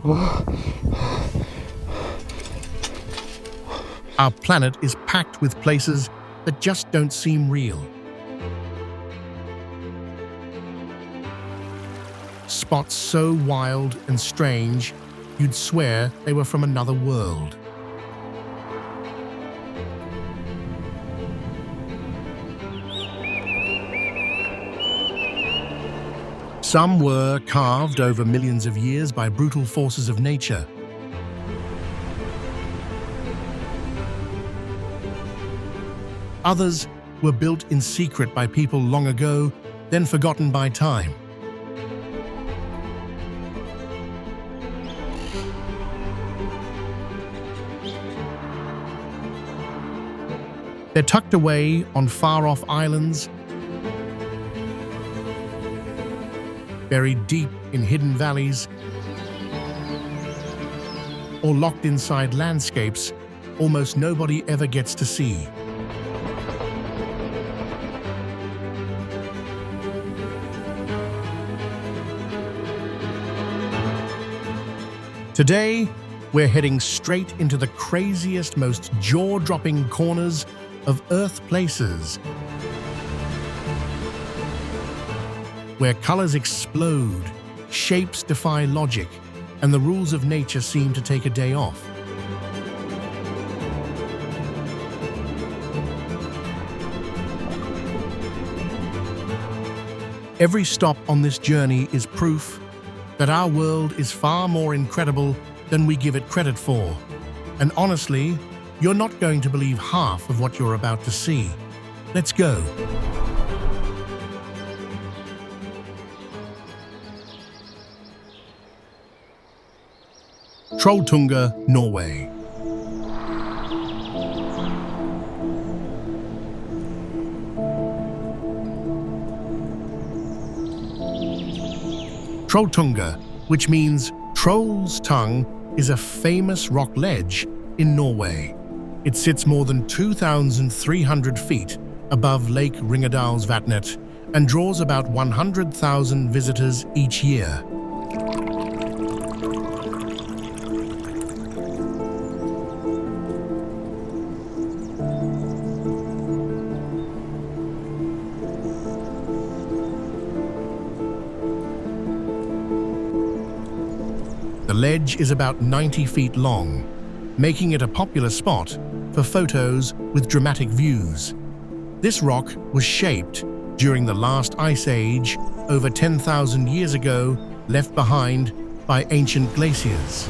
Our planet is packed with places that just don't seem real. Spots so wild and strange, you'd swear they were from another world. Some were carved over millions of years by brutal forces of nature. Others were built in secret by people long ago, then forgotten by time. They're tucked away on far-off islands, buried deep in hidden valleys, or locked inside landscapes almost nobody ever gets to see. Today, we're heading straight into the craziest, most jaw-dropping corners of Earth places, where colors explode, shapes defy logic, and the rules of nature seem to take a day off. Every stop on this journey is proof that our world is far more incredible than we give it credit for. And honestly, you're not going to believe half of what you're about to see. Let's go. Trolltunga, Norway. Trolltunga, which means troll's tongue, is a famous rock ledge in Norway. It sits more than 2,300 feet above Lake Ringedalsvatnet and draws about 100,000 visitors each year. The ledge is about 90 feet long, making it a popular spot for photos with dramatic views. This rock was shaped during the last ice age over 10,000 years ago, left behind by ancient glaciers.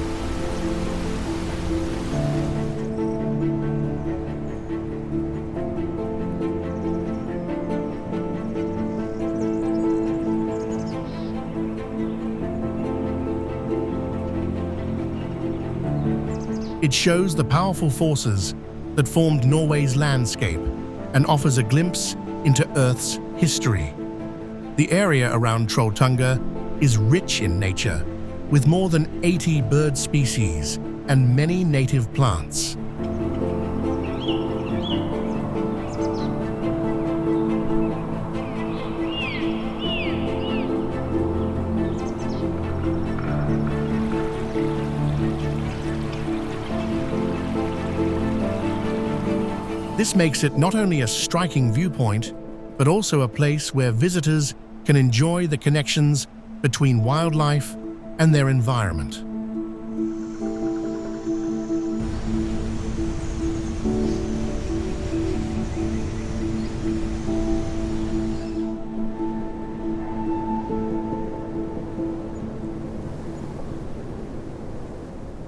It shows the powerful forces that formed Norway's landscape and offers a glimpse into Earth's history. The area around Trolltunga is rich in nature, with more than 80 bird species and many native plants. This makes it not only a striking viewpoint, but also a place where visitors can enjoy the connections between wildlife and their environment.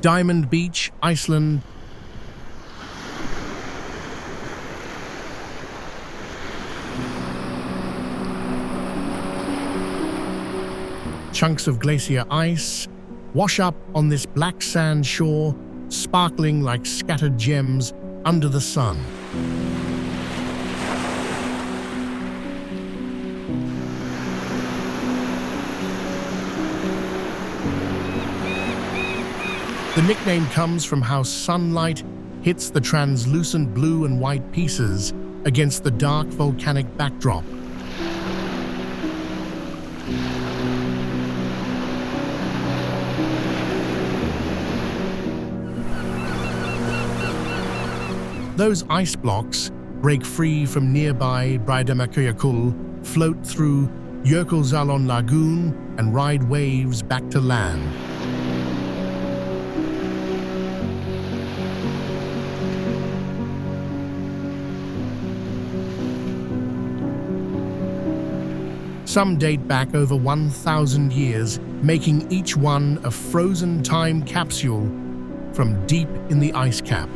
Diamond Beach, Iceland. Chunks of glacier ice wash up on this black sand shore, sparkling like scattered gems under the sun. The nickname comes from how sunlight hits the translucent blue and white pieces against the dark volcanic backdrop. Those ice blocks break free from nearby Breidamerkuyakul, float through Jökulsárlón Lagoon, and ride waves back to land. Some date back over 1,000 years, making each one a frozen time capsule from deep in the ice cap.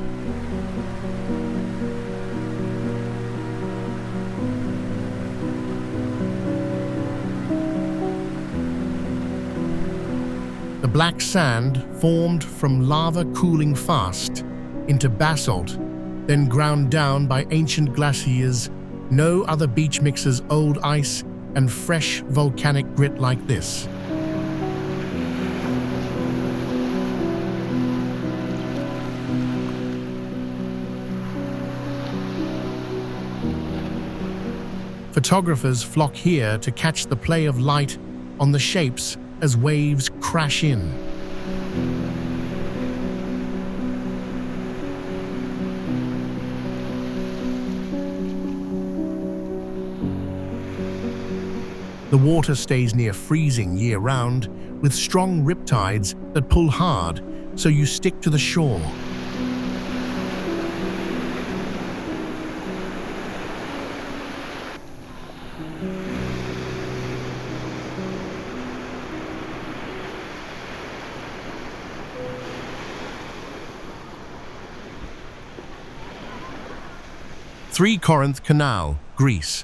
The black sand formed from lava cooling fast into basalt, then ground down by ancient glaciers. No other beach mixes old ice and fresh volcanic grit like this. Photographers flock here to catch the play of light on the shapes as waves crash in. The water stays near freezing year-round, with strong riptides that pull hard, so you stick to the shore. Corinth Canal, Greece.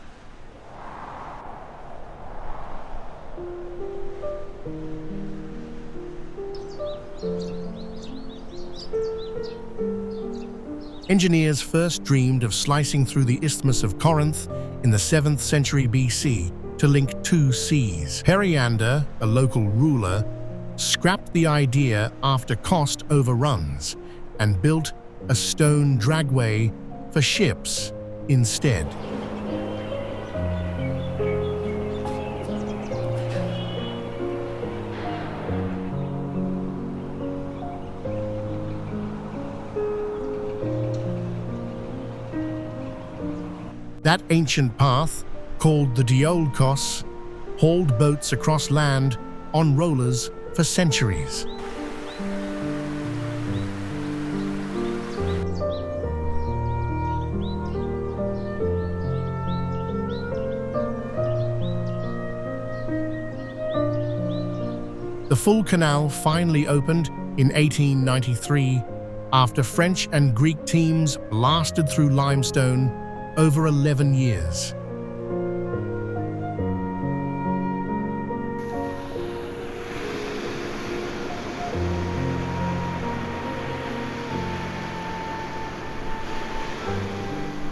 Engineers first dreamed of slicing through the Isthmus of Corinth in the 7th century BC to link two seas. Periander, a local ruler, scrapped the idea after cost overruns and built a stone dragway for ships instead. That ancient path, called the geological, hauled boats across land on rollers for centuries. The full canal finally opened in 1893 after French and Greek teams blasted through limestone over 11 years.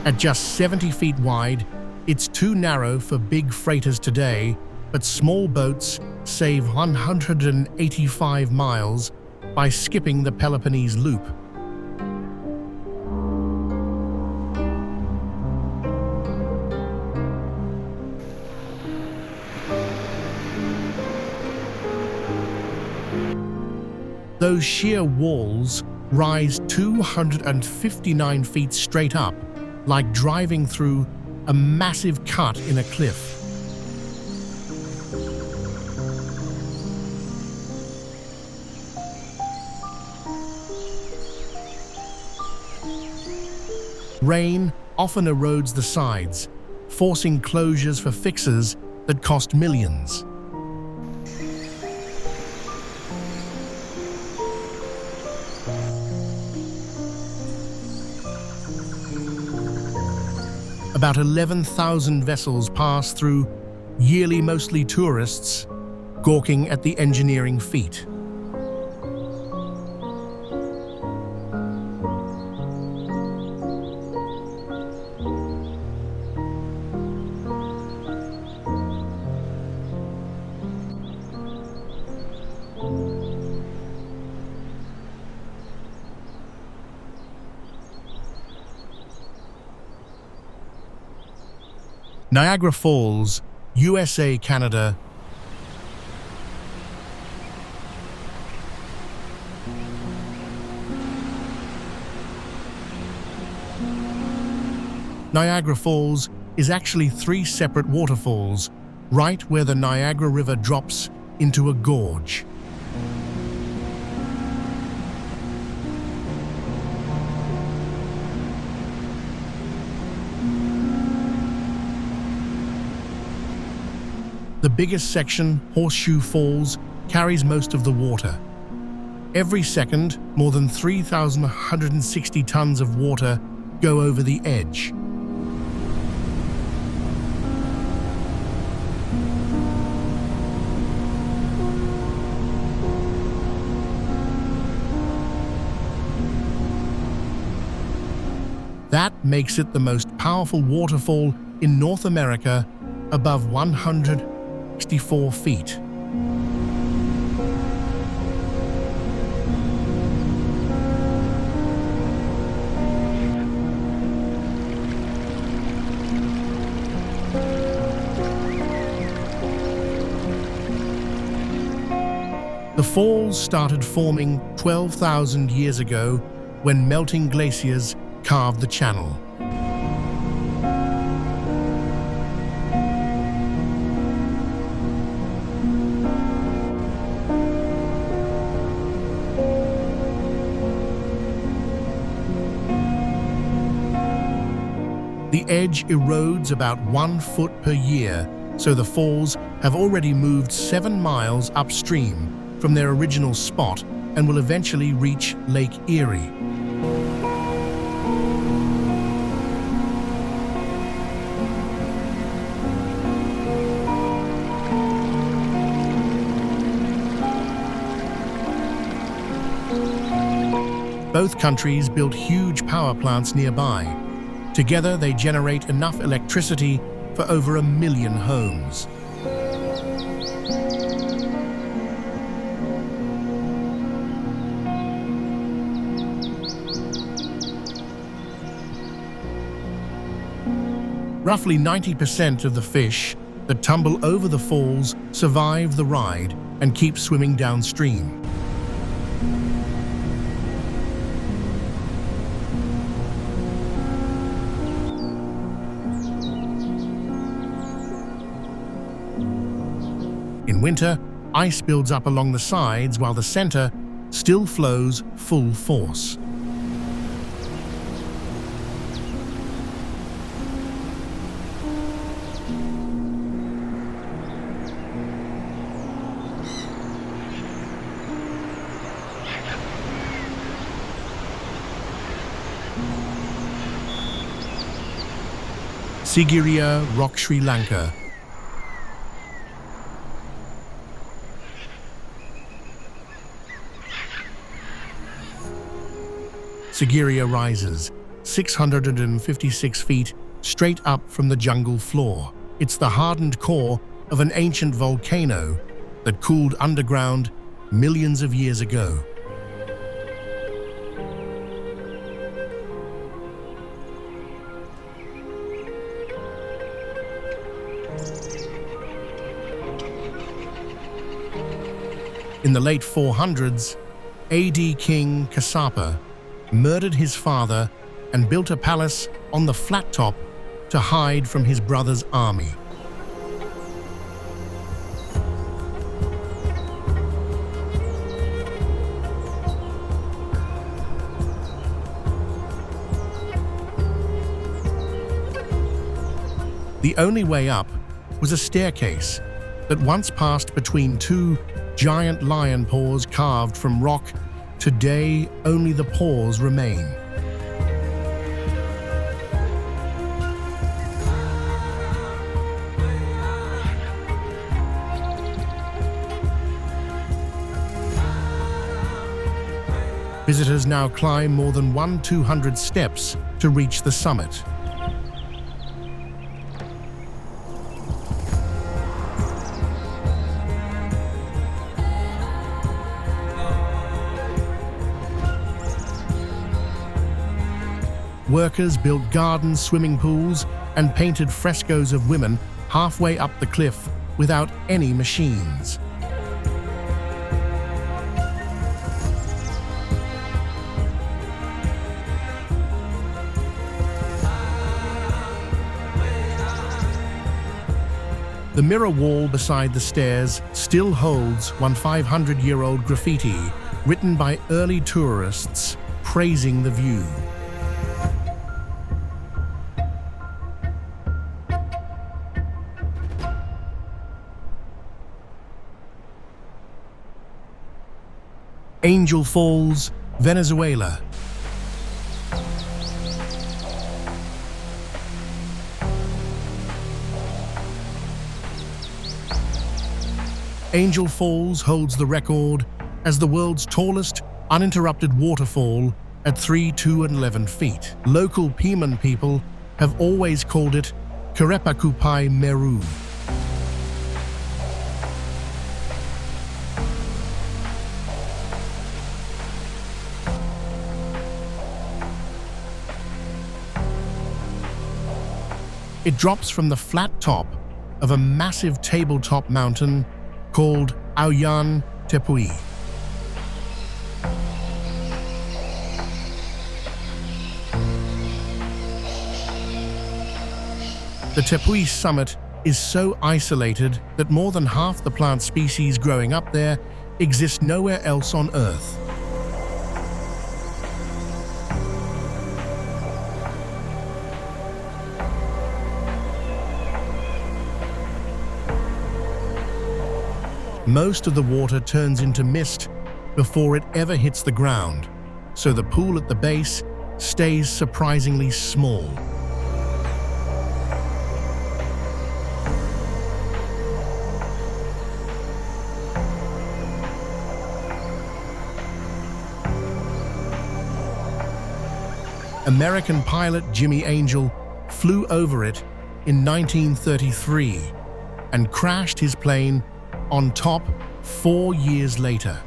At just 70 feet wide, it's too narrow for big freighters today, but small boats save 185 miles by skipping the Peloponnese Loop. Those sheer walls rise 259 feet straight up, like driving through a massive cut in a cliff. Rain often erodes the sides, forcing closures for fixes that cost millions. About 11,000 vessels pass through yearly, mostly tourists, gawking at the engineering feat. Niagara Falls, USA, Canada. Niagara Falls is actually 3 separate waterfalls, right where the Niagara River drops into a gorge. The biggest section, Horseshoe Falls, carries most of the water. Every second, more than 3,160 tons of water go over the edge. That makes it the most powerful waterfall in North America, above 164 feet. The falls started forming 12,000 years ago when melting glaciers carved the channel. The edge erodes about 1 foot per year, so the falls have already moved 7 miles upstream from their original spot and will eventually reach Lake Erie. Both countries built huge power plants nearby. Together, they generate enough electricity for over 1 million homes. Roughly 90% of the fish that tumble over the falls survive the ride and keep swimming downstream. In winter, ice builds up along the sides while the center still flows full force. Sigiriya, Rock, Sri Lanka. Sigiriya rises 656 feet straight up from the jungle floor. It's the hardened core of an ancient volcano that cooled underground millions of years ago. In the late 400s, AD King Kassapa murdered his father and built a palace on the flat top to hide from his brother's army. The only way up was a staircase that once passed between 2 giant lion paws carved from rock. Today, only the paws remain. Visitors now climb more than 1,200 steps to reach the summit. Workers built gardens, swimming pools, and painted frescoes of women halfway up the cliff without any machines. The mirror wall beside the stairs still holds one 500-year-old graffiti written by early tourists praising the view. Angel Falls, Venezuela. Angel Falls holds the record as the world's tallest uninterrupted waterfall at 3, 2, and 11 feet. Local Piman people have always called it Karepakupai Meru. It drops from the flat top of a massive tabletop mountain called Auyan Tepui. The Tepui summit is so isolated that more than half the plant species growing up there exist nowhere else on Earth. Most of the water turns into mist before it ever hits the ground, so the pool at the base stays surprisingly small. American pilot Jimmy Angel flew over it in 1933 and crashed his plane on top 4 years later.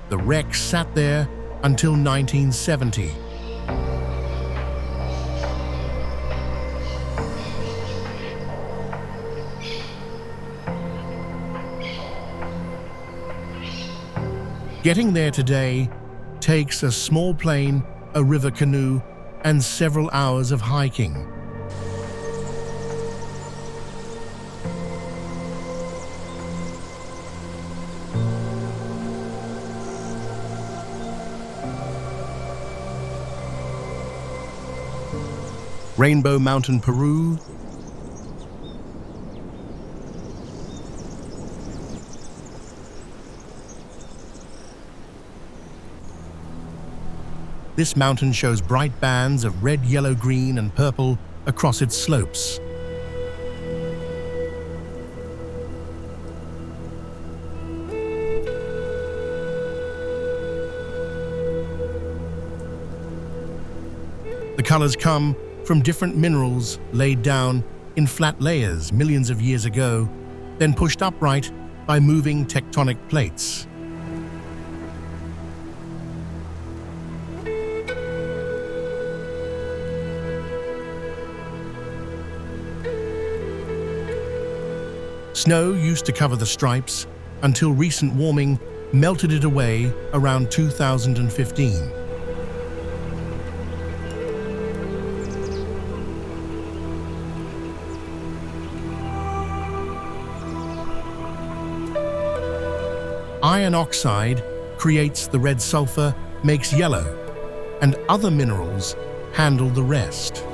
The wreck sat there until 1970. Getting there today takes a small plane, a river canoe, and several hours of hiking. Rainbow Mountain, Peru. This mountain shows bright bands of red, yellow, green, and purple across its slopes. The colors come from different minerals laid down in flat layers millions of years ago, then pushed upright by moving tectonic plates. Snow used to cover the stripes until recent warming melted it away around 2015. Iron oxide creates the red sulfur, makes yellow, and other minerals handle the rest.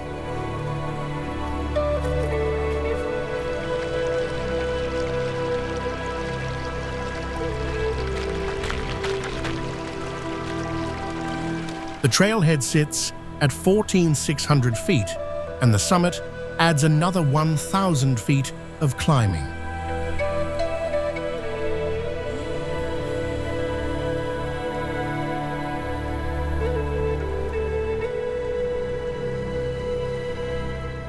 The trailhead sits at 14,600 feet, and the summit adds another 1,000 feet of climbing.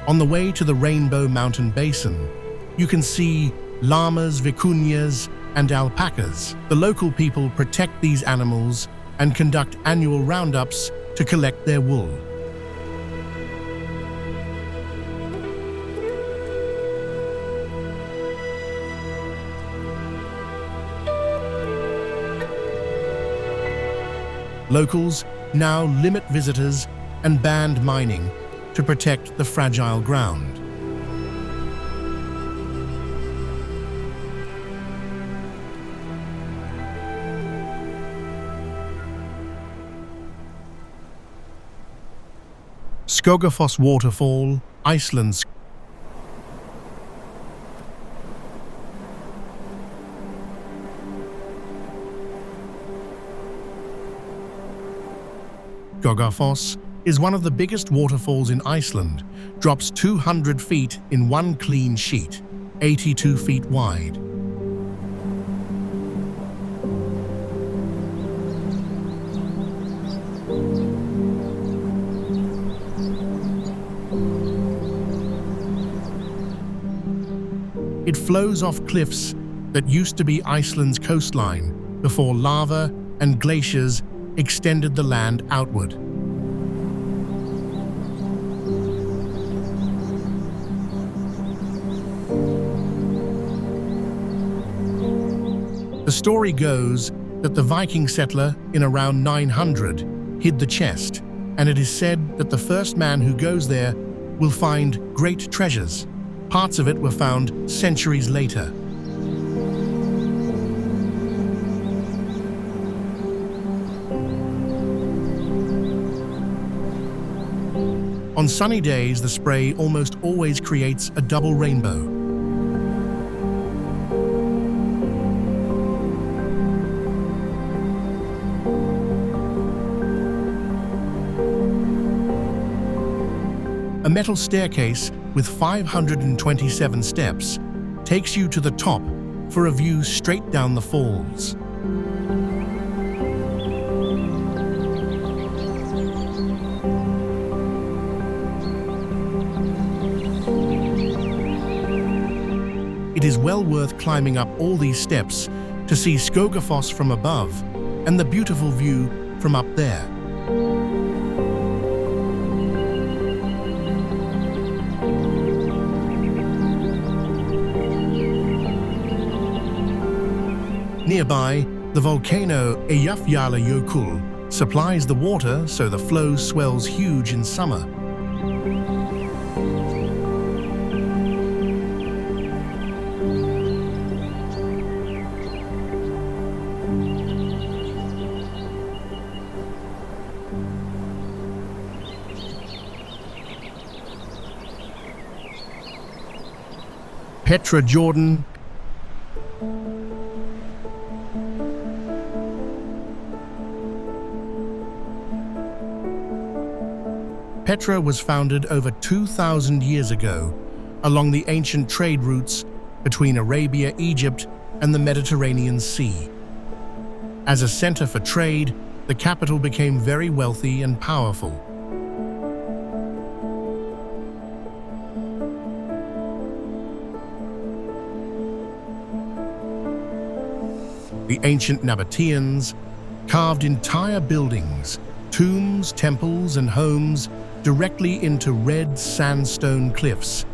On the way to the Rainbow Mountain Basin, you can see llamas, vicuñas, and alpacas. The local people protect these animals and conduct annual roundups to collect their wool. Locals now limit visitors and ban mining to protect the fragile ground. Skogafoss Waterfall, Iceland. Skogafoss is one of the biggest waterfalls in Iceland, drops 200 feet in one clean sheet, 82 feet wide. It flows off cliffs that used to be Iceland's coastline before lava and glaciers extended the land outward. The story goes that the Viking settler in around 900 hid the chest, and it is said that the first man who goes there will find great treasures. Parts of it were found centuries later. On sunny days, the spray almost always creates a double rainbow. A metal staircase with 527 steps takes you to the top for a view straight down the falls. It is well worth climbing up all these steps to see Skogafoss from above and the beautiful view from up there. Nearby, the volcano Eyjafjallajökull supplies the water, so the flow swells huge in summer. Petra, Jordan. Petra was founded over 2,000 years ago along the ancient trade routes between Arabia, Egypt, and the Mediterranean Sea. As a center for trade, the capital became very wealthy and powerful. The ancient Nabateans carved entire buildings, tombs, temples, and homes directly into red sandstone cliffs,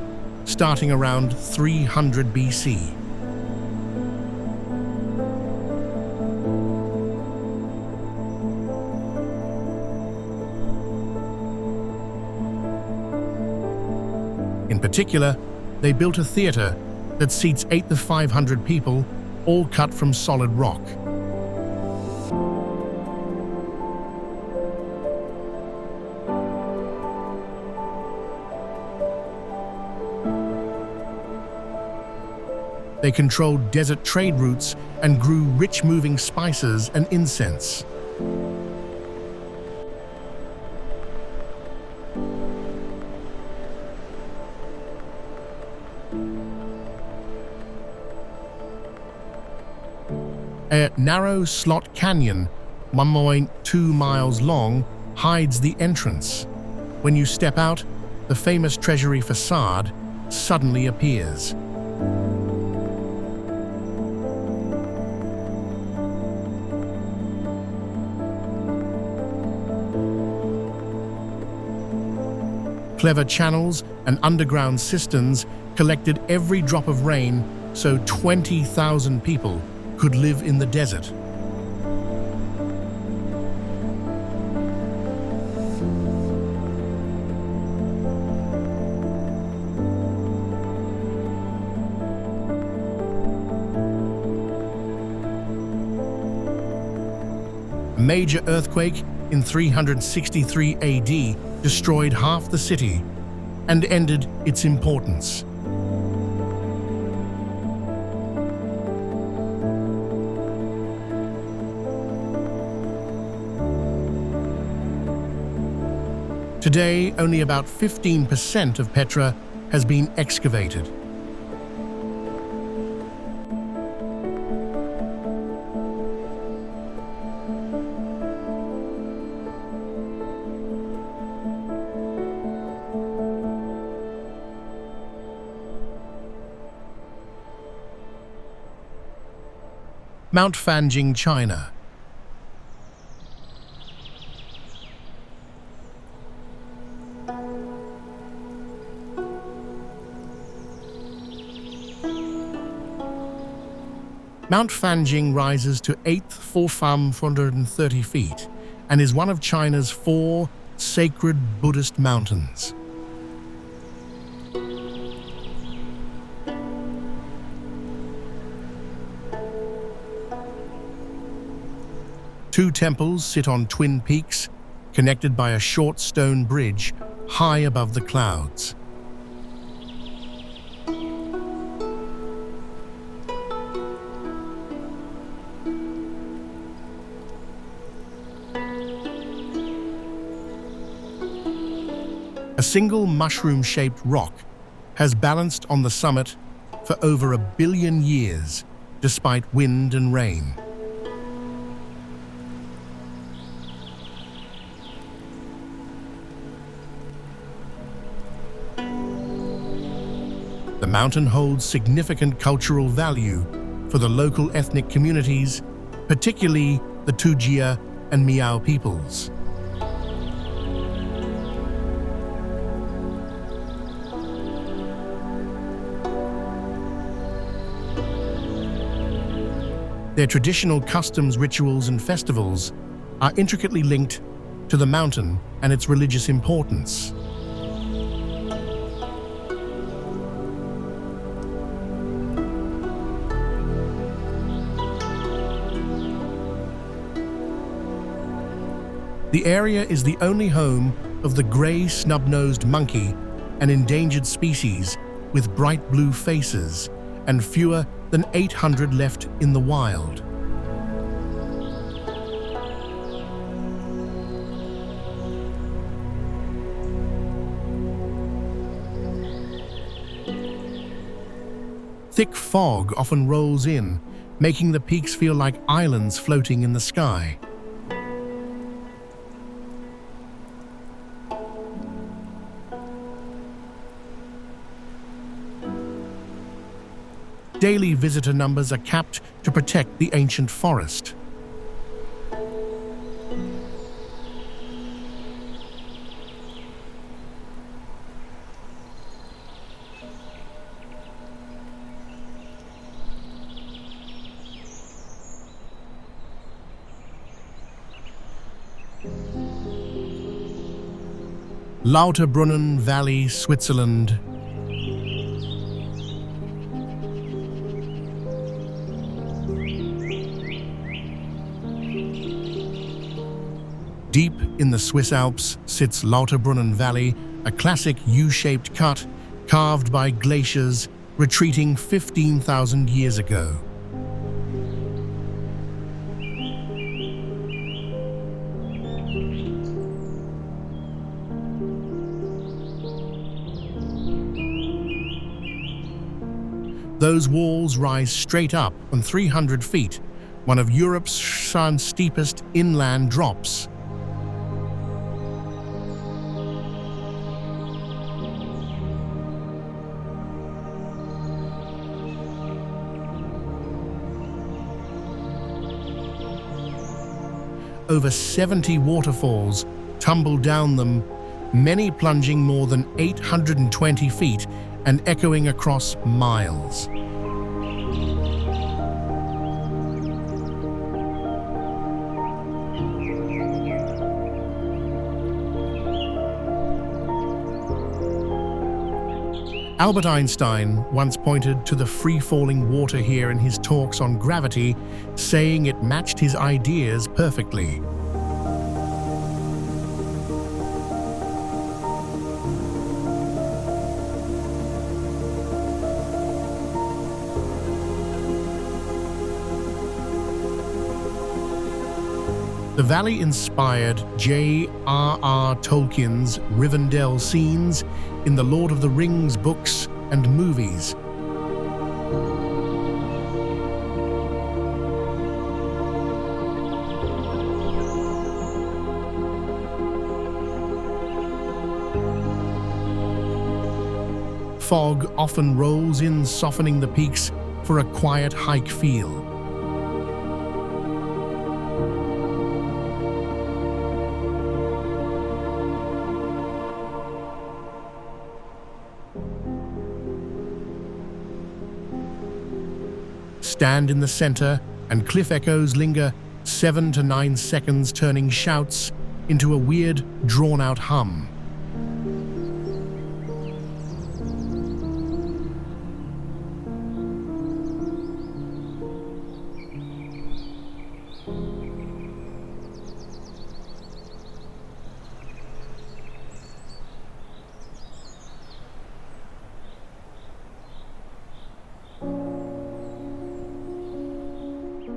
starting around 300 BC. In particular, they built a theater that seats 8 to 500 people, all cut from solid rock. They controlled desert trade routes and grew rich moving spices and incense. A narrow slot canyon, 1.2 miles long, hides the entrance. When you step out, the famous treasury facade suddenly appears. Clever channels and underground cisterns collected every drop of rain, so 20,000 people could live in the desert. A major earthquake in 363 AD destroyed half the city and ended its importance. Today, only about 15% of Petra has been excavated. Mount Fanjing, China. Mount Fanjing rises to 8,430 feet and is one of China's 4 sacred Buddhist mountains. Two temples sit on twin peaks, connected by a short stone bridge high above the clouds. A single mushroom-shaped rock has balanced on the summit for over 1 billion years, despite wind and rain. The mountain holds significant cultural value for the local ethnic communities, particularly the Tujia and Miao peoples. Their traditional customs, rituals, and festivals are intricately linked to the mountain and its religious importance. The area is the only home of the gray snub-nosed monkey, an endangered species with bright blue faces, and fewer than 800 left in the wild. Thick fog often rolls in, making the peaks feel like islands floating in the sky. Daily visitor numbers are capped to protect the ancient forest. Lauterbrunnen Valley, Switzerland. Deep in the Swiss Alps sits Lauterbrunnen Valley, a classic U-shaped cut carved by glaciers retreating 15,000 years ago. Those walls rise straight up on 300 feet, one of Europe's steepest inland drops. Over 70 waterfalls tumble down them, many plunging more than 820 feet and echoing across miles. Albert Einstein once pointed to the free-falling water here in his talks on gravity, saying it matched his ideas perfectly. The valley inspired J.R.R. Tolkien's Rivendell scenes in the Lord of the Rings books and movies. Fog often rolls in, softening the peaks for a quiet hike feel. Stand in the center, and cliff echoes linger 7 to 9 seconds, turning shouts into a weird, drawn-out hum.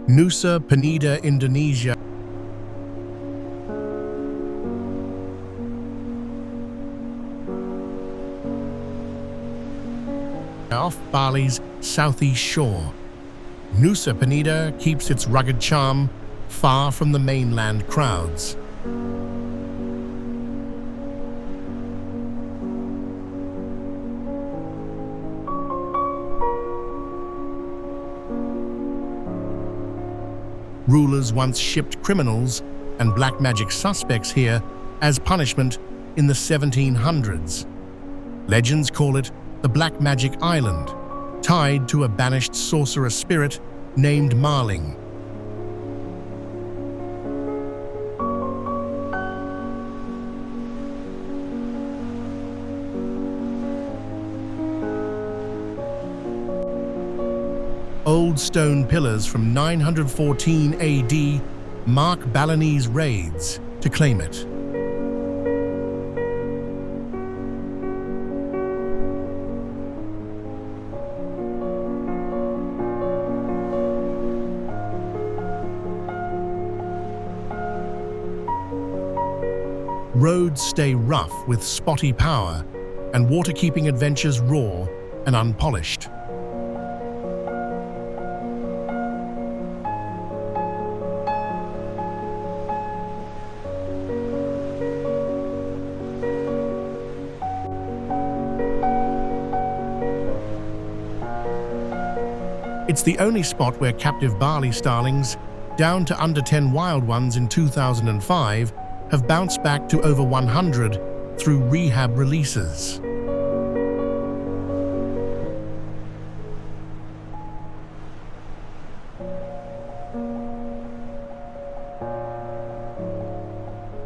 Nusa Penida, Indonesia. Off Bali's southeast shore, Nusa Penida keeps its rugged charm far from the mainland crowds. Rulers once shipped criminals and black magic suspects here as punishment in the 1700s. Legends call it the Black Magic Island, tied to a banished sorcerer spirit named Marling. Old stone pillars from 914 AD mark Balinese raids to claim it. Roads stay rough with spotty power, and water-keeping adventures raw and unpolished. It's the only spot where captive Bali starlings, down to under 10 wild ones in 2005, have bounced back to over 100 through rehab releases.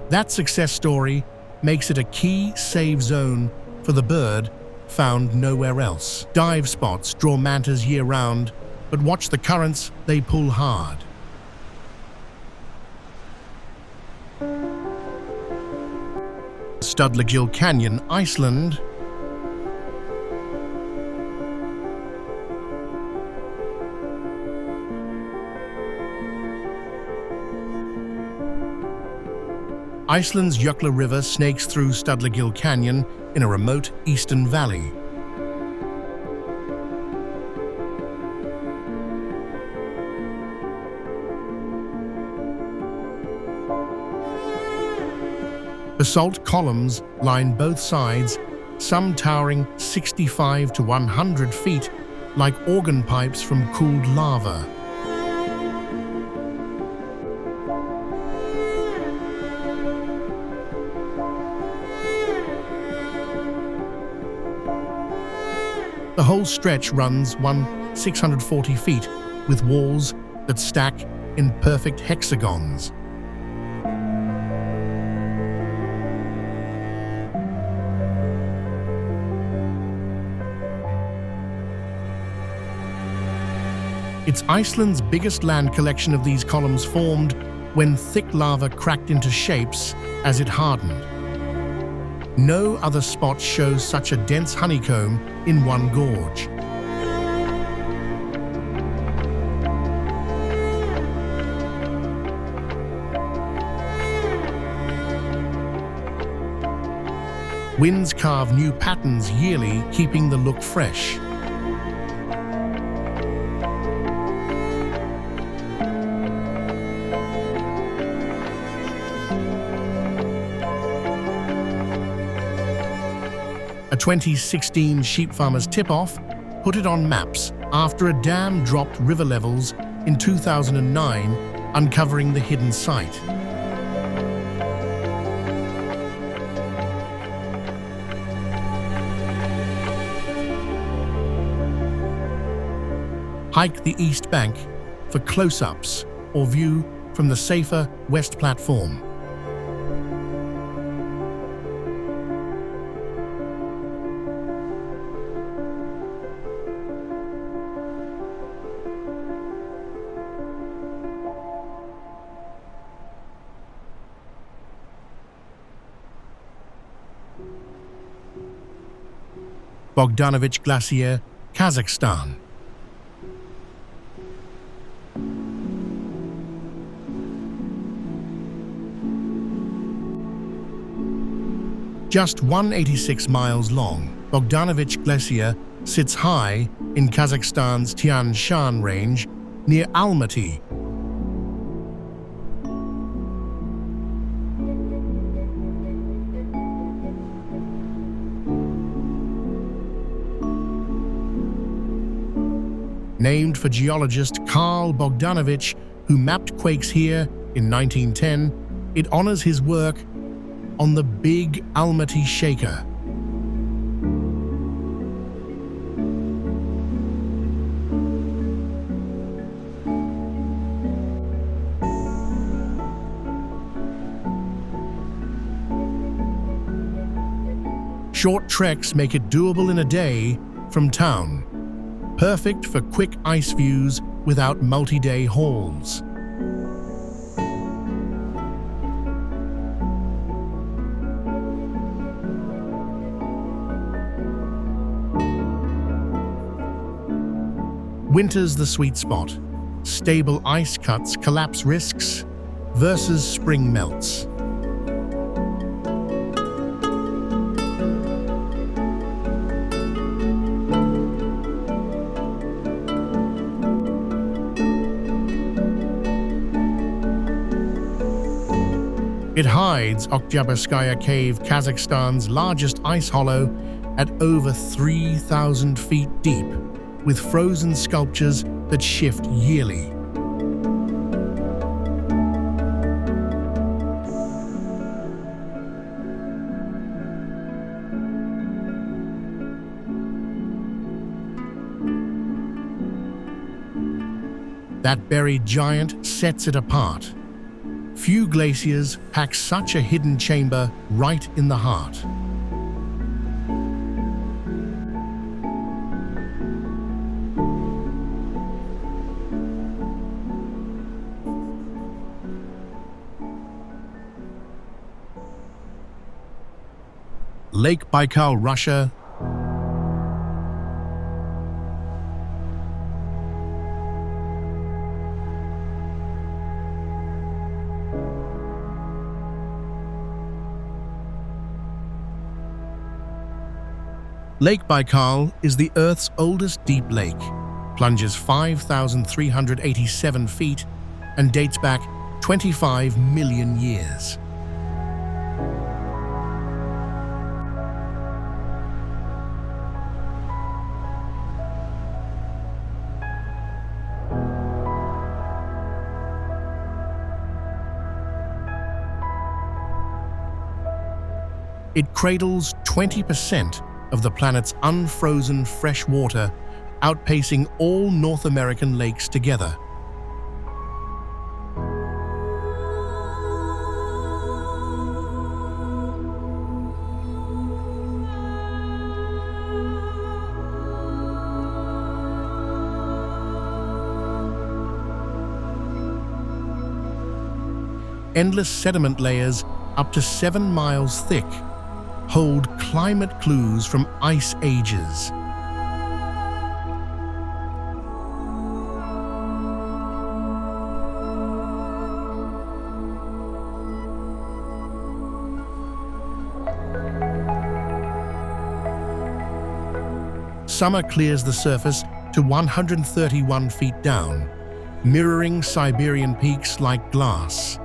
That success story makes it a key save zone for the bird found nowhere else. Dive spots draw mantas year-round, but watch the currents, they pull hard. Stuðlagil Canyon, Iceland. Iceland's Jökla River snakes through Stuðlagil Canyon in a remote eastern valley. Basalt columns line both sides, some towering 65 to 100 feet, like organ pipes from cooled lava. The whole stretch runs 640 feet, with walls that stack in perfect hexagons. It's Iceland's biggest land collection of these columns formed when thick lava cracked into shapes as it hardened. No other spot shows such a dense honeycomb in one gorge. Winds carve new patterns yearly, keeping the look fresh. A 2016 sheep farmer's tip-off put it on maps after a dam dropped river levels in 2009, uncovering the hidden site. Hike the east bank for close-ups or view from the safer west platform. Bogdanovich Glacier, Kazakhstan. Just 186 miles long, Bogdanovich Glacier sits high in Kazakhstan's Tian Shan range near Almaty. Named for geologist Karl Bogdanovich, who mapped quakes here in 1910, it honors his work on the Big Almaty Shaker. Short treks make it doable in a day from town, perfect for quick ice views without multi-day hauls. Winter's the sweet spot. Stable ice cuts collapse risks versus spring melts. It hides Oktyabrskaya Cave, Kazakhstan's largest ice hollow, at over 3,000 feet deep, with frozen sculptures that shift yearly. That buried giant sets it apart. Few glaciers pack such a hidden chamber right in the heart. Lake Baikal, Russia. Lake Baikal is the Earth's oldest deep lake, plunges 5,387 feet, and dates back 25 million years. It cradles 20% of the planet's unfrozen fresh water, outpacing all North American lakes together. Endless sediment layers up to 7 miles thick hold climate clues from ice ages. Summer clears the surface to 131 feet down, mirroring Siberian peaks like glass.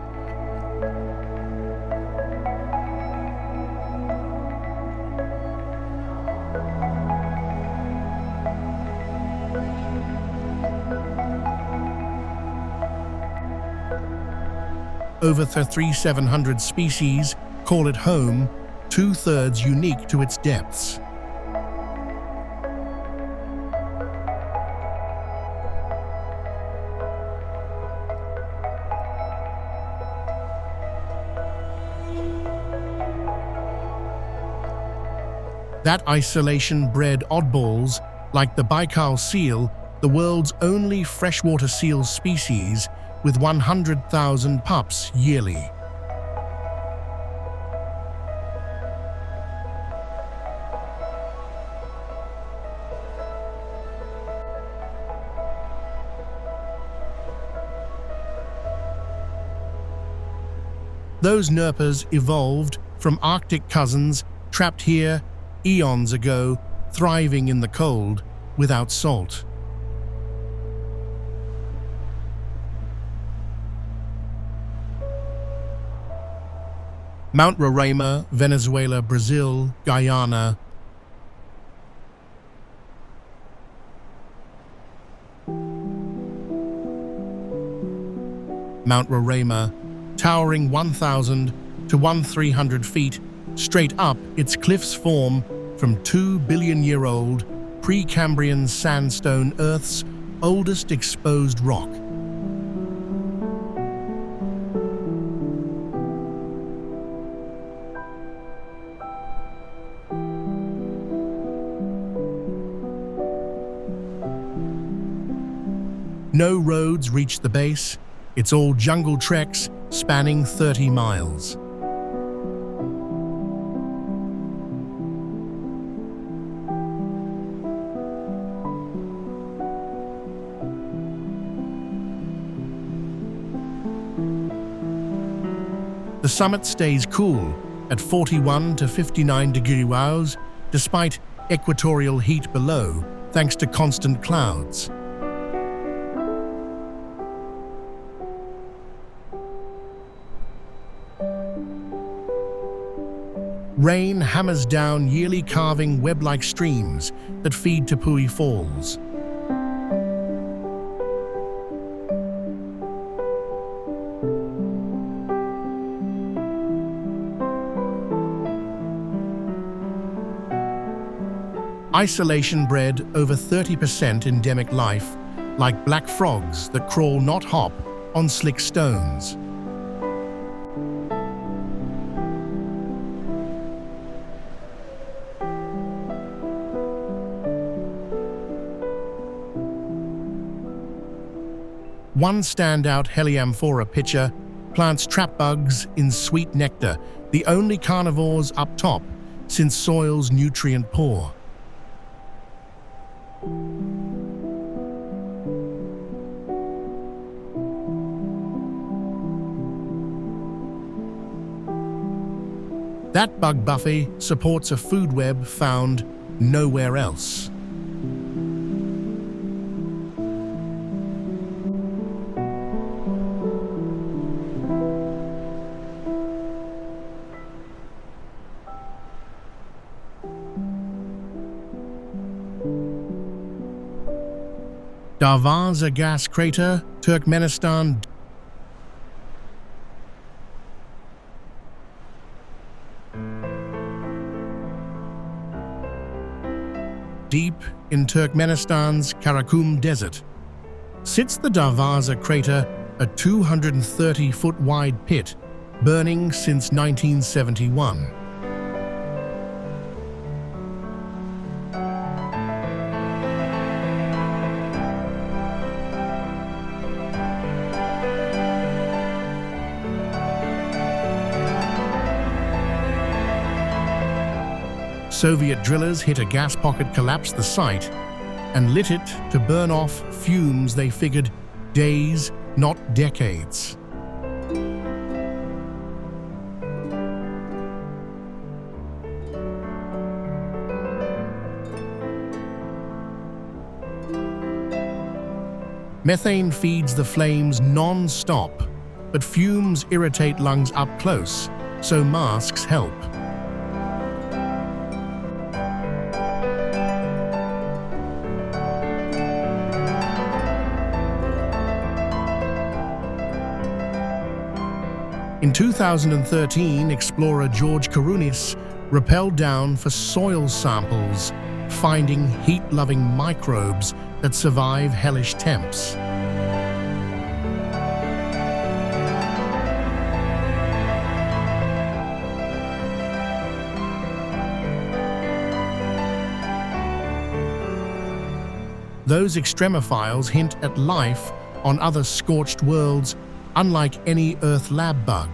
Over 3,700 species call it home, 2/3 unique to its depths. That isolation bred oddballs like the Baikal seal, the world's only freshwater seal species, with 100,000 pups yearly. Those Nerpas evolved from Arctic cousins trapped here eons ago, thriving in the cold without salt. Mount Roraima, Venezuela, Brazil, Guyana. Mount Roraima, towering 1,000 to 1,300 feet, straight up, its cliffs form from 2-billion-year-old Precambrian sandstone, Earth's oldest exposed rock. No roads reach the base. It's all jungle treks spanning 30 miles. The summit stays cool at 41 to 59 degrees despite equatorial heat below, thanks to constant clouds. Rain hammers down, yearly carving web-like streams that feed Tepui Falls. Isolation bred over 30% endemic life, like black frogs that crawl not hop on slick stones. One standout Heliamphora pitcher plants trap bugs in sweet nectar, the only carnivores up top since soil's nutrient poor. That bug buffet supports a food web found nowhere else. Darvaza gas crater, Turkmenistan. Deep in Turkmenistan's Karakum Desert sits the Darvaza crater, a 230-foot wide pit burning since 1971. Soviet drillers hit a gas pocket, collapsed the site, and lit it to burn off fumes they figured days, not decades. Methane feeds the flames non-stop, but fumes irritate lungs up close, so masks help. In 2013, explorer George Karunis rappelled down for soil samples, finding heat-loving microbes that survive hellish temps. Those extremophiles hint at life on other scorched worlds, unlike any Earth lab bug.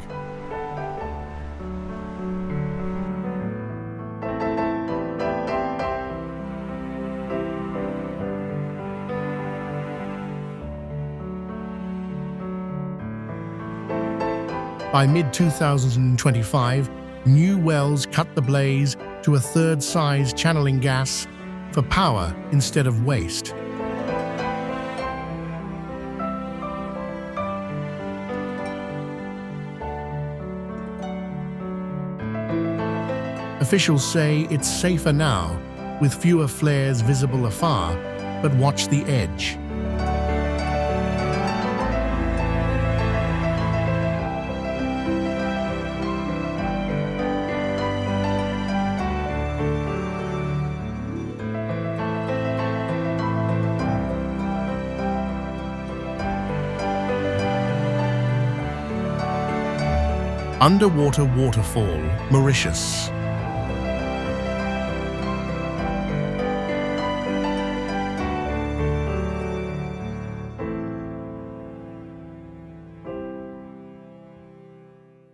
By mid-2025, new wells cut the blaze to a third size, channeling gas for power instead of waste. Officials say it's safer now, with fewer flares visible afar, but watch the edge. Underwater waterfall, Mauritius.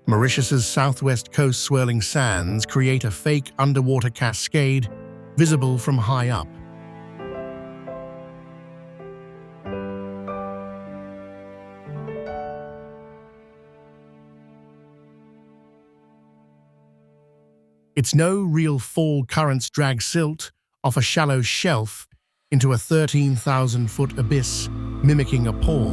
Mauritius's southwest coast swirling sands create a fake underwater cascade visible from high up. It's no real fall. Currents drag silt off a shallow shelf into a 13,000-foot abyss, mimicking a paw.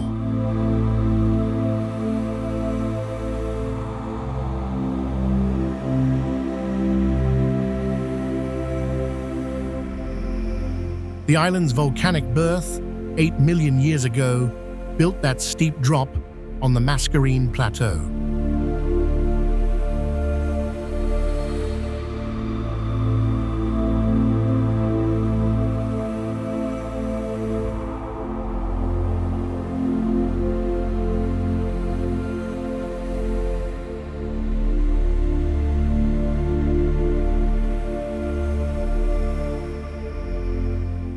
The island's volcanic birth, 8 million years ago, built that steep drop on the Mascarene Plateau.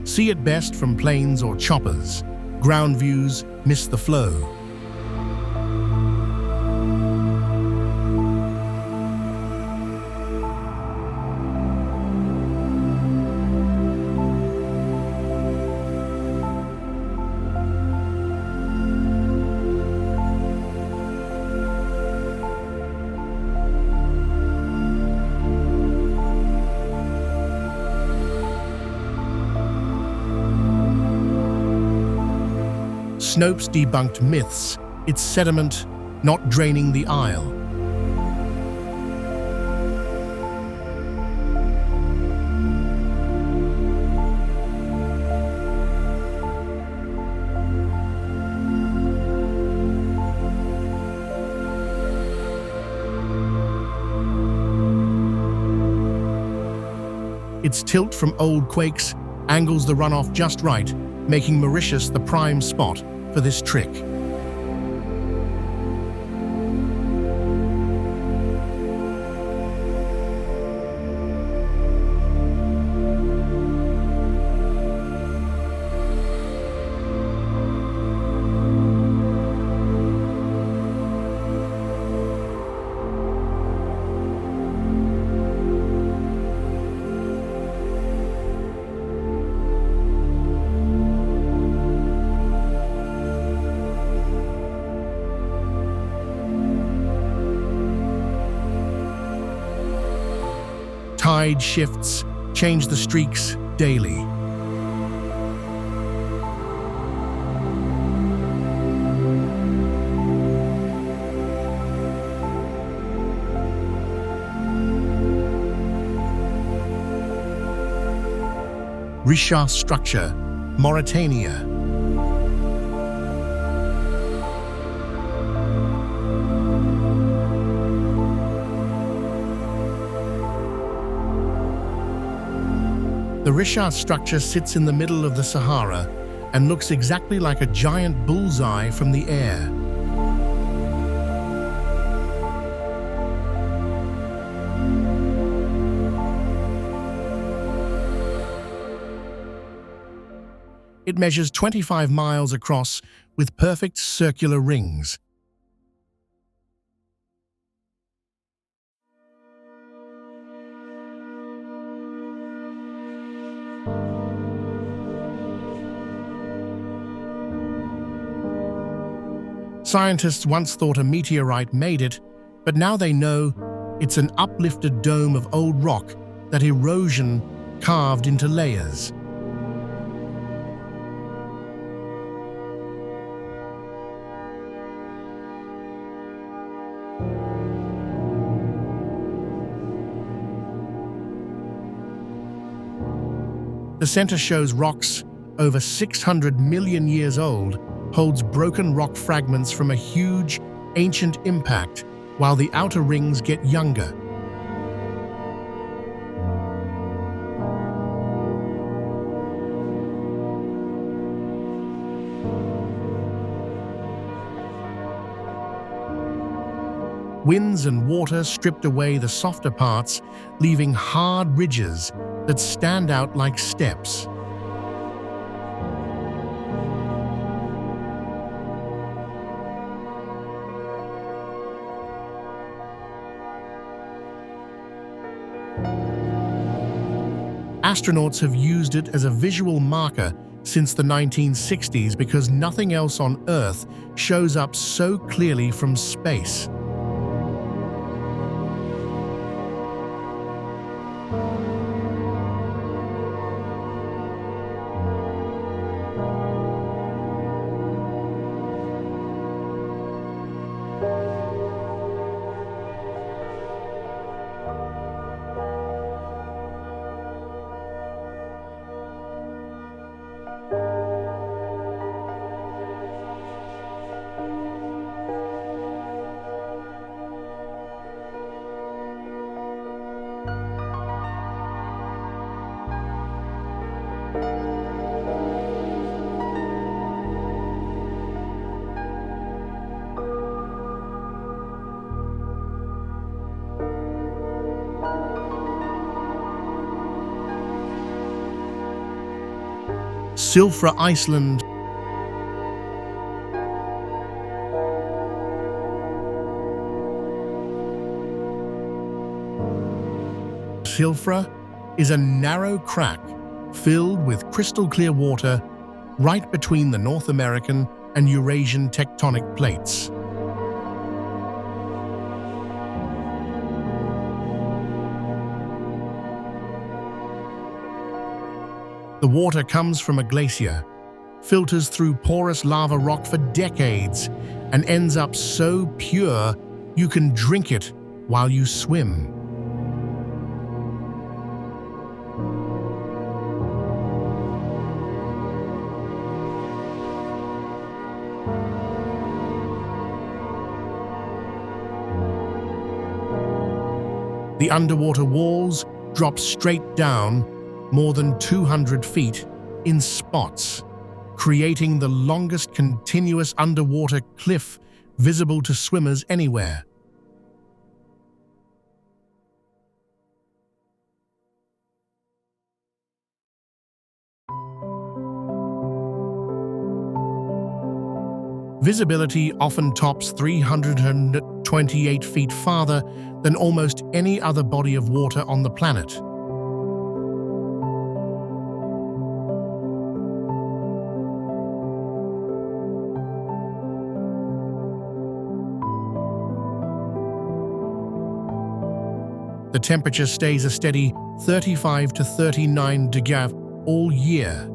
See it best from planes or choppers. Ground views miss the flow. Snopes debunked myths, it's sediment not draining the Isle. Its tilt from old quakes angles the runoff just right, making Mauritius the prime spot for this trick. Tide shifts change the streaks daily. Richa structure, Mauritania. The Richa structure sits in the middle of the Sahara and looks exactly like a giant bullseye from the air. It measures 25 miles across with perfect circular rings. Scientists once thought a meteorite made it, but now they know it's an uplifted dome of old rock that erosion carved into layers. The center shows rocks over 600 million years old, holds broken rock fragments from a huge, ancient impact, while the outer rings get younger. Winds and water stripped away the softer parts, leaving hard ridges that stand out like steps. Astronauts have used it as a visual marker since the 1960s because nothing else on Earth shows up so clearly from space. Silfra, Iceland. Silfra is a narrow crack filled with crystal clear water right between the North American and Eurasian tectonic plates. The water comes from a glacier, filters through porous lava rock for decades, and ends up so pure you can drink it while you swim. The underwater walls drop straight down more than 200 feet in spots, creating the longest continuous underwater cliff visible to swimmers anywhere. Visibility often tops 328 feet farther than almost any other body of water on the planet. The temperature stays a steady 35 to 39 degrees all year.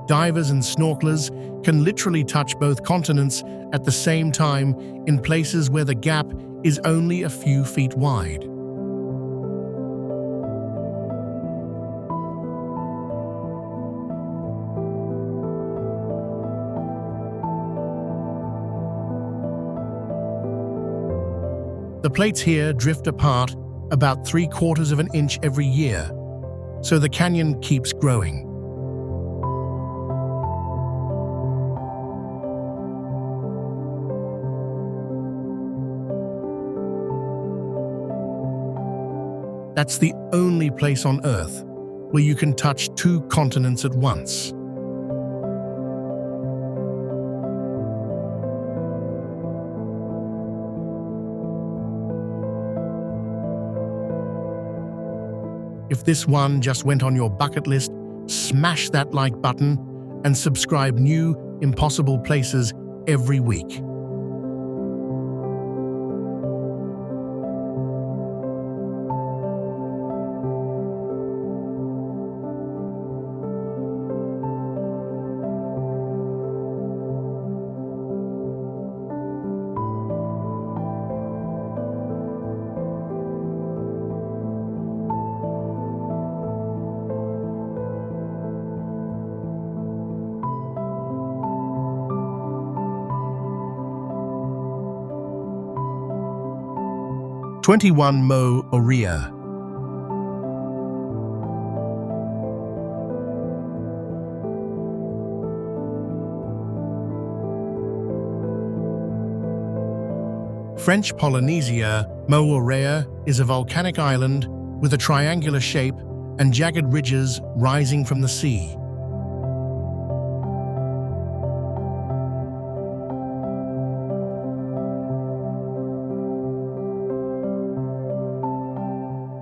Divers and snorkelers can literally touch both continents at the same time in places where the gap is only a few feet wide. The plates here drift apart about 3/4 of an inch every year, so the canyon keeps growing. That's the only place on Earth where you can touch two continents at once. If this one just went on your bucket list, smash that like button and subscribe new, impossible places every week. Mo Oria. French Polynesia, Moorea is a volcanic island with a triangular shape and jagged ridges rising from the sea.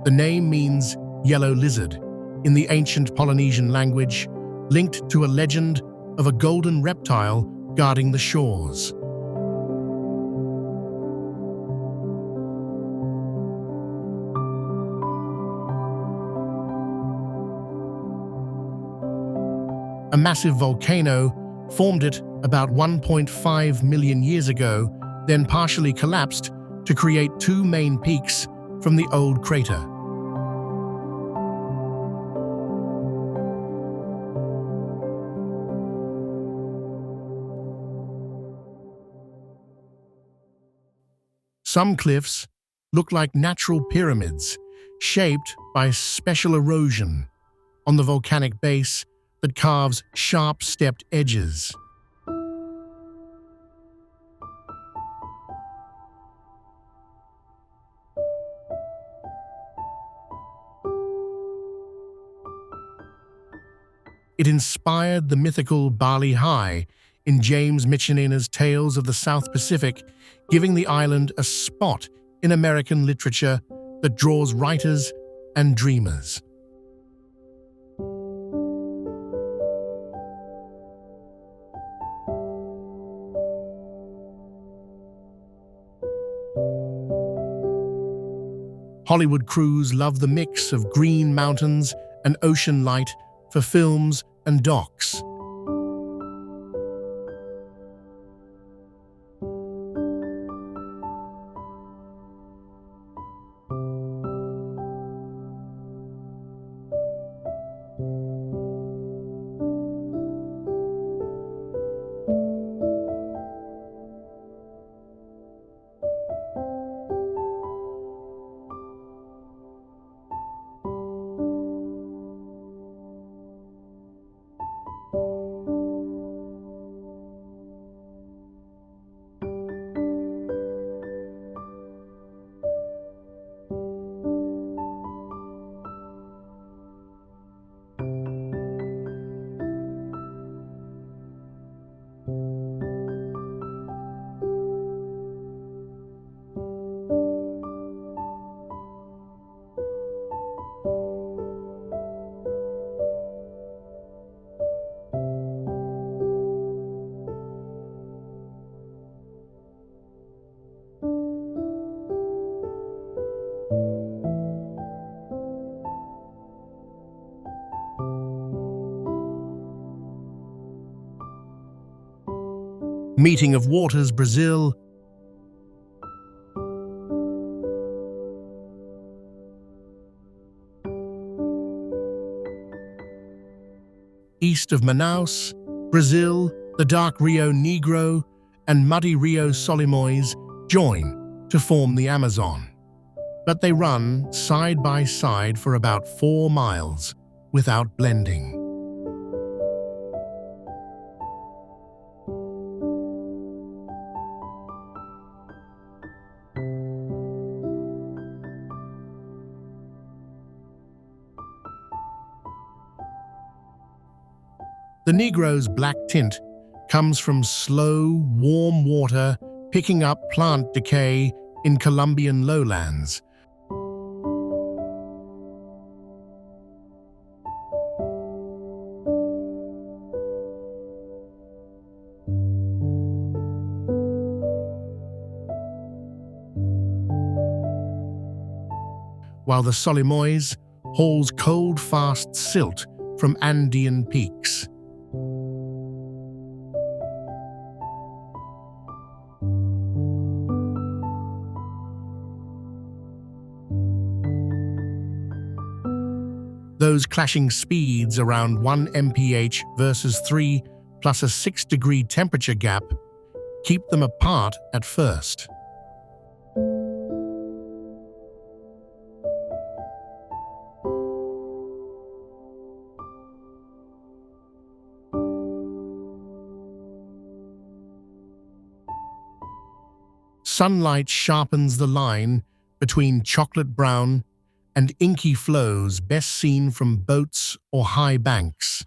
The name means yellow lizard in the ancient Polynesian language, linked to a legend of a golden reptile guarding the shores. A massive volcano formed it about 1.5 million years ago, then partially collapsed to create two main peaks from the old crater. Some cliffs look like natural pyramids, shaped by special erosion on the volcanic base that carves sharp stepped edges. It inspired the mythical Bali High in James Michener's Tales of the South Pacific, giving the island a spot in American literature that draws writers and dreamers. Hollywood crews love the mix of green mountains and ocean light for films and docs. Meeting of waters, Brazil. East of Manaus, Brazil, the dark Rio Negro and muddy Rio Solimões join to form the Amazon. But they run side by side for about 4 miles without blending. The Negro's black tint comes from slow, warm water picking up plant decay in Colombian lowlands. While the Solimões hauls cold, fast silt from Andean peaks. Those clashing speeds around 1 mph versus 3 plus a 6-degree temperature gap keep them apart at first. Sunlight sharpens the line between chocolate brown and inky flows best seen from boats or high banks.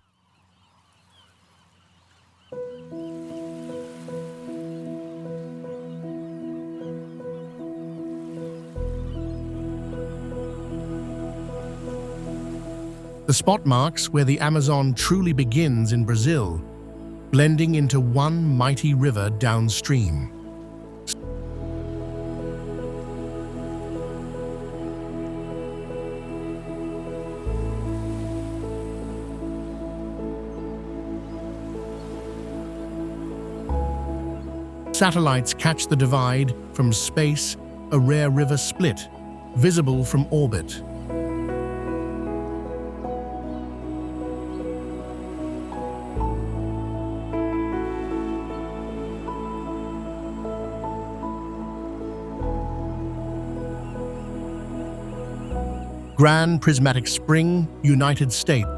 The spot marks where the Amazon truly begins in Brazil, blending into one mighty river downstream. Satellites catch the divide from space, a rare river split, visible from orbit. Grand Prismatic Spring, United States.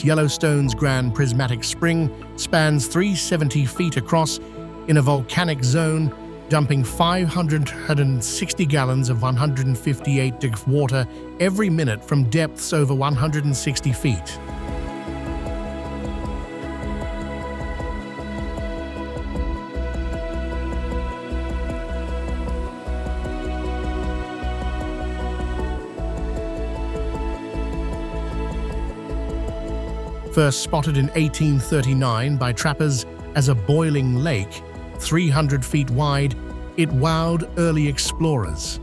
Yellowstone's Grand Prismatic Spring spans 370 feet across in a volcanic zone, dumping 560 gallons of 158 water every minute from depths over 160 feet. First spotted in 1839 by trappers as a boiling lake, 300 feet wide, it wowed early explorers.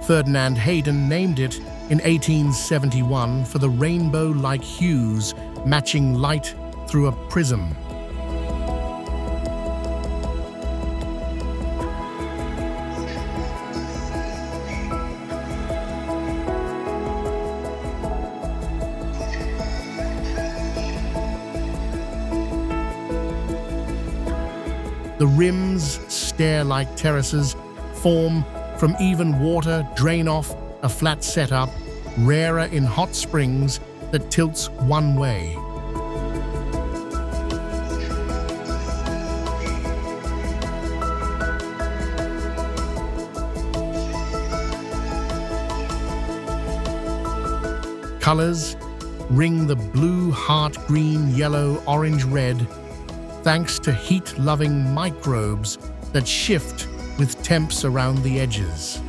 Ferdinand Hayden named it in 1871 for the rainbow-like hues matching light through a prism. The rims, stair-like terraces, form from even water, drain off a flat setup, rarer in hot springs that tilts one way. Colors ring the blue, heart green, yellow, orange, red, thanks to heat-loving microbes that shift with temps around the edges.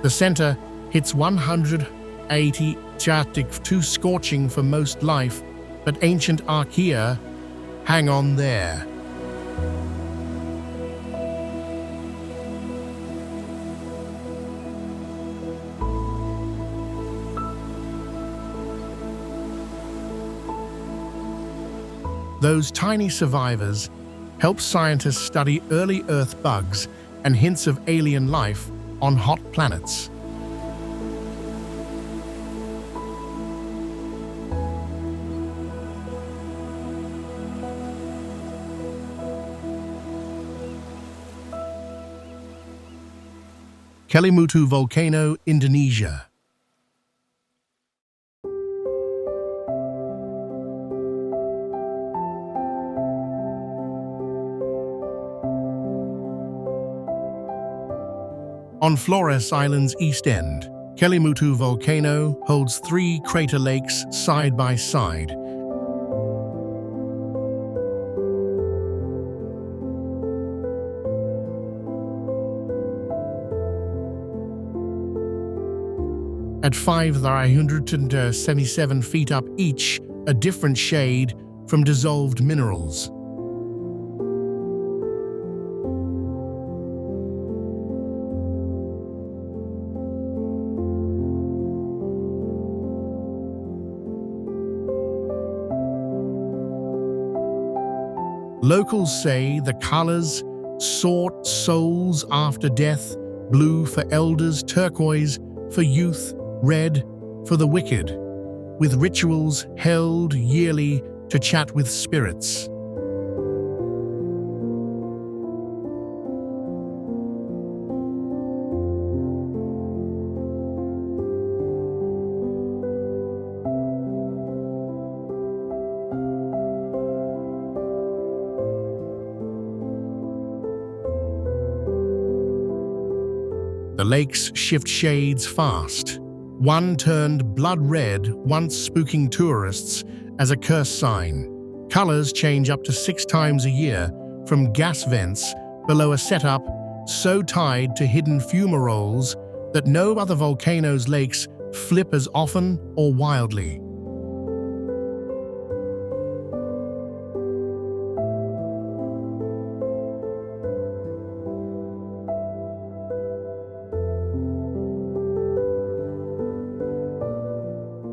The center hits 180 Arctic, too scorching for most life, but ancient archaea hang on there. Those tiny survivors help scientists study early Earth bugs and hints of alien life on hot planets. Kelimutu Volcano, Indonesia. On Flores Island's east end, Kelimutu Volcano holds 3 crater lakes side by side. At 577 feet up each, a different shade from dissolved minerals. Locals say the colors sought souls after death, blue for elders, turquoise for youth, red for the wicked, with rituals held yearly to chat with spirits. The lakes shift shades fast. One turned blood red, once spooking tourists as a curse sign. Colors change up to 6 times a year from gas vents below a setup so tied to hidden fumaroles that no other volcano's lakes flip as often or wildly.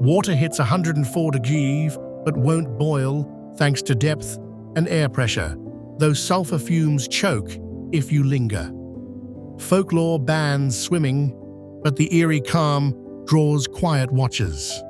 Water hits 104 degrees but won't boil thanks to depth and air pressure, though sulfur fumes choke if you linger. Folklore bans swimming, but the eerie calm draws quiet watchers.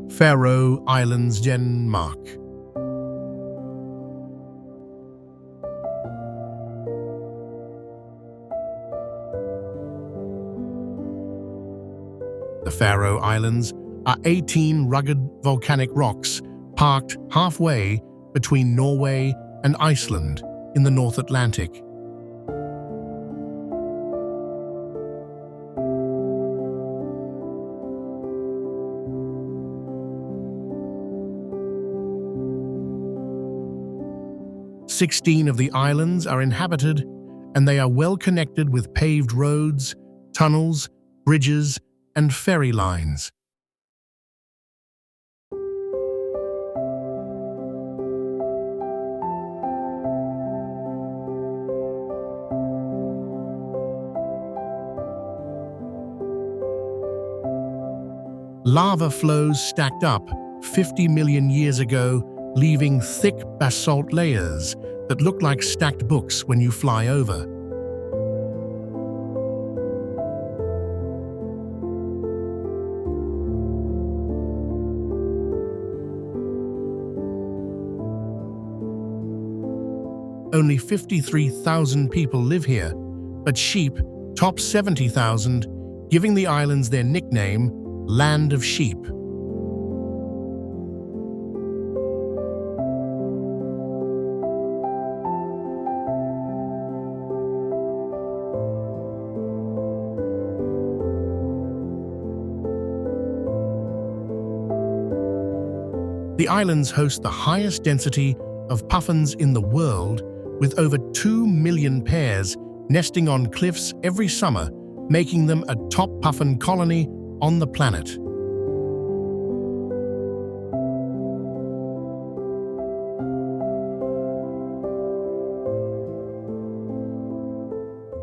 Faroe Islands, Denmark. The Faroe Islands are 18 rugged volcanic rocks parked halfway between Norway and Iceland in the North Atlantic. Sixteen of the islands are inhabited, and they are well connected with paved roads, tunnels, bridges, and ferry lines. Lava flows stacked up 50 million years ago, leaving thick basalt layers that look like stacked books when you fly over. Only 53,000 people live here, but sheep top 70,000, giving the islands their nickname, Land of Sheep. The islands host the highest density of puffins in the world, with over 2 million pairs nesting on cliffs every summer, making them a top puffin colony on the planet.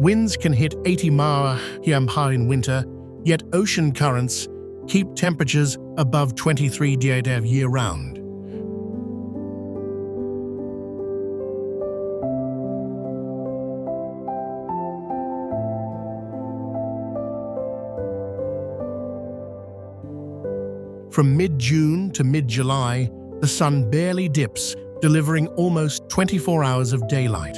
Winds can hit 80 mph in winter, yet ocean currents keep temperatures above 23 degrees year-round. From mid-June to mid-July, the sun barely dips, delivering almost 24 hours of daylight.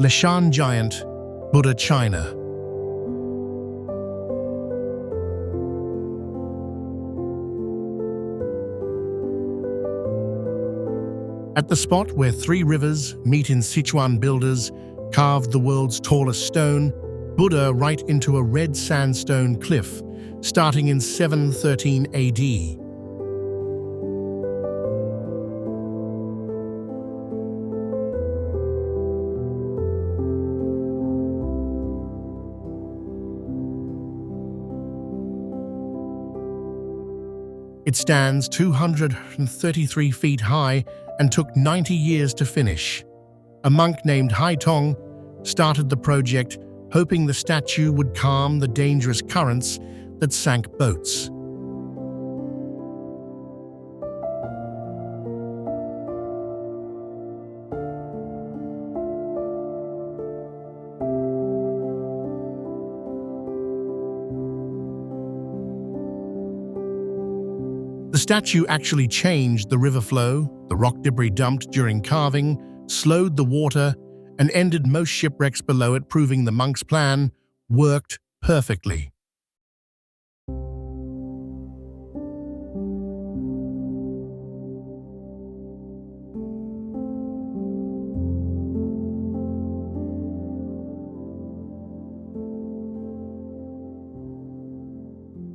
Leshan giant, Hua China. At the spot where three rivers meet in Sichuan, builders carved the world's tallest stone, Buddha, right into a red sandstone cliff, starting in 713 AD. It stands 233 feet high and took 90 years to finish. A monk named Haitong started the project, hoping the statue would calm the dangerous currents that sank boats. The statue actually changed the river flow. The rock debris dumped during carving slowed the water and ended most shipwrecks below it, proving the monk's plan worked perfectly.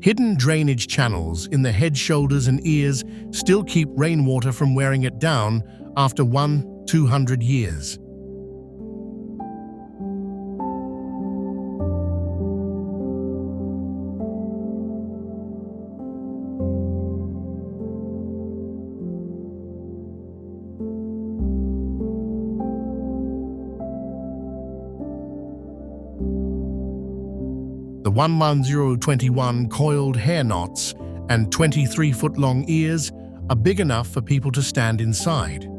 Hidden drainage channels in the head, shoulders, and ears still keep rainwater from wearing it down after 200 years. The 11021 coiled hair knots and 23-foot-long ears are big enough for people to stand inside.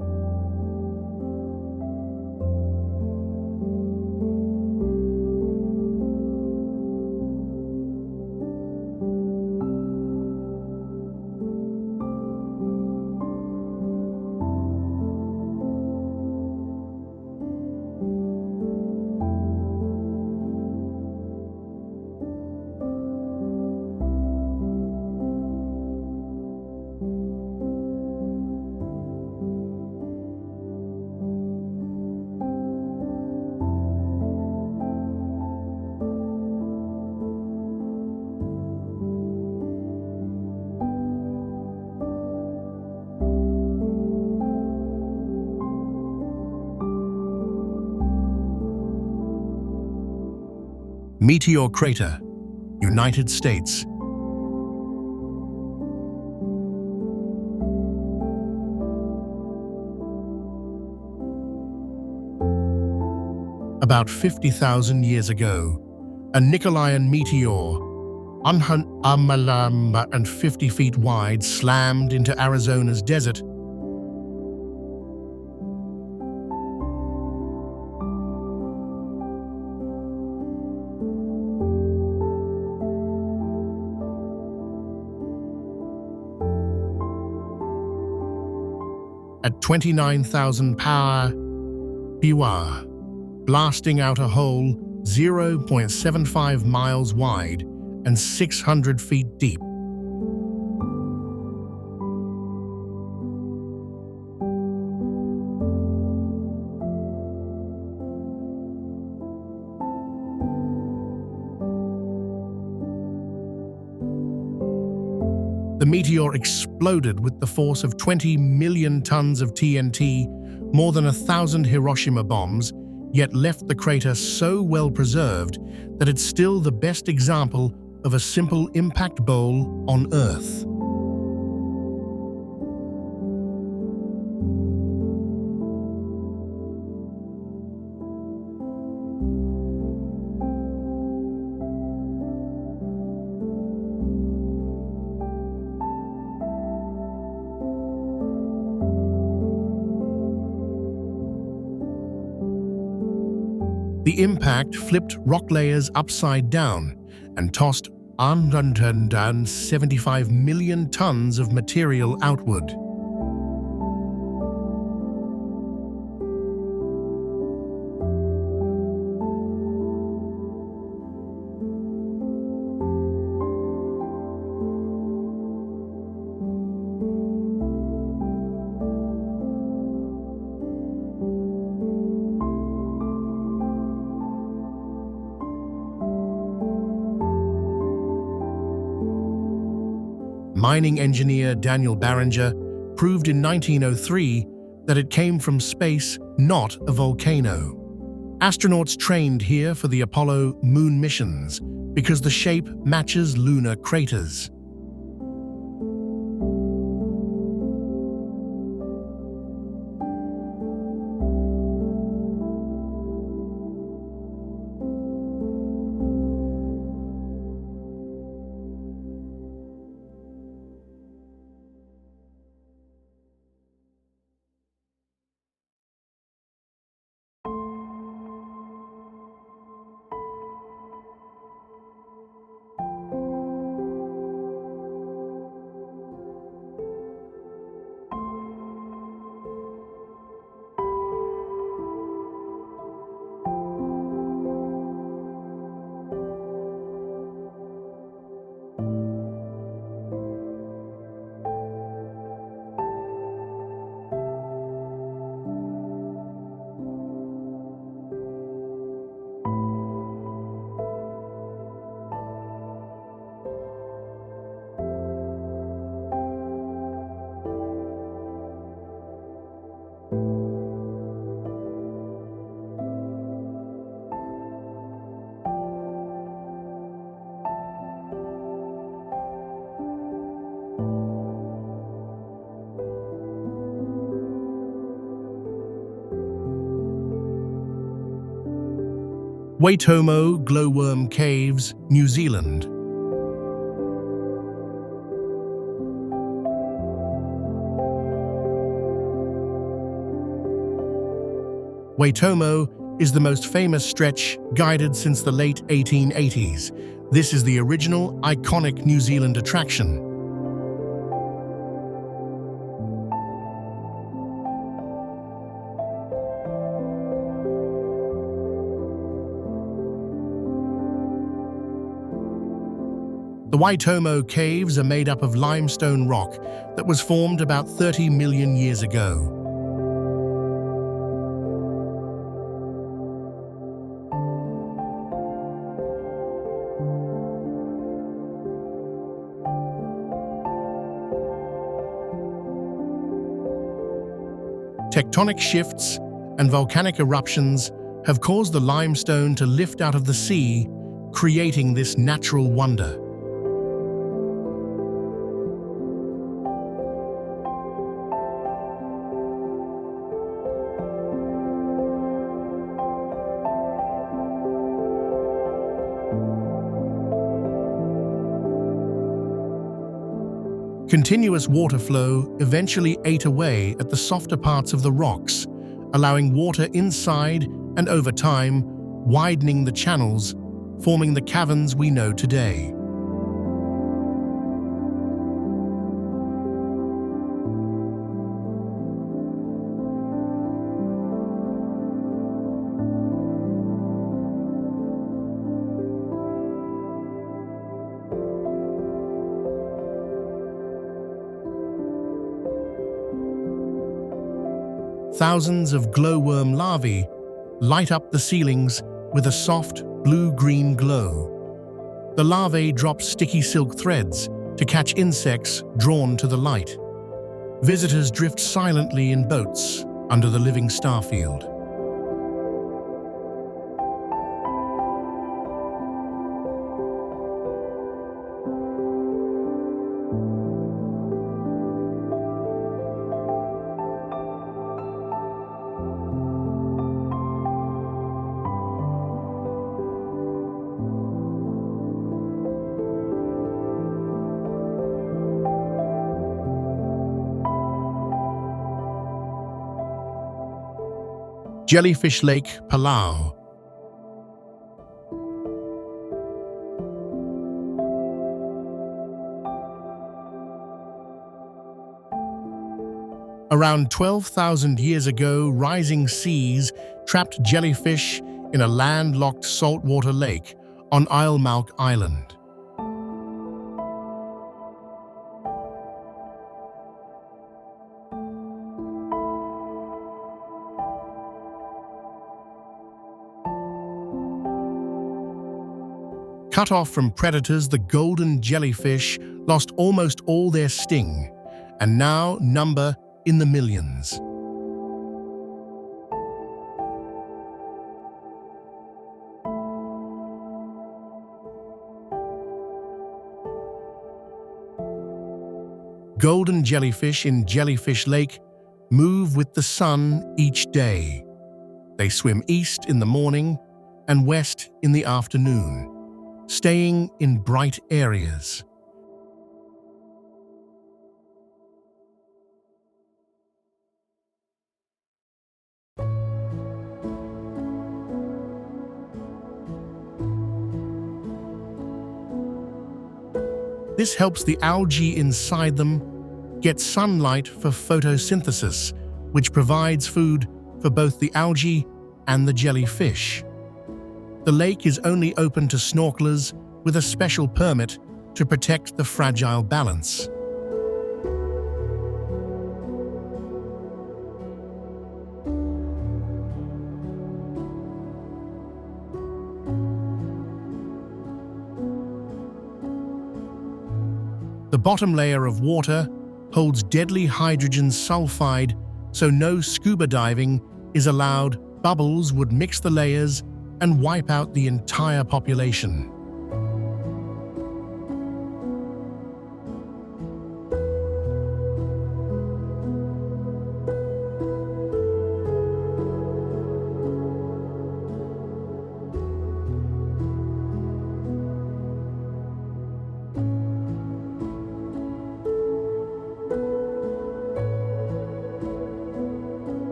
Meteor crater, United States. About 50,000 years ago, a Nicolayan meteor, 150 feet wide, slammed into Arizona's desert. At 29,000 power, blasting out a hole 0.75 miles wide and 600 feet deep. The meteor exploded with the force of 20 million tons of TNT, more than 1,000 Hiroshima bombs, yet left the crater so well preserved that it's still the best example of a simple impact bowl on Earth. The impact flipped rock layers upside down and tossed 175 million tons of material outward. Mining engineer Daniel Barringer proved in 1903 that it came from space, not a volcano. Astronauts trained here for the Apollo moon missions because the shape matches lunar craters. Waitomo Glowworm Caves, New Zealand. Waitomo is the most famous stretch guided since the late 1880s. This is the original, iconic New Zealand attraction. The Waitomo Caves are made up of limestone rock that was formed about 30 million years ago. Tectonic shifts and volcanic eruptions have caused the limestone to lift out of the sea, creating this natural wonder. Continuous water flow eventually ate away at the softer parts of the rocks, allowing water inside and over time, widening the channels, forming the caverns we know today. Thousands of glowworm larvae light up the ceilings with a soft blue-green glow. The larvae drop sticky silk threads to catch insects drawn to the light. Visitors drift silently in boats under the living starfield. Jellyfish Lake, Palau. Around 12,000 years ago, rising seas trapped jellyfish in a landlocked saltwater lake on Islemalk Island. Cut off from predators, the golden jellyfish lost almost all their sting and now number in the millions. Golden jellyfish in Jellyfish Lake move with the sun each day. They swim east in the morning and west in the afternoon, staying in bright areas. This helps the algae inside them get sunlight for photosynthesis, which provides food for both the algae and the jellyfish. The lake is only open to snorkelers with a special permit to protect the fragile balance. The bottom layer of water holds deadly hydrogen sulfide, so no scuba diving is allowed. Bubbles would mix the layers and wipe out the entire population.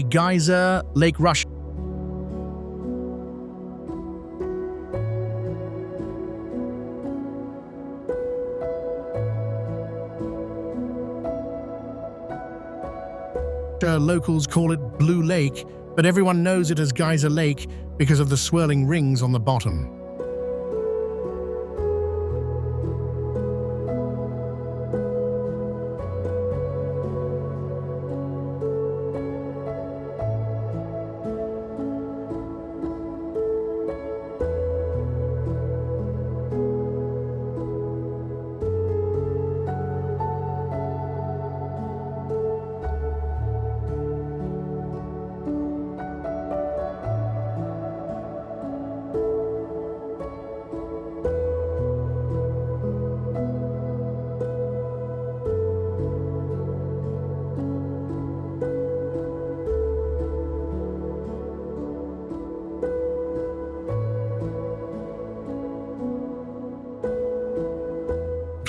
Geyser, Lake Russia. Locals call it Blue Lake, but everyone knows it as Geyser Lake because of the swirling rings on the bottom.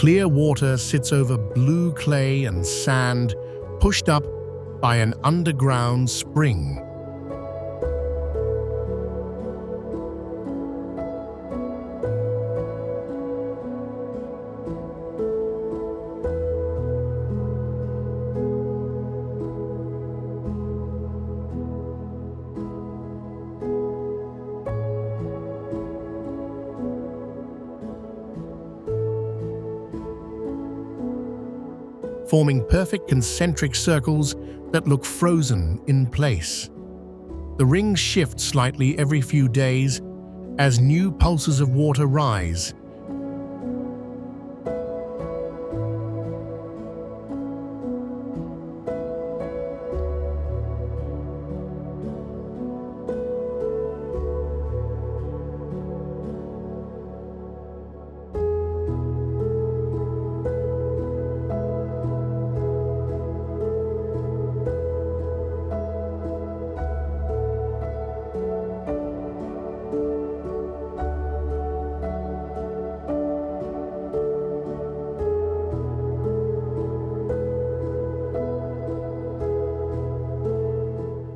Clear water sits over blue clay and sand, pushed up by an underground spring. Forming perfect concentric circles that look frozen in place. The rings shift slightly every few days as new pulses of water rise.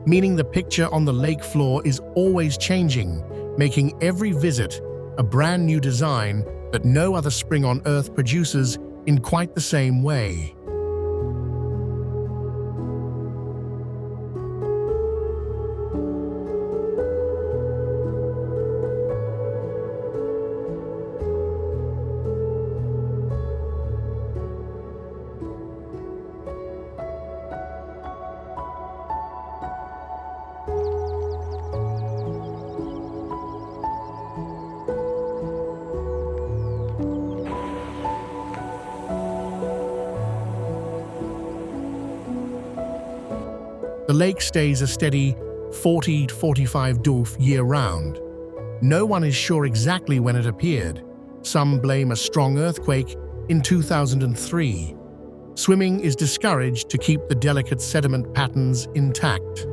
Meaning the picture on the lake floor is always changing, making every visit a brand new design that no other spring on Earth produces in quite the same way. The lake stays a steady 40 to 45 doof year-round. No one is sure exactly when it appeared. Some blame a strong earthquake in 2003. Swimming is discouraged to keep the delicate sediment patterns intact.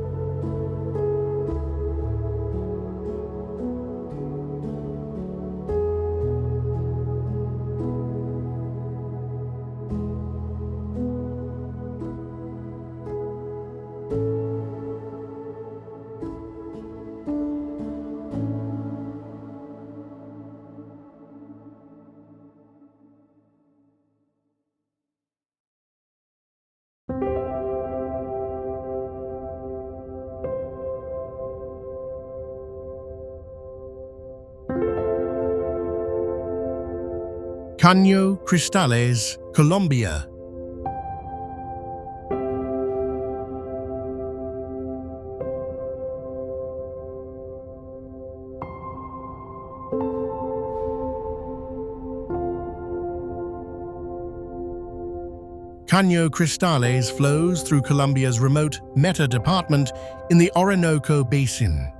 Caño Cristales, Colombia. Caño Cristales flows through Colombia's remote Meta department in the Orinoco Basin.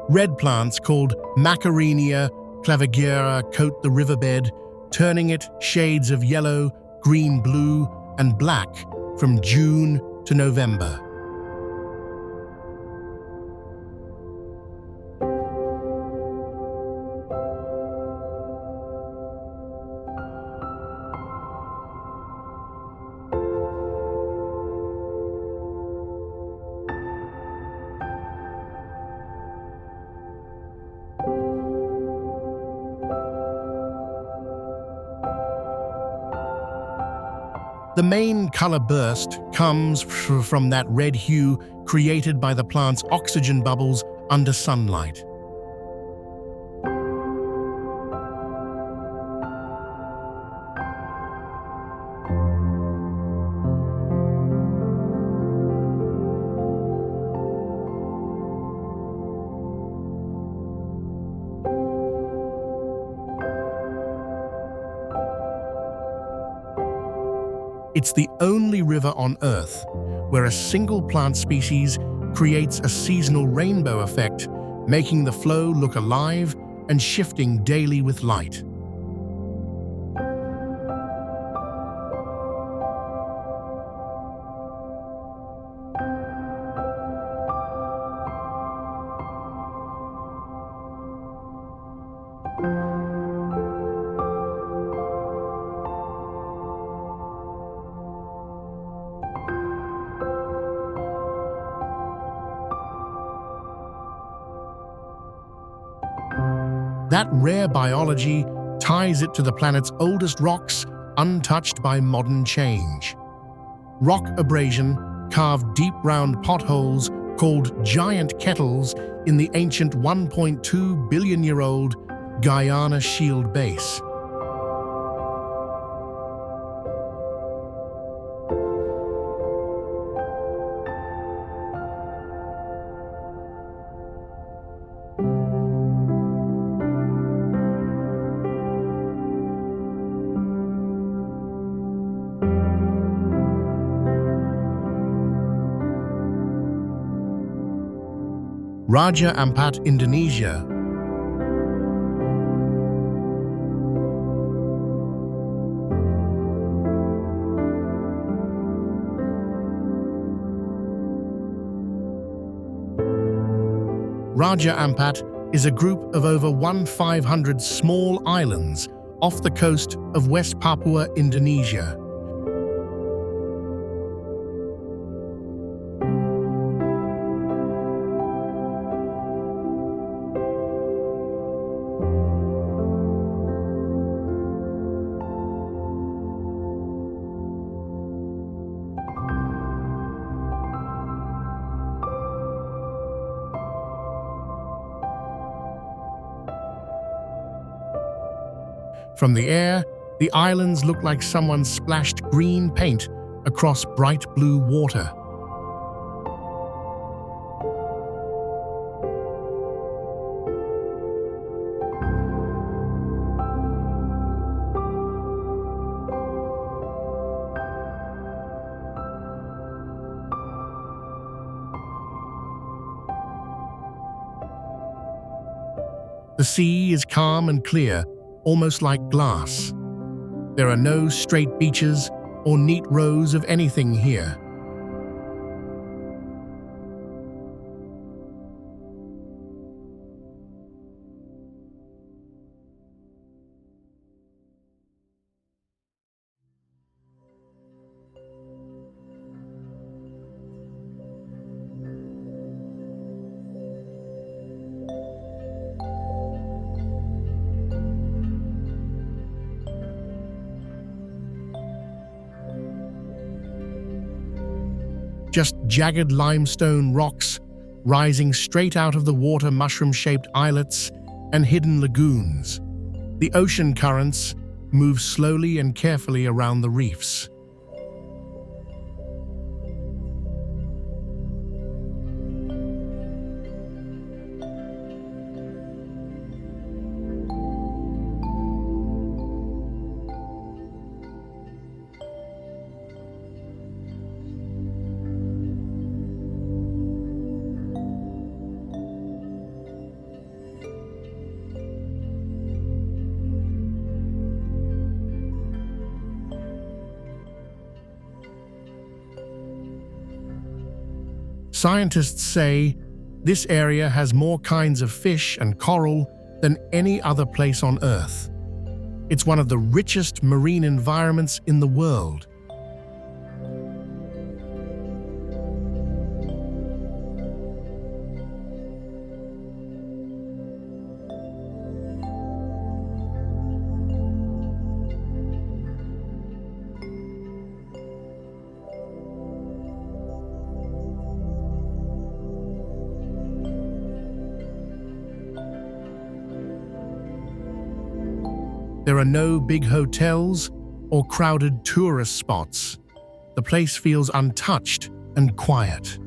Red plants called Macarenia clavigera coat the riverbed, turning it shades of yellow, green, blue, and black from June to November. The main color burst comes from that red hue created by the plant's oxygen bubbles under sunlight. It's the only river on Earth where a single plant species creates a seasonal rainbow effect, making the flow look alive and shifting daily with light. That rare biology ties it to the planet's oldest rocks, untouched by modern change. Rock abrasion carved deep round potholes called giant kettles in the ancient 1.2 billion-year-old Guyana shield base. Raja Ampat, Indonesia. Raja Ampat is a group of over 1,500 small islands off the coast of West Papua, Indonesia. From the air, the islands look like someone splashed green paint across bright blue water. The sea is calm and clear, almost like glass. There are no straight beaches or neat rows of anything here. Just jagged limestone rocks rising straight out of the water, mushroom-shaped islets and hidden lagoons. The ocean currents move slowly and carefully around the reefs. Scientists say this area has more kinds of fish and coral than any other place on Earth. It's one of the richest marine environments in the world. There are no big hotels or crowded tourist spots. The place feels untouched and quiet.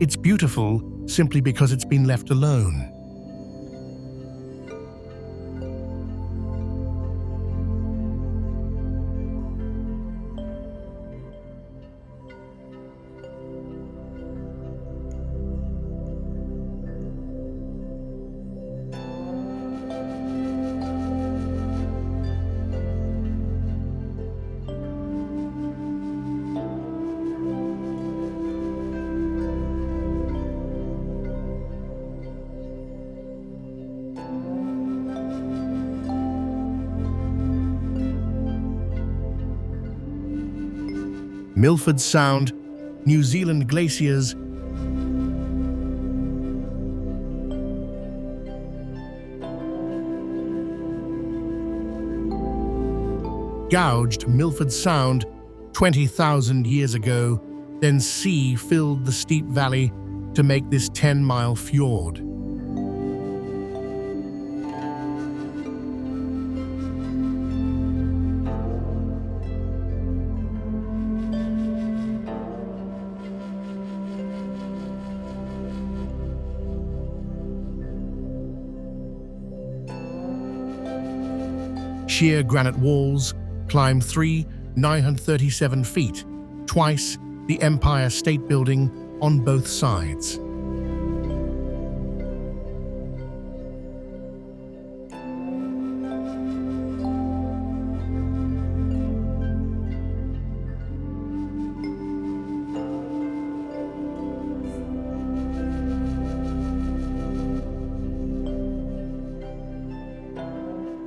It's beautiful simply because it's been left alone. Milford Sound, New Zealand glaciers, gouged Milford Sound 20,000 years ago, then sea filled the steep valley to make this 10-mile fjord. Sheer granite walls climb 937 feet, twice the Empire State Building on both sides.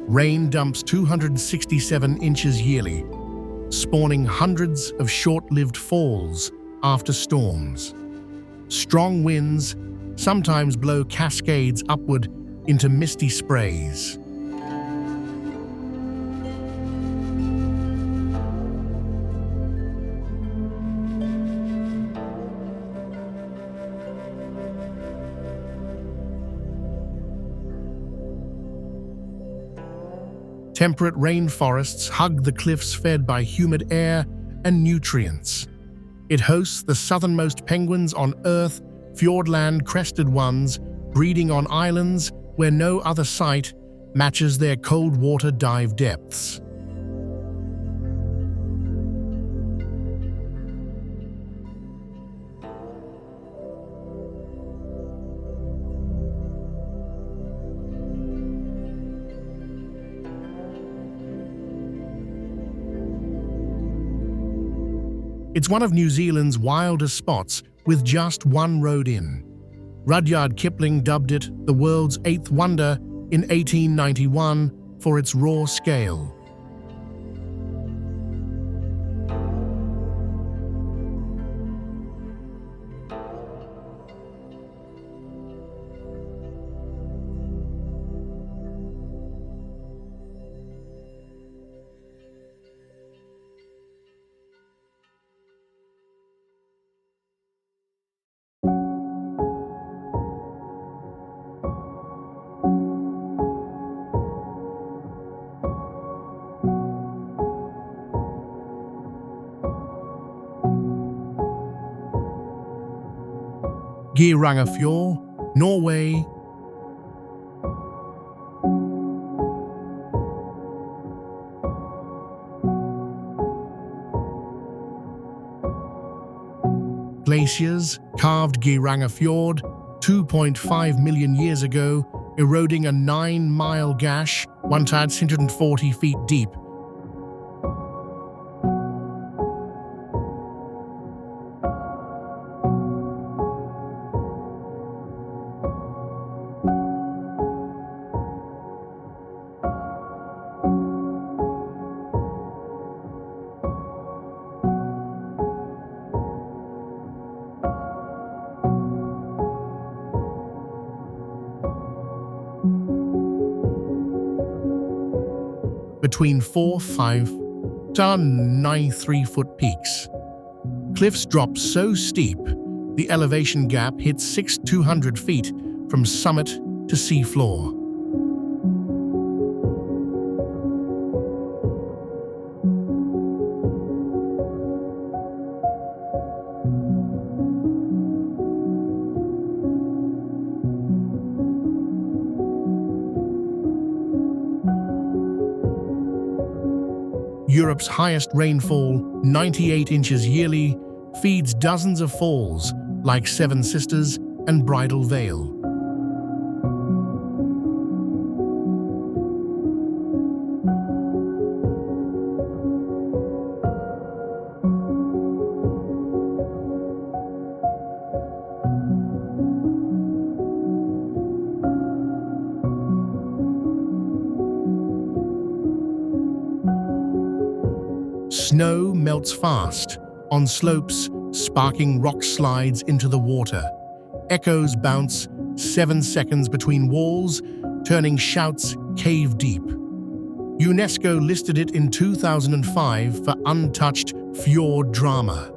Rain dumps 267 inches yearly, spawning hundreds of short-lived falls after storms. Strong winds sometimes blow cascades upward into misty sprays. Temperate rainforests hug the cliffs fed by humid air and nutrients. It hosts the southernmost penguins on Earth, fjordland-crested ones, breeding on islands where no other site matches their cold water dive depths. It's one of New Zealand's wildest spots with just one road in. Rudyard Kipling dubbed it the world's eighth wonder in 1891 for its raw scale. Geirangafjord, Norway. Glaciers carved Geirangafjord 2.5 million years ago, eroding a 9-mile gash 140 feet deep. Between 4-5 to 93-foot peaks. Cliffs drop so steep, the elevation gap hits 6,200 feet from summit to seafloor. Europe's highest rainfall, 98 inches yearly, feeds dozens of falls like Seven Sisters and Bridal Veil. Snow melts fast, On slopes, sparking rock slides into the water. Echoes bounce 7 seconds between walls, turning shouts cave-deep. UNESCO listed it in 2005 for untouched fjord drama.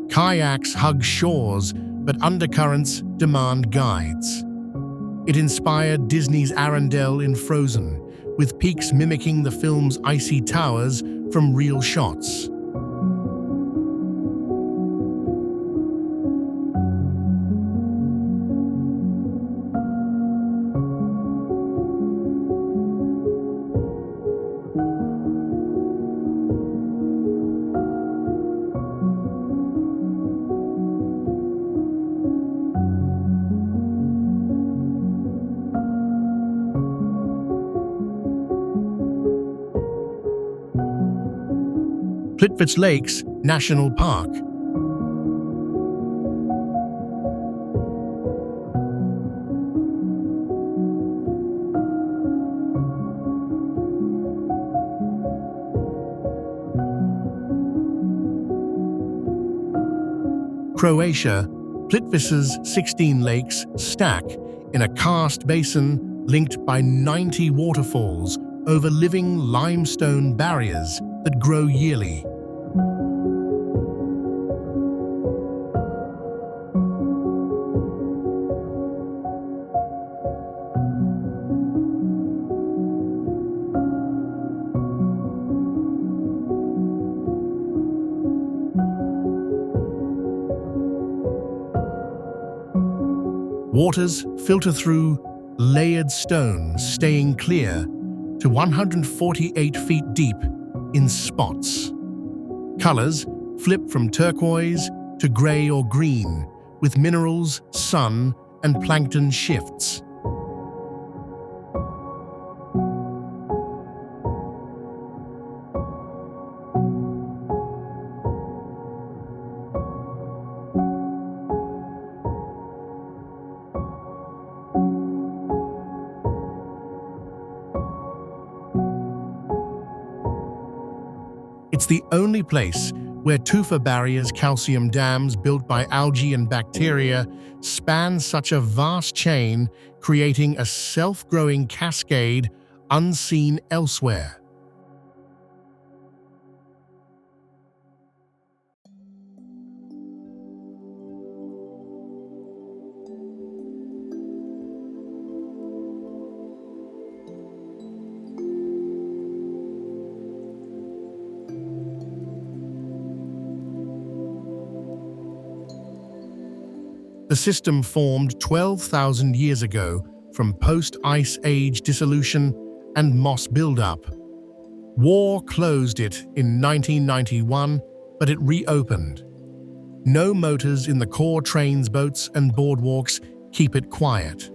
Kayaks hug shores, but undercurrents demand guides. It inspired Disney's Arendelle in Frozen, with peaks mimicking the film's icy towers from real shots. Plitvice Lakes National Park. Croatia, Plitvice's 16 lakes stack in a karst basin linked by 90 waterfalls over living limestone barriers that grow yearly. Waters filter through layered stone, staying clear to 148 feet deep in spots. Colors flip from turquoise to gray or green, with minerals, sun, and plankton shifts. It's the only place where tufa barriers, calcium dams built by algae and bacteria, span such a vast chain, creating a self-growing cascade unseen elsewhere. The system formed 12,000 years ago from post-Ice Age dissolution and moss buildup. War closed it in 1991, but it reopened. No motors in the core trains, boats, and boardwalks keep it quiet.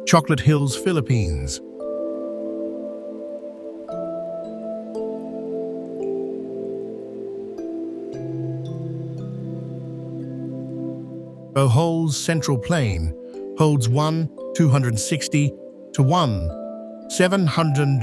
Chocolate Hills, Philippines. Bohol's Central Plain holds 1,260 to 1,700.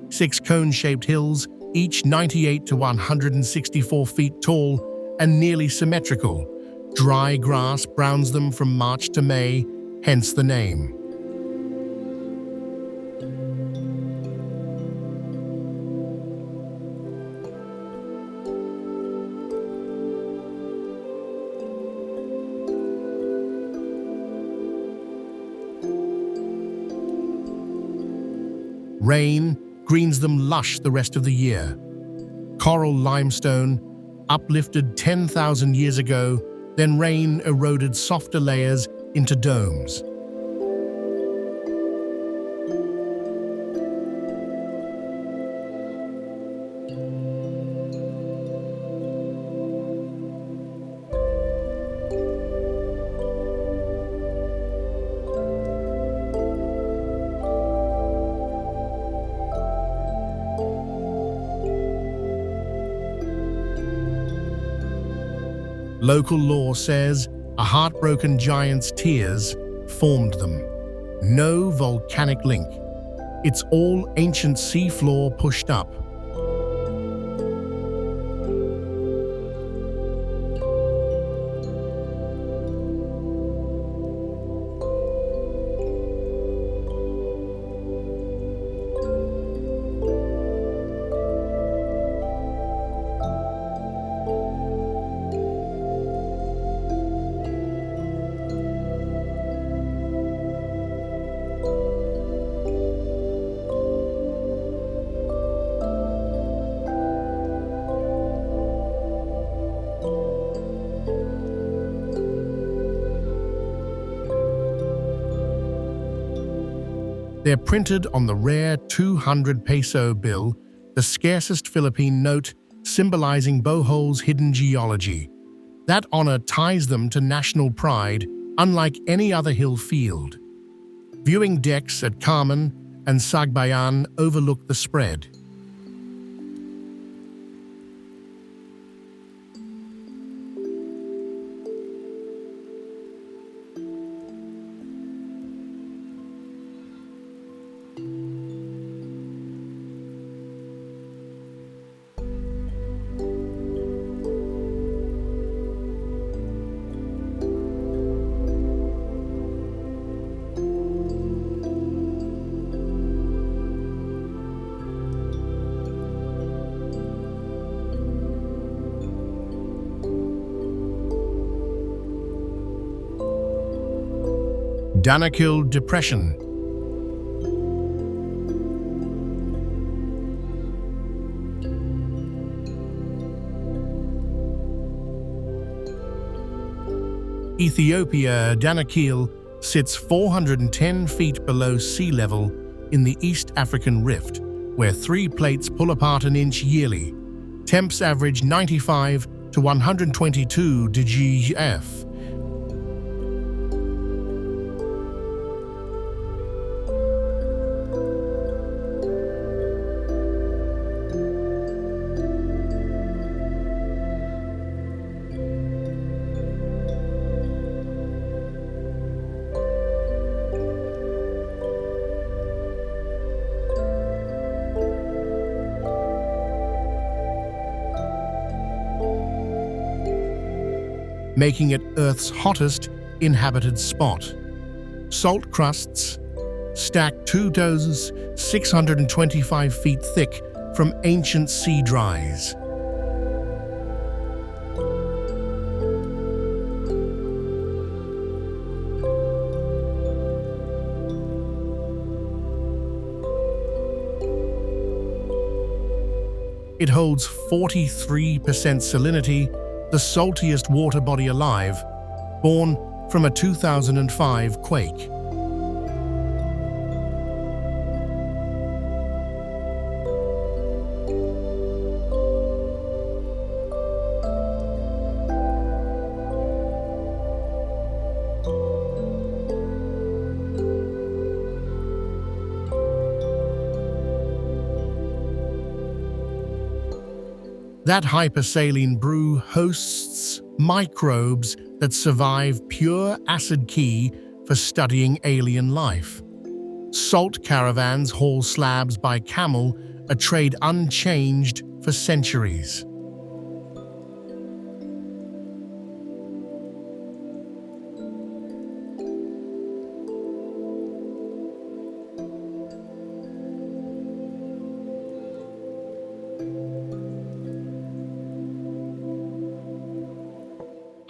Six cone-shaped hills, each 98 to 164 feet tall and nearly symmetrical. Dry grass browns them from March to May, hence the name. Rain greens them lush the rest of the year. Coral limestone, uplifted 10,000 years ago, then rain eroded softer layers into domes. Local law says a heartbroken giant's tears formed them. No volcanic link. It's all ancient seafloor pushed up. They're printed on the rare 200 peso bill, the scarcest Philippine note symbolizing Bohol's hidden geology. That honor ties them to national pride, unlike any other hill field. Viewing decks at Carmen and Sagbayan overlook the spread. Stuðlagil Depression. Ethiopia, Stuðlagil sits 410 feet below sea level in the East African Rift, where 3 plates pull apart an inch yearly. Temps average 95 to 122 degf. Making it Earth's hottest inhabited spot. Salt crusts stack 2 toes 625 feet thick from ancient sea dries. It holds 43% salinity, the saltiest water body alive, born from a 2005 quake. That hypersaline brew hosts microbes that survive pure acid key for studying alien life. Salt caravans haul slabs by camel, a trade unchanged for centuries.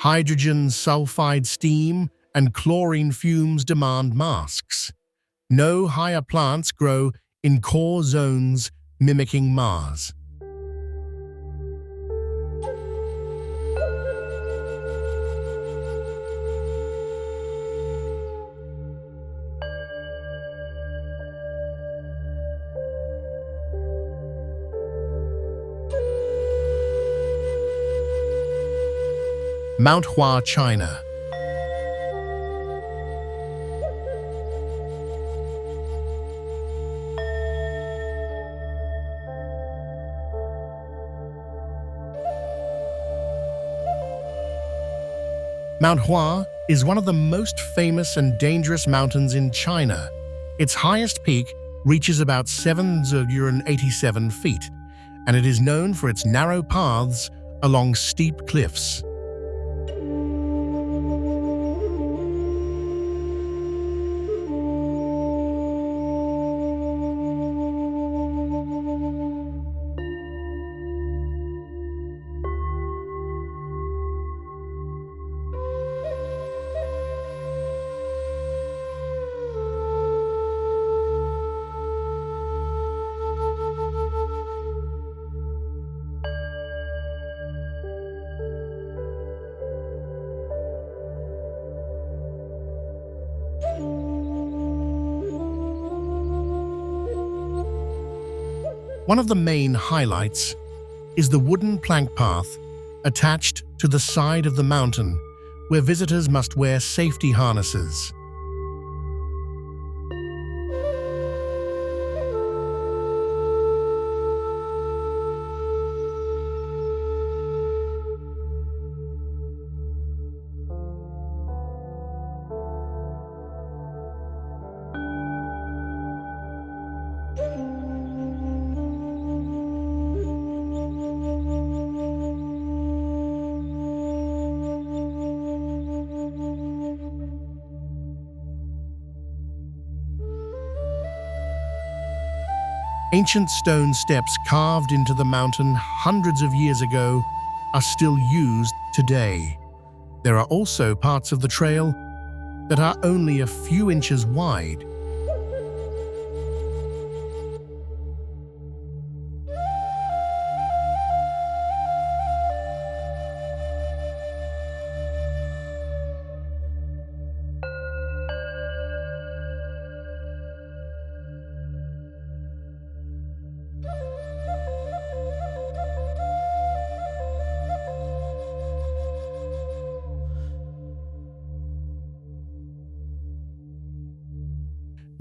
Hydrogen sulfide steam and chlorine fumes demand masks. No higher plants grow in core zones mimicking Mars. Mount Hua China. Mount Hua is one of the most famous and dangerous mountains in China. Its highest peak reaches about 787 feet, and it is known for its narrow paths along steep cliffs. One of the main highlights is the wooden plank path attached to the side of the mountain, where visitors must wear safety harnesses. Ancient stone steps carved into the mountain hundreds of years ago are still used today. There are also parts of the trail that are only a few inches wide.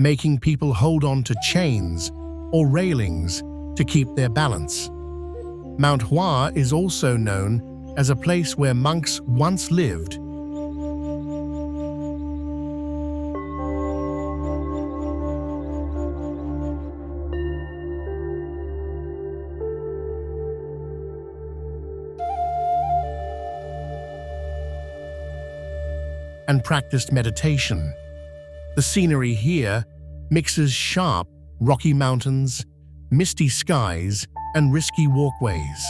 Making people hold on to chains or railings to keep their balance. Mount Hua is also known as a place where monks once lived. And practiced meditation. The scenery here mixes sharp, rocky mountains, misty skies, and risky walkways.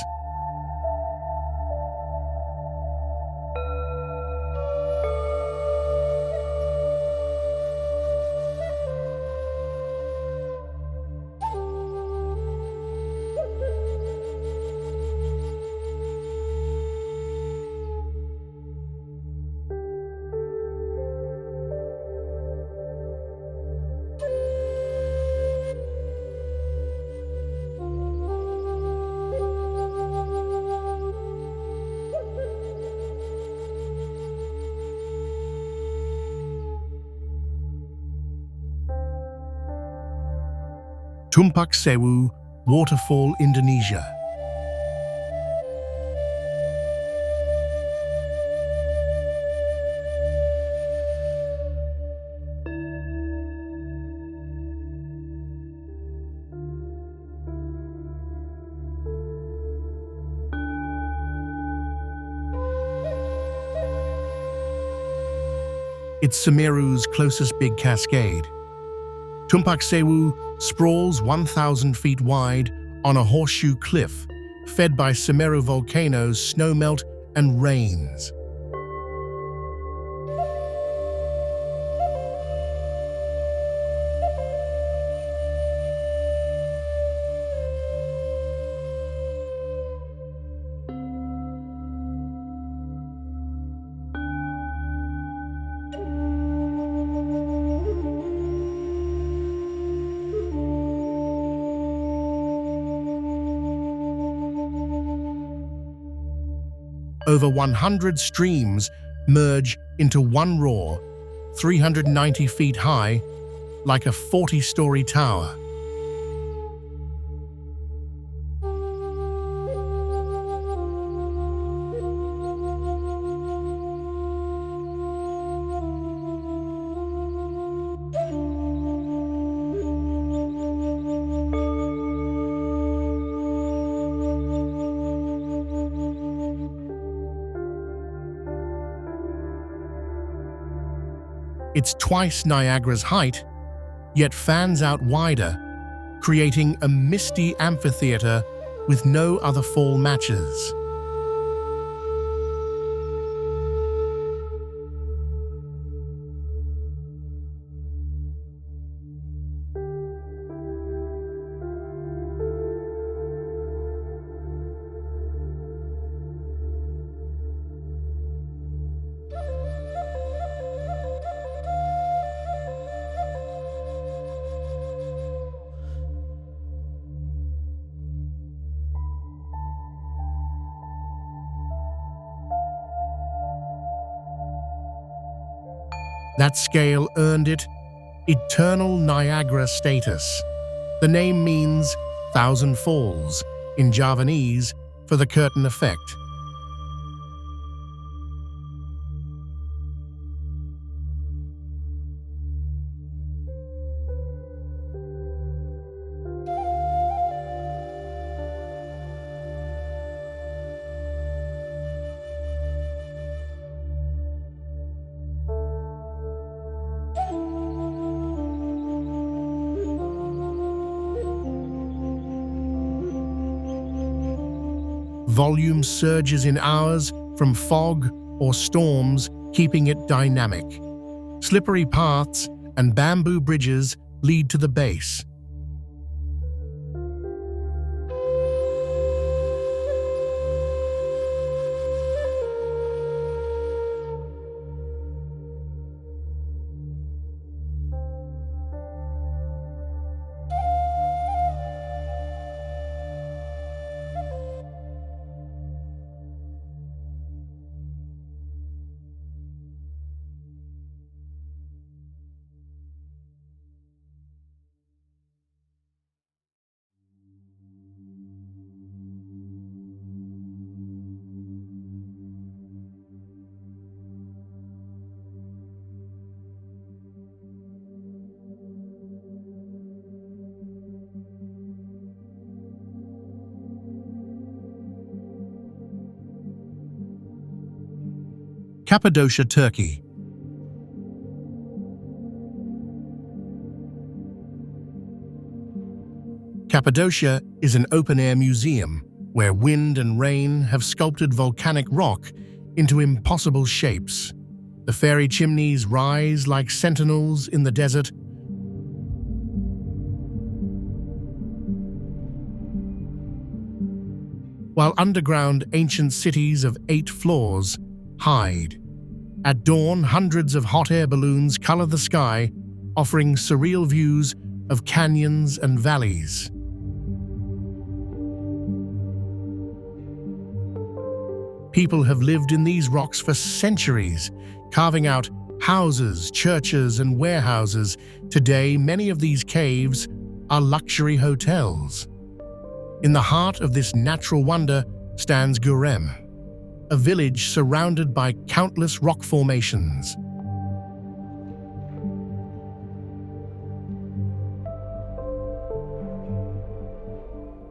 Tumpak Sewu, Waterfall, Indonesia. It's Semeru's closest big cascade. Tumpak Sewu sprawls 1,000 feet wide on a horseshoe cliff, fed by Semeru volcanoes, snowmelt, and rains. Over 100 streams merge into one roar, 390 feet high, like a 40-story tower. It's twice Niagara's height, yet fans out wider, creating a misty amphitheater with no other fall matches. That scale earned it Eternal Niagara status. The name means "thousand falls" in Javanese for the curtain effect. Volume surges in hours from fog or storms, keeping it dynamic. Slippery paths and bamboo bridges lead to the base. Cappadocia, Turkey. Cappadocia is an open-air museum where wind and rain have sculpted volcanic rock into impossible shapes. The fairy chimneys rise like sentinels in the desert, while underground ancient cities of 8 floors hide. At dawn, hundreds of hot air balloons color the sky, offering surreal views of canyons and valleys. People have lived in these rocks for centuries, carving out houses, churches, and warehouses. Today, many of these caves are luxury hotels. In the heart of this natural wonder stands Gurem, a village surrounded by countless rock formations.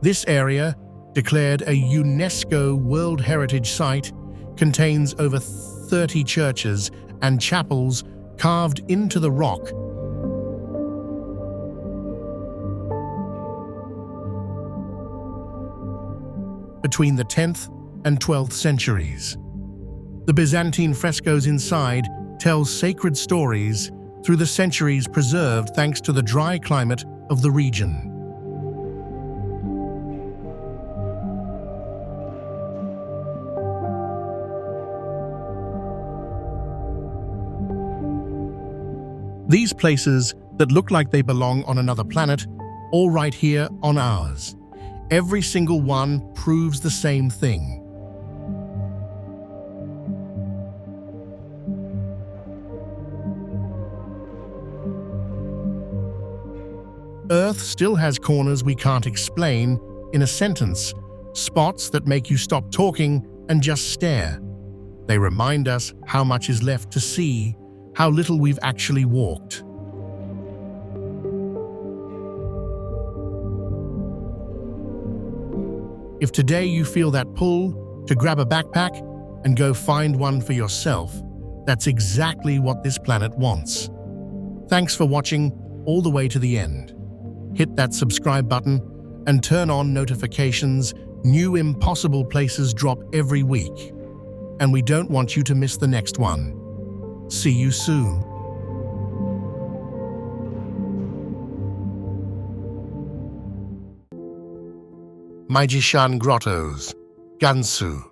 This area, declared a UNESCO World Heritage Site, contains over 30 churches and chapels carved into the rock. Between the 10th and 12th centuries. The Byzantine frescoes inside tell sacred stories through the centuries, preserved thanks to the dry climate of the region. These places that look like they belong on another planet, all right here on ours. Every single one proves the same thing. Earth still has corners we can't explain in a sentence, spots that make you stop talking and just stare. They remind us how much is left to see, how little we've actually walked. If today you feel that pull to grab a backpack and go find one for yourself, that's exactly what this planet wants. Thanks for watching all the way to the end. Hit that subscribe button and turn on notifications. New impossible places drop every week, and we don't want you to miss the next one. See you soon. Maijishan Grottos, Gansu.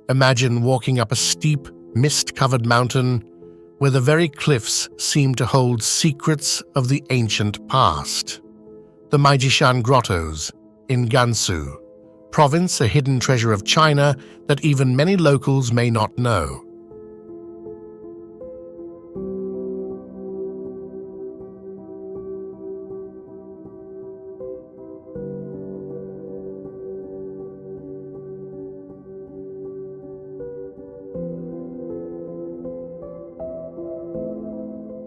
Imagine walking up a steep, mist-covered mountain where the very cliffs seem to hold secrets of the ancient past. The Maijishan Grottos in Gansu province, a hidden treasure of China that even many locals may not know.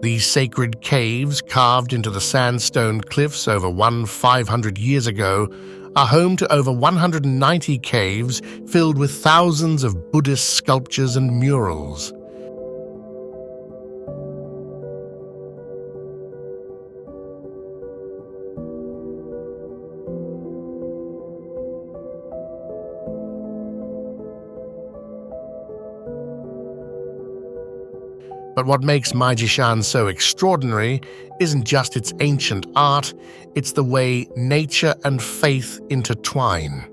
These sacred caves, carved into the sandstone cliffs over 500 years ago, are home to over 190 caves filled with thousands of Buddhist sculptures and murals. But what makes Maijishan so extraordinary isn't just its ancient art, it's the way nature and faith intertwine.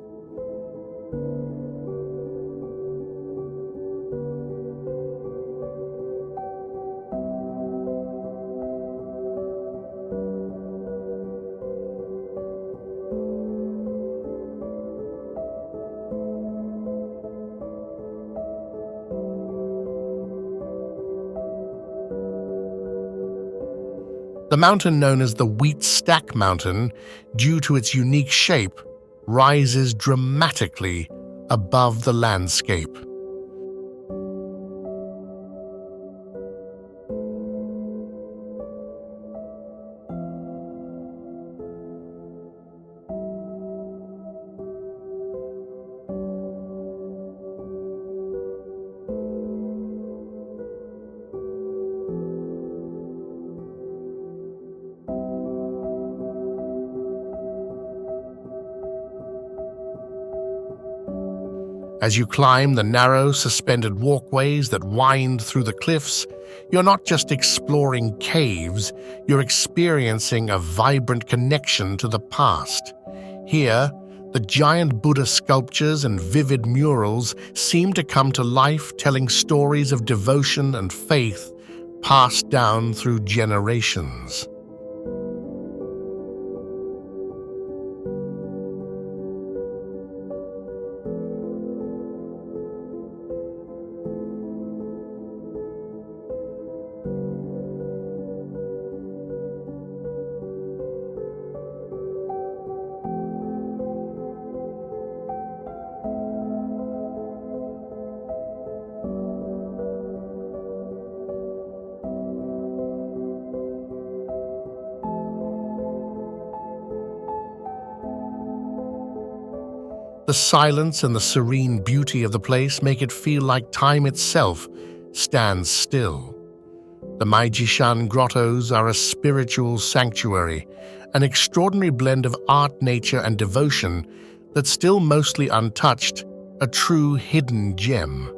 The mountain known as the Wheat Stack Mountain, due to its unique shape, rises dramatically above the landscape. As you climb the narrow, suspended walkways that wind through the cliffs, you're not just exploring caves, you're experiencing a vibrant connection to the past. Here, the giant Buddha sculptures and vivid murals seem to come to life, telling stories of devotion and faith, passed down through generations. The silence and the serene beauty of the place make it feel like time itself stands still. The Maijishan grottos are a spiritual sanctuary, an extraordinary blend of art, nature, and devotion that's still mostly untouched, a true hidden gem.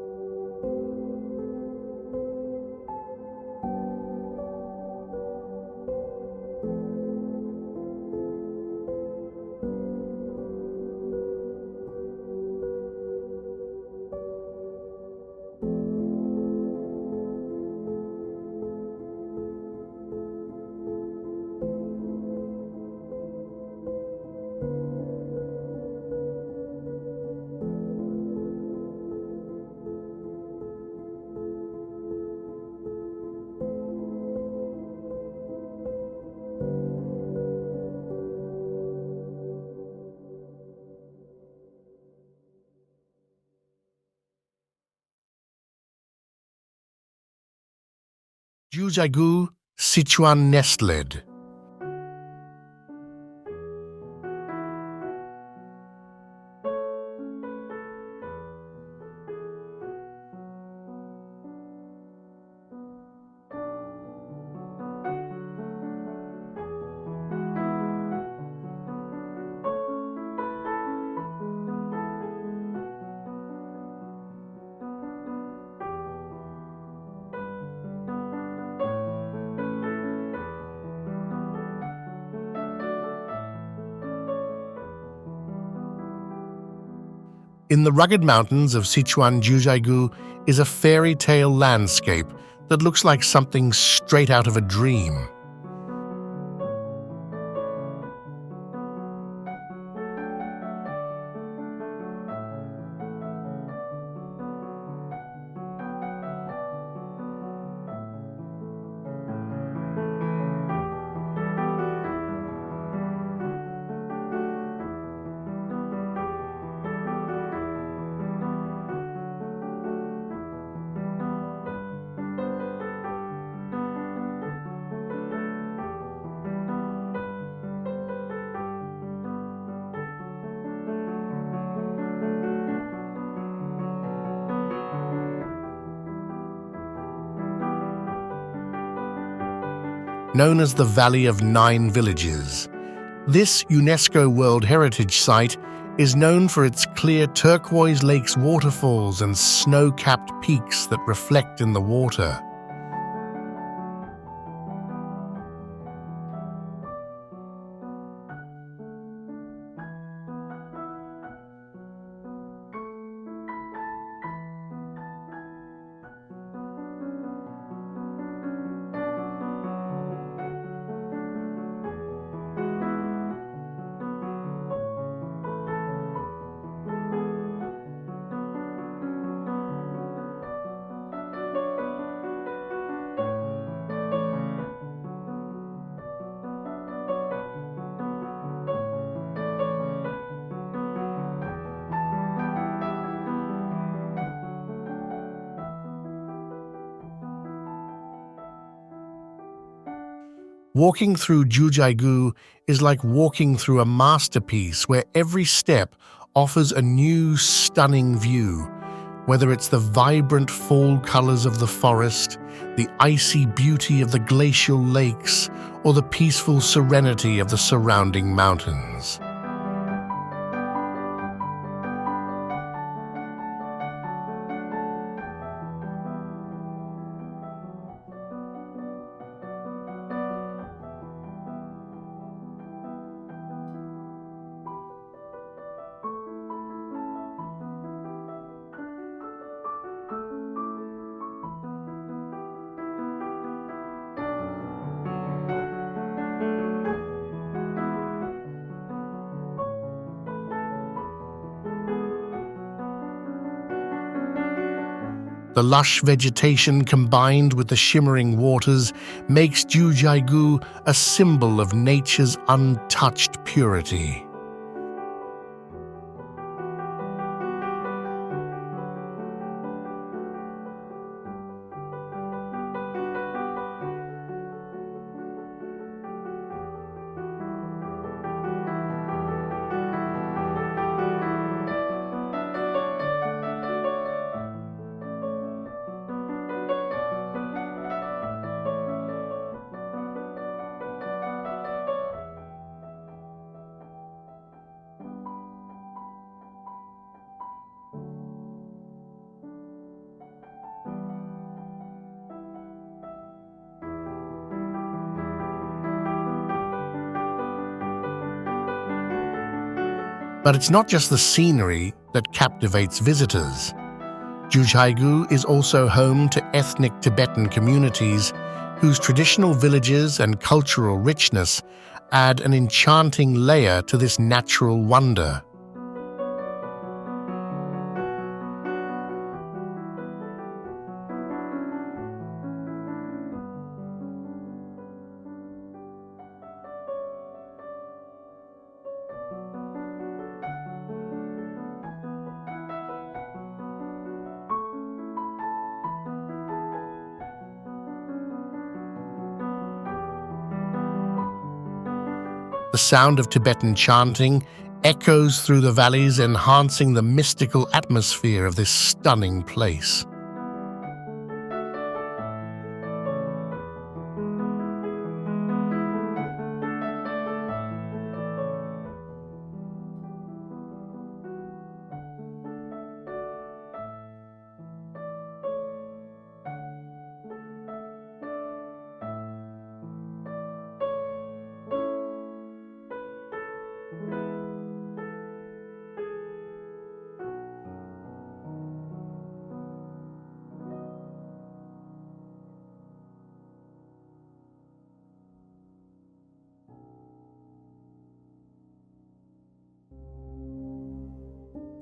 Jujagu, Sichuan nestled. In the rugged mountains of Sichuan Jujagu is a fairy tale landscape that looks like something straight out of a dream. Known as the Valley of Nine Villages. This UNESCO World Heritage Site is known for its clear turquoise lakes, waterfalls, and snow-capped peaks that reflect in the water. Walking through Jujagu is like walking through a masterpiece where every step offers a new, stunning view, whether it's the vibrant fall colors of the forest, the icy beauty of the glacial lakes, or the peaceful serenity of the surrounding mountains. The lush vegetation combined with the shimmering waters makes Stuðlagil a symbol of nature's untouched purity. But it's not just the scenery that captivates visitors. Stuðlagil is also home to ethnic Tibetan communities whose traditional villages and cultural richness add an enchanting layer to this natural wonder. The sound of Tibetan chanting echoes through the valleys, enhancing the mystical atmosphere of this stunning place.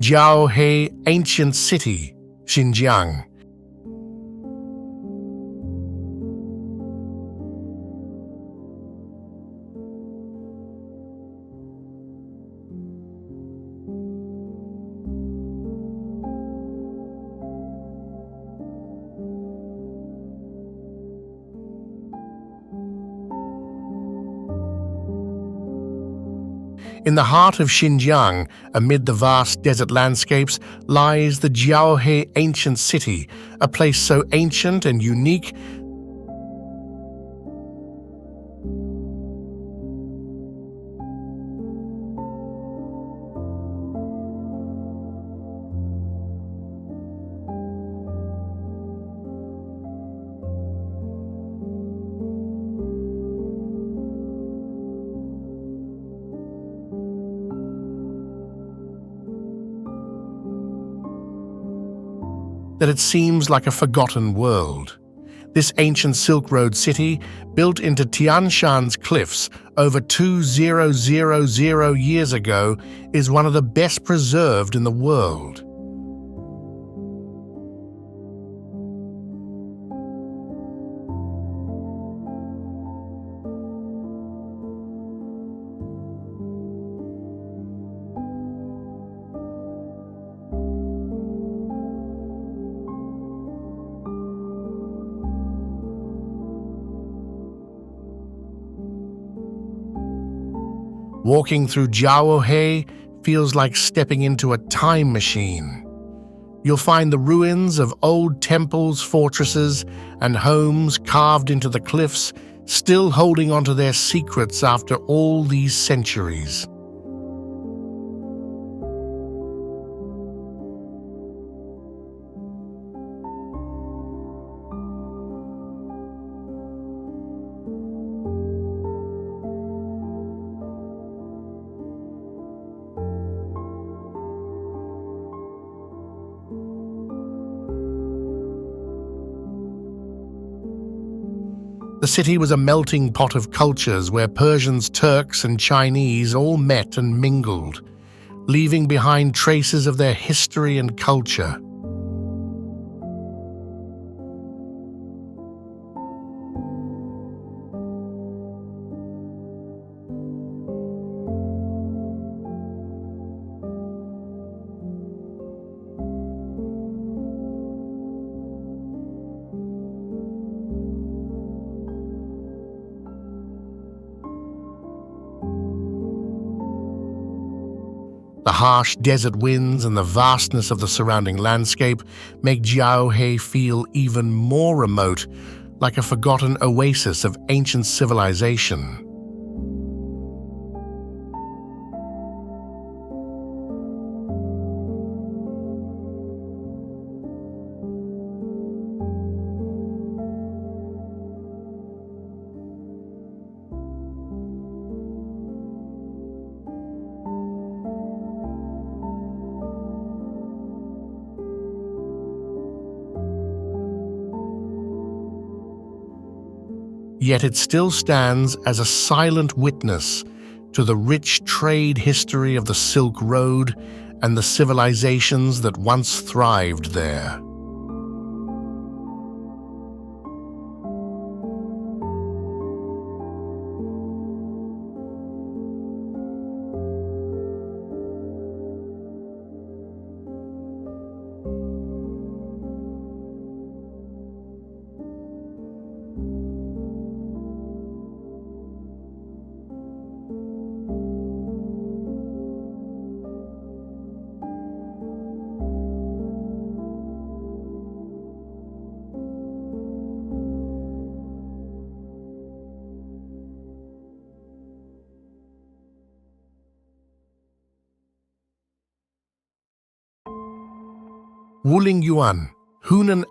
Jiaohe Ancient City, Xinjiang. In the heart of Xinjiang, amid the vast desert landscapes, lies the Jiaohe Ancient City, a place so ancient and unique that it seems like a forgotten world. This ancient Silk Road city, built into Tian Shan's cliffs over 2000 years ago, is one of the best preserved in the world. Walking through Jiaohe feels like stepping into a time machine. You'll find the ruins of old temples, fortresses, and homes carved into the cliffs, still holding onto their secrets after all these centuries. The city was a melting pot of cultures where Persians, Turks, and Chinese all met and mingled, leaving behind traces of their history and culture. The harsh desert winds and the vastness of the surrounding landscape make Jiaohe feel even more remote, like a forgotten oasis of ancient civilization. Yet it still stands as a silent witness to the rich trade history of the Silk Road and the civilizations that once thrived there. Wuling Yuan, Hunan.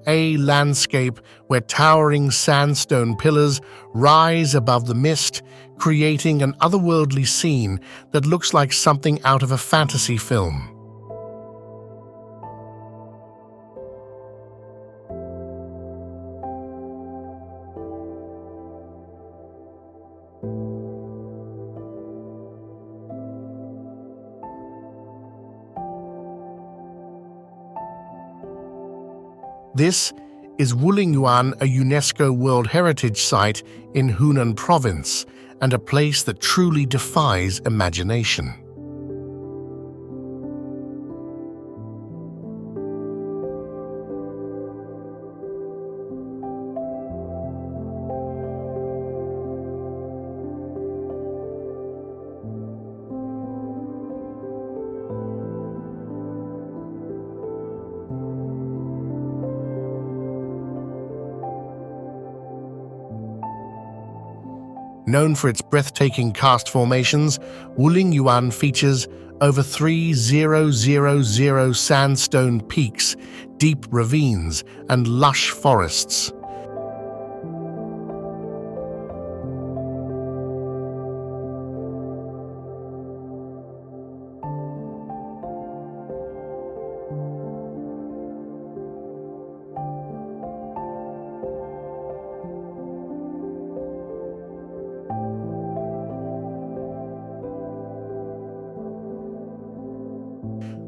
A landscape where towering sandstone pillars rise above the mist, creating an otherworldly scene that looks like something out of a fantasy film. This is Wuling Yuan, a UNESCO World Heritage Site in Hunan Province, and a place that truly defies imagination. Known for its breathtaking karst formations, Wuling Yuan features over 3,000 sandstone peaks, deep ravines, and lush forests.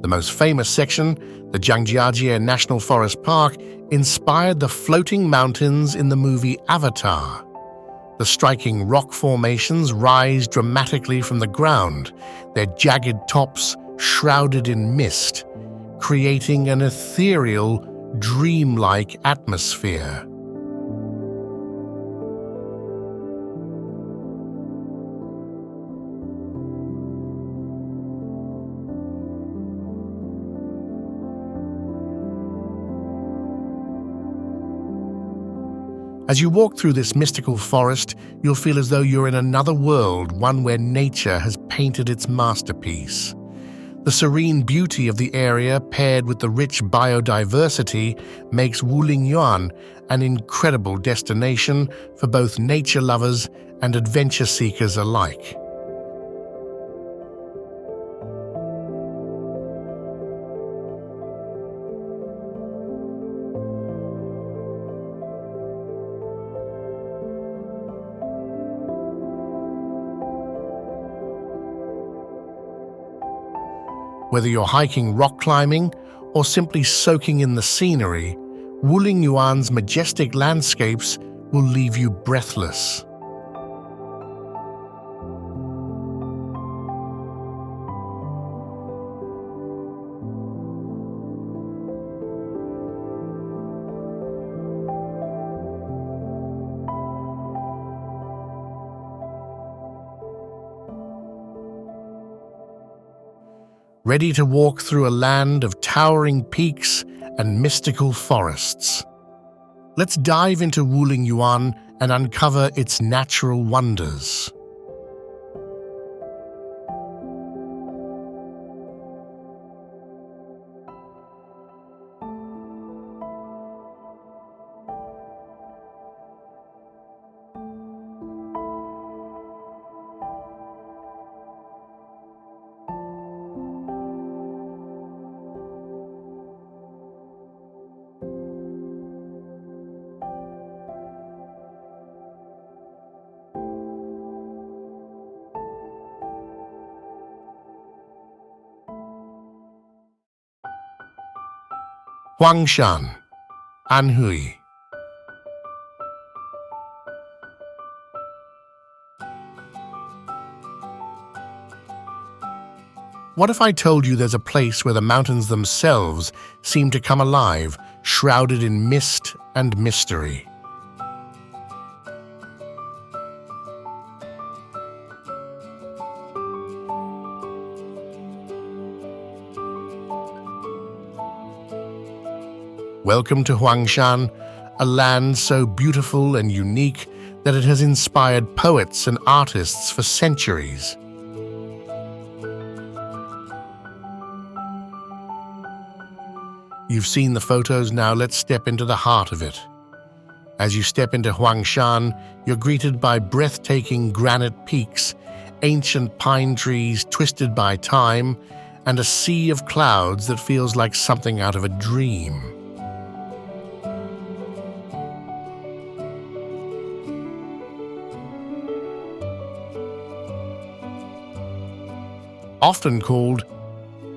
The most famous section, the Zhangjiajie National Forest Park, inspired the floating mountains in the movie Avatar. The striking rock formations rise dramatically from the ground, their jagged tops shrouded in mist, creating an ethereal, dreamlike atmosphere. As you walk through this mystical forest, you'll feel as though you're in another world, one where nature has painted its masterpiece. The serene beauty of the area, paired with the rich biodiversity, makes Wuling Yuan an incredible destination for both nature lovers and adventure seekers alike. Whether you're hiking, rock climbing, or simply soaking in the scenery, Wuling Yuan's majestic landscapes will leave you breathless. ready to walk through a land of towering peaks and mystical forests. Let's dive into Wulingyuan and uncover its natural wonders. Huangshan, Anhui. What if I told you there's a place where the mountains themselves seem to come alive, shrouded in mist and mystery? Welcome to Huangshan, a land so beautiful and unique that it has inspired poets and artists for centuries. You've seen the photos, now let's step into the heart of it. As you step into Huangshan, you're greeted by breathtaking granite peaks, ancient pine trees twisted by time, and a sea of clouds that feels like something out of a dream. Often called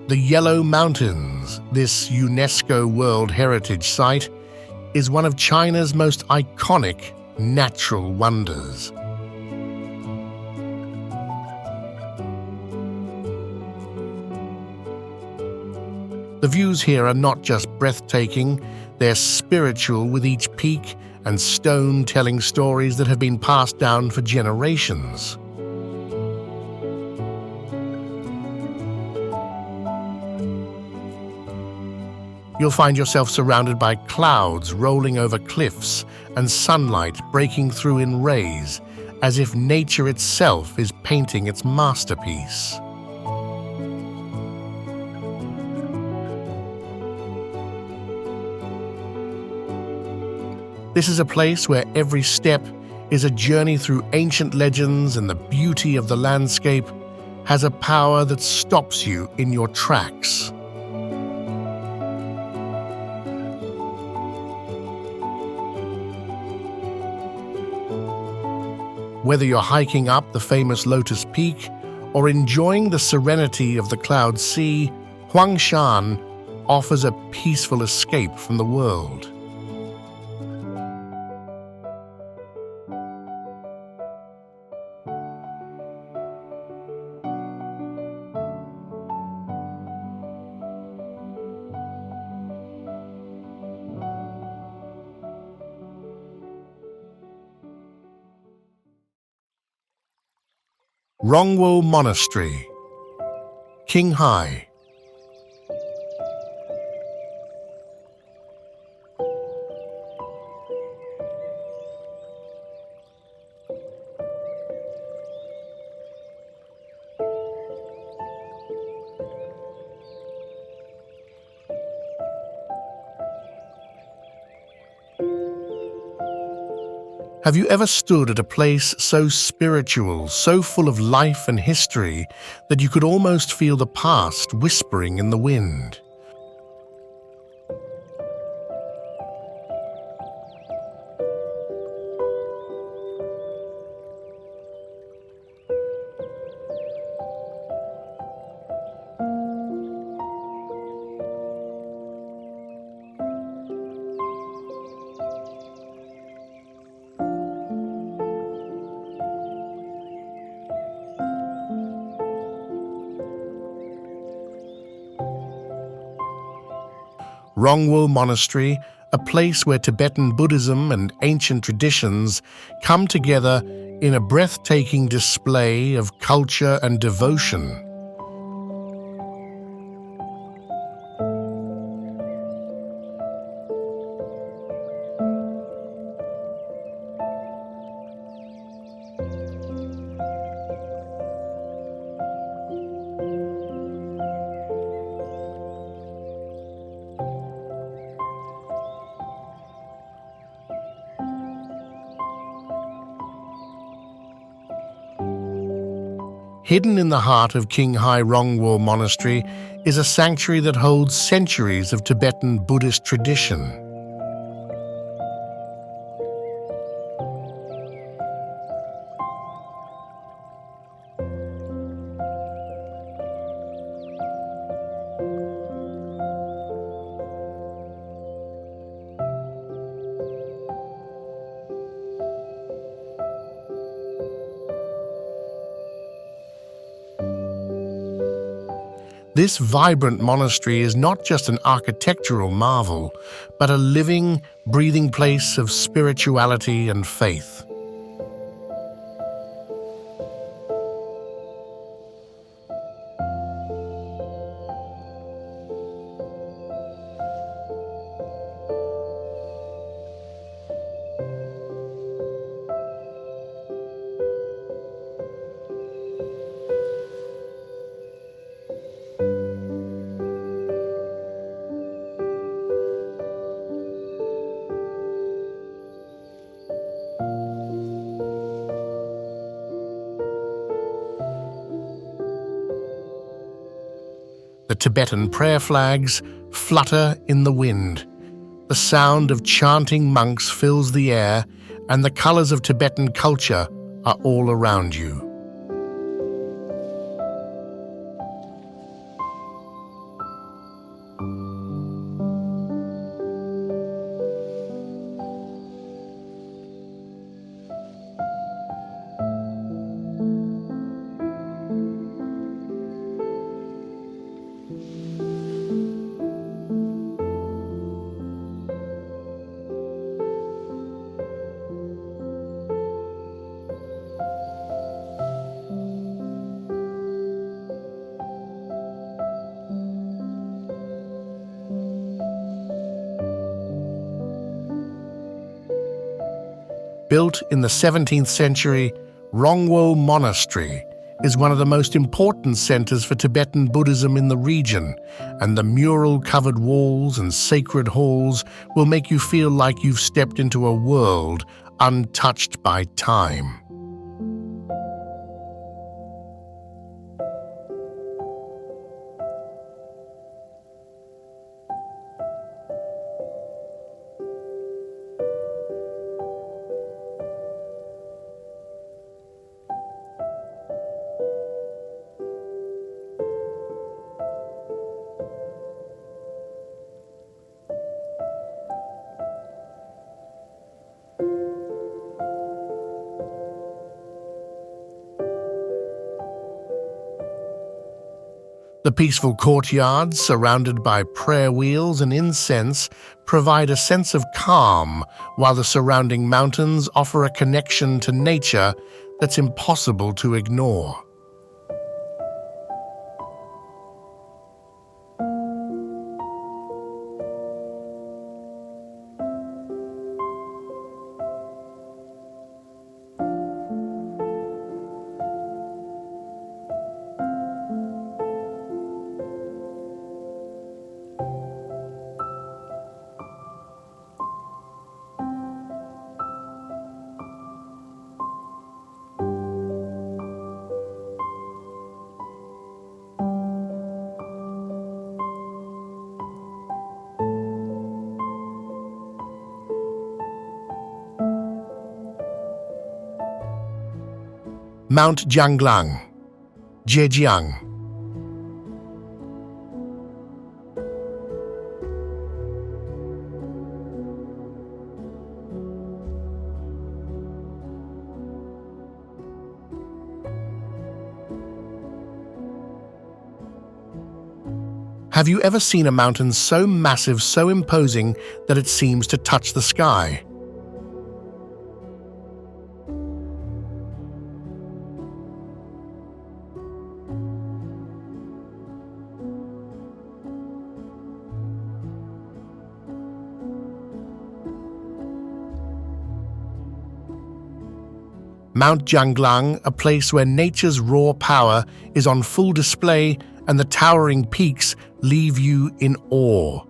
the Yellow Mountains, this UNESCO World Heritage Site is one of China's most iconic natural wonders. The views here are not just breathtaking, they're spiritual, with each peak and stone telling stories that have been passed down for generations. You'll find yourself surrounded by clouds rolling over cliffs and sunlight breaking through in rays, as if nature itself is painting its masterpiece. This is a place where every step is a journey through ancient legends, and the beauty of the landscape has a power that stops you in your tracks. Whether you're hiking up the famous Lotus Peak or enjoying the serenity of the Cloud Sea, Huangshan offers a peaceful escape from the world. Rongwo Monastery, Qinghai. Have you ever stood at a place so spiritual, so full of life and history, that you could almost feel the past whispering in the wind? Rongwo Monastery, a place where Tibetan Buddhism and ancient traditions come together in a breathtaking display of culture and devotion. Hidden in the heart of Qinghai Rongwo Monastery is a sanctuary that holds centuries of Tibetan Buddhist tradition. This vibrant monastery is not just an architectural marvel, but a living, breathing place of spirituality and faith. The Tibetan prayer flags flutter in the wind. The sound of chanting monks fills the air, and the colors of Tibetan culture are all around you. Built in the 17th century, Rongwo Monastery is one of the most important centers for Tibetan Buddhism in the region, and the mural-covered walls and sacred halls will make you feel like you've stepped into a world untouched by time. The peaceful courtyards, surrounded by prayer wheels and incense, provide a sense of calm, while the surrounding mountains offer a connection to nature that's impossible to ignore. Mount Jianglang, Zhejiang. Have you ever seen a mountain so massive, so imposing, that it seems to touch the sky? Mount Jianglang, a place where nature's raw power is on full display, and the towering peaks leave you in awe.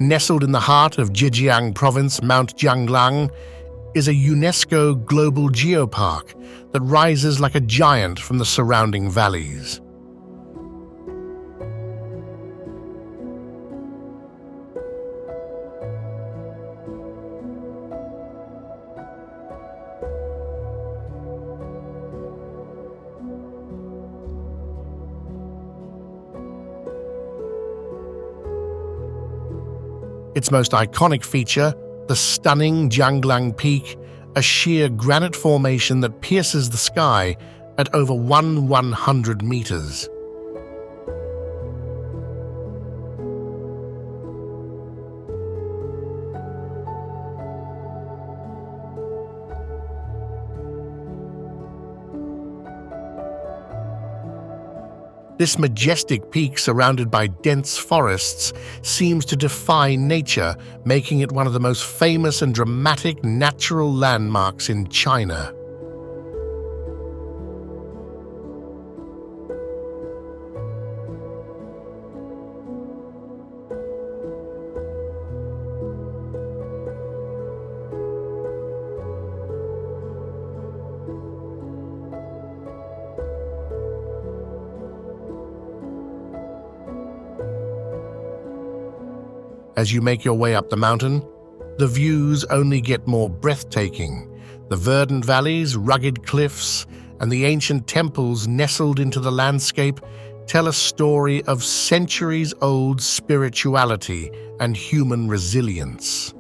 Nestled in the heart of Zhejiang Province, Mount Jianglang is a UNESCO Global Geopark that rises like a giant from the surrounding valleys. Its most iconic feature, the stunning Jianglang Peak, a sheer granite formation that pierces the sky at over 100 meters. This majestic peak, surrounded by dense forests, seems to defy nature, making it one of the most famous and dramatic natural landmarks in China. As you make your way up the mountain, the views only get more breathtaking. The verdant valleys, rugged cliffs, and the ancient temples nestled into the landscape tell a story of centuries-old spirituality and human resilience.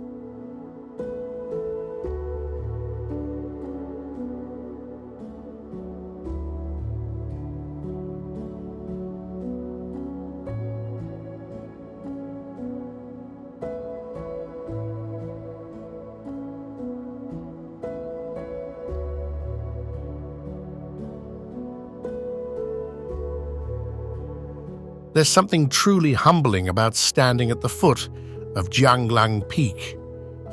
There's something truly humbling about standing at the foot of Jianglang Peak,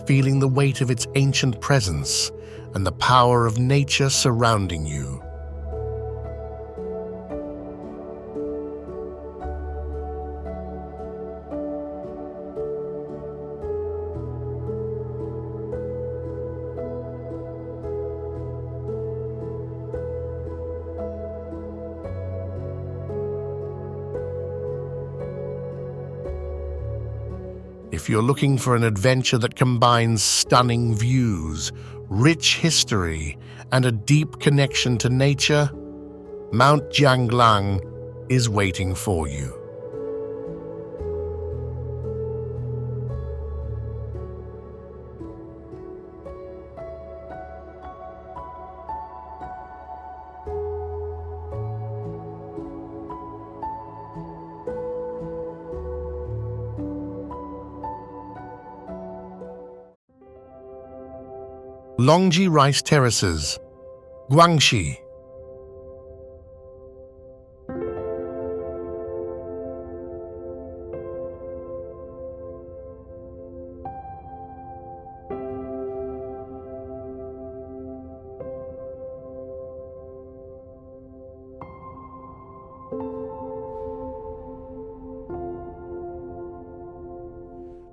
feeling the weight of its ancient presence and the power of nature surrounding you. If you're looking for an adventure that combines stunning views, rich history, and a deep connection to nature, Mount Jianglang is waiting for you. Longji Rice Terraces, Guangxi.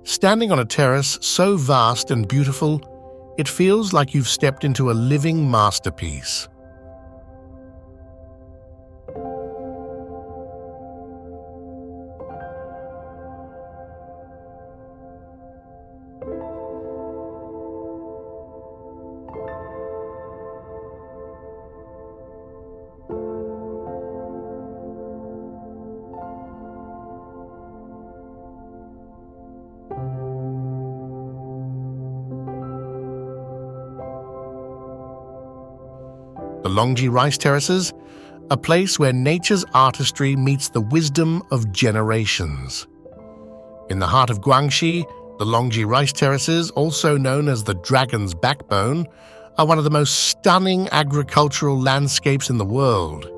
Standing on a terrace so vast and beautiful, it feels like you've stepped into a living masterpiece. The Longji Rice Terraces, a place where nature's artistry meets the wisdom of generations. In the heart of Guangxi, the Longji Rice Terraces, also known as the Dragon's Backbone, are one of the most stunning agricultural landscapes in the world.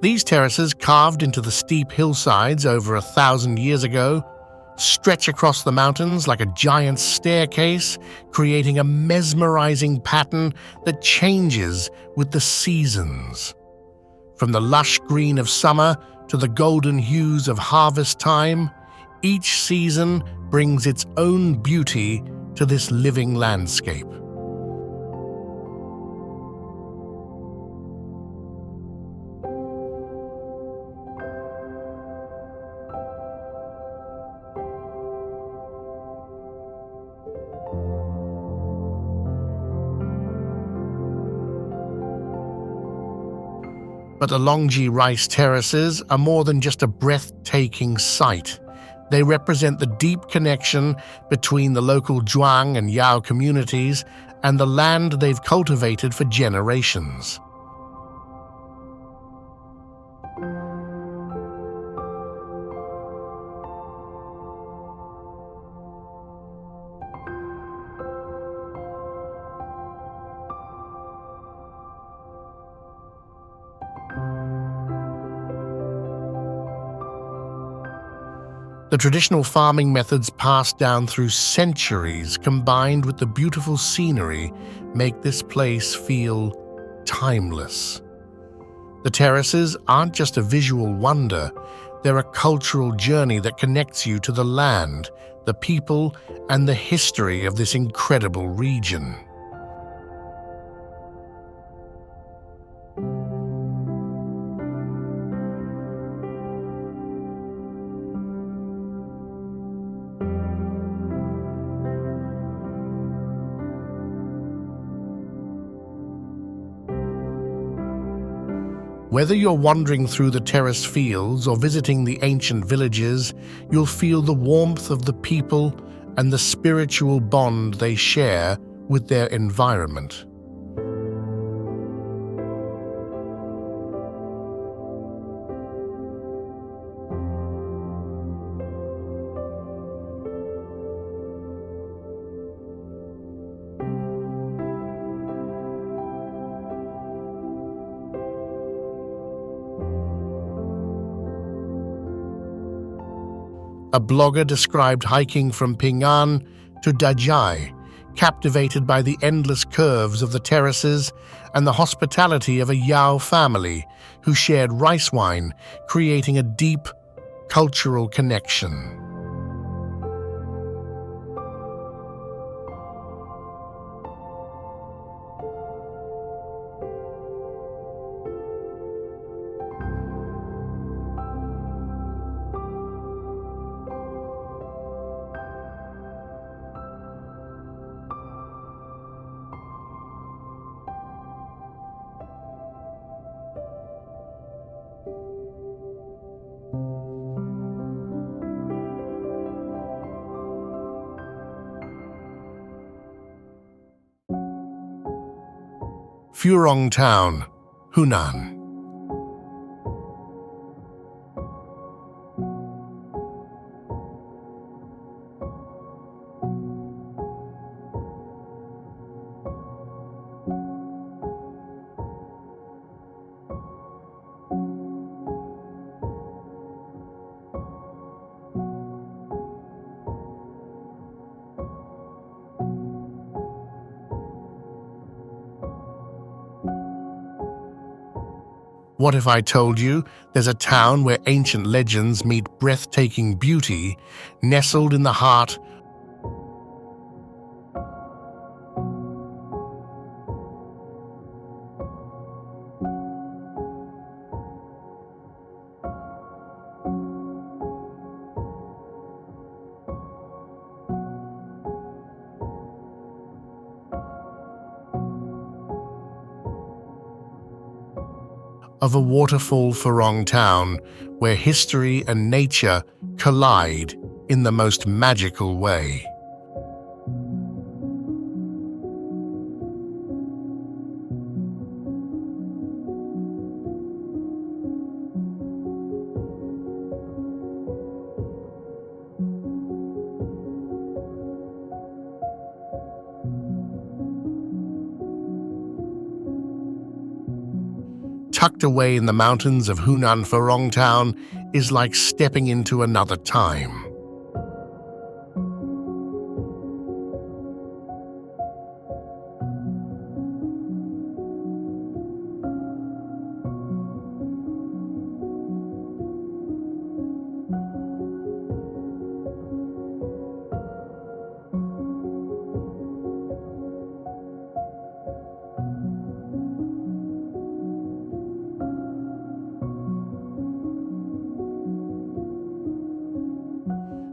These terraces, carved into the steep hillsides over 1,000 years ago, stretch across the mountains like a giant staircase, creating a mesmerizing pattern that changes with the seasons. From the lush green of summer to the golden hues of harvest time, each season brings its own beauty to this living landscape. But the Longji rice terraces are more than just a breathtaking sight. They represent the deep connection between the local Zhuang and Yao communities and the land they've cultivated for generations. The traditional farming methods passed down through centuries, combined with the beautiful scenery, make this place feel timeless. The terraces aren't just a visual wonder, they're a cultural journey that connects you to the land, the people, and the history of this incredible region. Whether you're wandering through the terraced fields or visiting the ancient villages, you'll feel the warmth of the people and the spiritual bond they share with their environment. A blogger described hiking from Ping'an to Dajai, captivated by the endless curves of the terraces and the hospitality of a Yao family who shared rice wine, creating a deep cultural connection. Furong Town, Hunan. What if I told you there's a town where ancient legends meet breathtaking beauty, nestled in the heart of a waterfall Furong town where history and nature collide in the most magical way. tucked away in the mountains of Hunan Phrong Town, is like stepping into another time.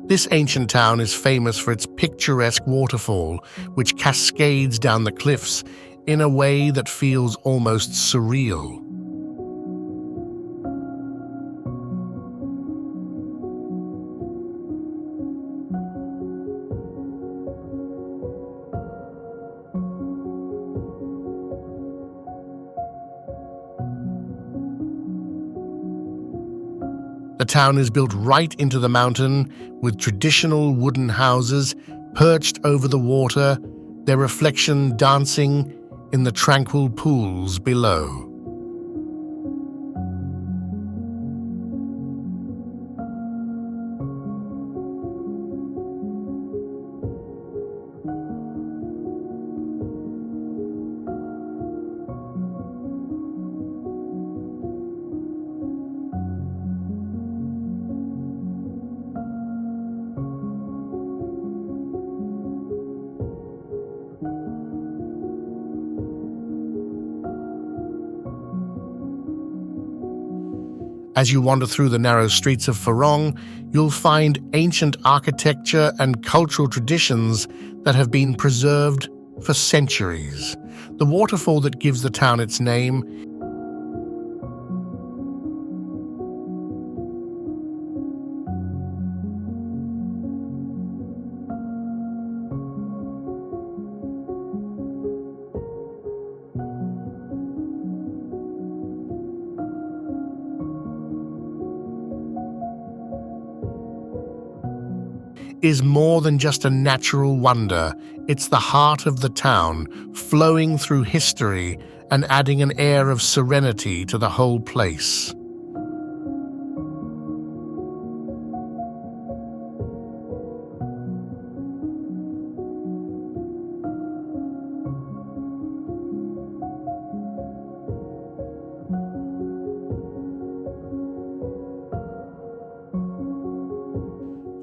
This ancient town is famous for its picturesque waterfall, which cascades down the cliffs in a way that feels almost surreal. The town is built right into the mountain, with traditional wooden houses perched over the water, their reflection dancing in the tranquil pools below. As you wander through the narrow streets of Phrong, you'll find ancient architecture and cultural traditions that have been preserved for centuries. The waterfall that gives the town its name is more than just a natural wonder. It's the heart of the town, flowing through history and adding an air of serenity to the whole place.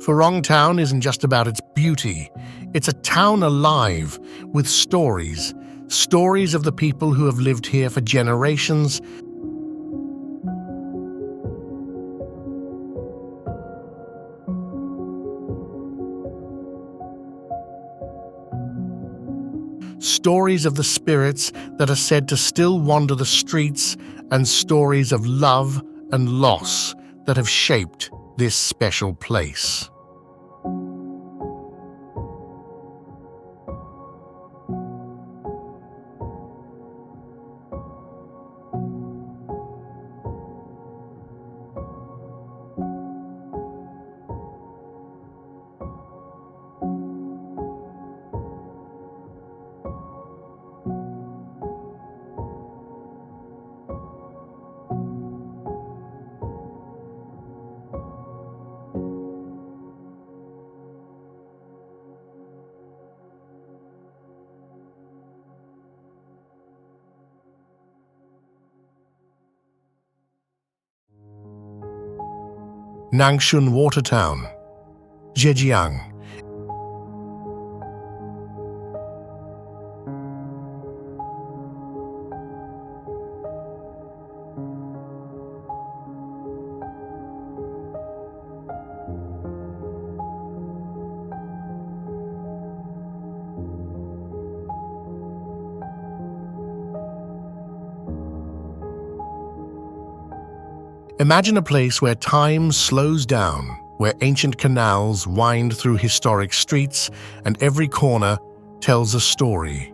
Phrong Town isn't just about its beauty, it's a town alive with stories of the people who have lived here for generations. Stories of the spirits that are said to still wander the streets, and stories of love and loss that have shaped this special place. Nangshun Water Town, Zhejiang. Imagine a place where time slows down, where ancient canals wind through historic streets, and every corner tells a story.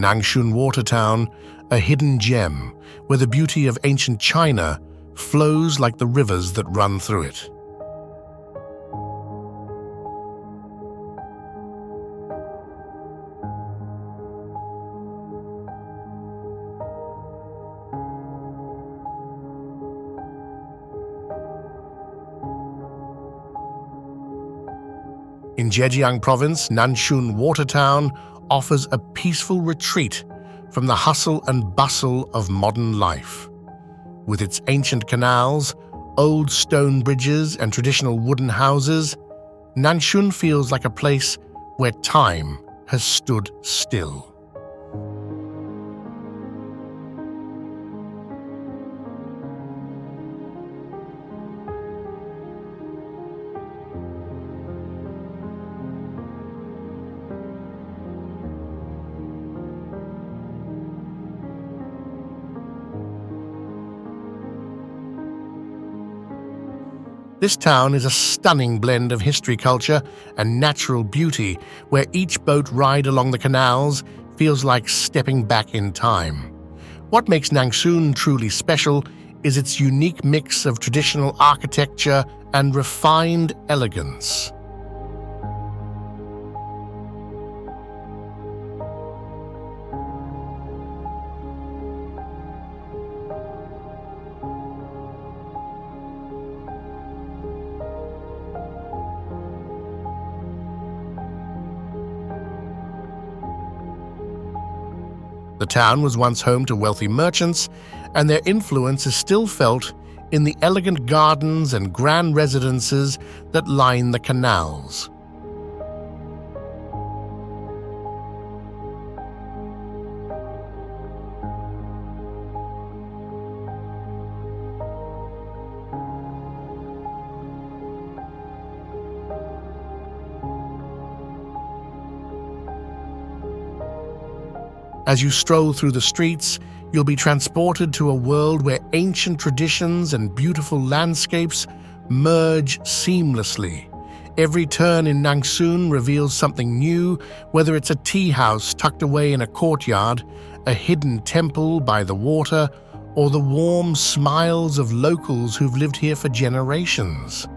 Nangshun Water Town, a hidden gem where the beauty of ancient China flows like the rivers that run through it. In Zhejiang Province, Nanshun Water Town offers a peaceful retreat from the hustle and bustle of modern life. With its ancient canals, old stone bridges, and traditional wooden houses, Nanshun feels like a place where time has stood still. This town is a stunning blend of history, culture, and natural beauty, where each boat ride along the canals feels like stepping back in time. What makes Nangshun truly special is its unique mix of traditional architecture and refined elegance. The town was once home to wealthy merchants, and their influence is still felt in the elegant gardens and grand residences that line the canals. As you stroll through the streets, you'll be transported to a world where ancient traditions and beautiful landscapes merge seamlessly. Every turn in Nangshun reveals something new, whether it's a tea house tucked away in a courtyard, a hidden temple by the water, or the warm smiles of locals who've lived here for generations.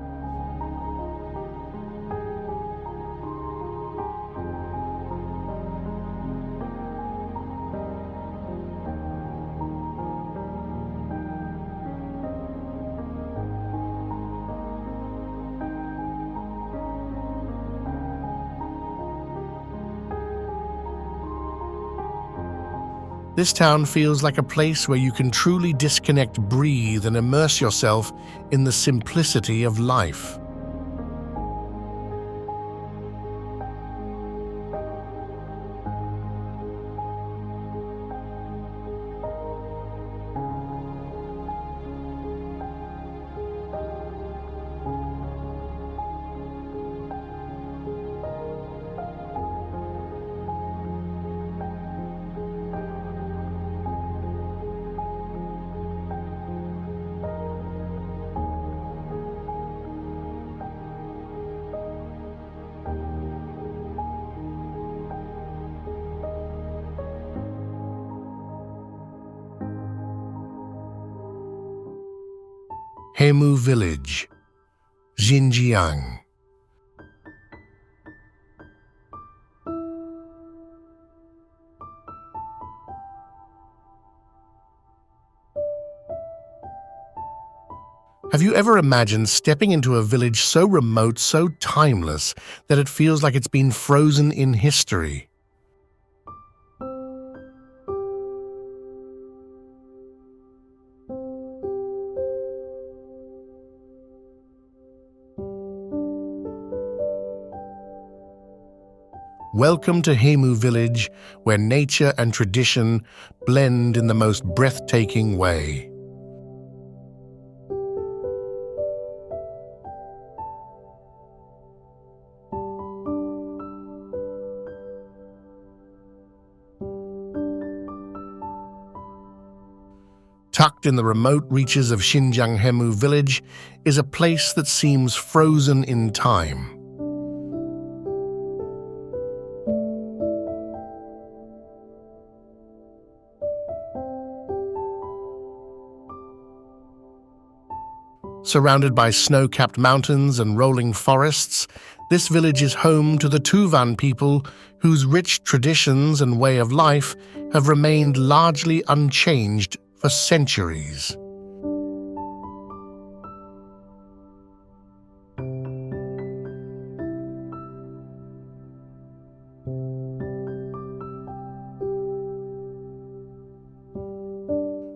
This town feels like a place where you can truly disconnect, breathe, and immerse yourself in the simplicity of life. Hemu Village, Xinjiang. Have you ever imagined stepping into a village so remote, so timeless, that it feels like it's been frozen in history? Welcome to Hemu Village, where nature and tradition blend in the most breathtaking way. Tucked in the remote reaches of Xinjiang, Hemu Village is a place that seems frozen in time. Surrounded by snow-capped mountains and rolling forests, this village is home to the Tuvan people whose rich traditions and way of life have remained largely unchanged for centuries.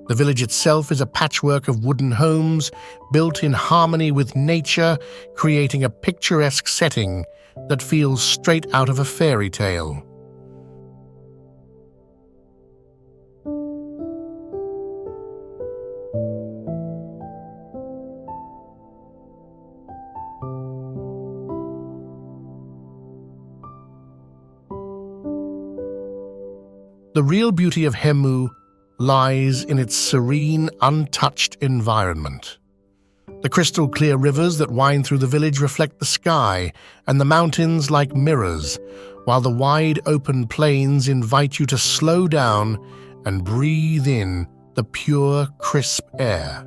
The village itself is a patchwork of wooden homes built in harmony with nature, creating a picturesque setting that feels straight out of a fairy tale. The real beauty of Hemu lies in its serene, untouched environment. The crystal-clear rivers that wind through the village reflect the sky and the mountains like mirrors, while the wide open plains invite you to slow down and breathe in the pure, crisp air.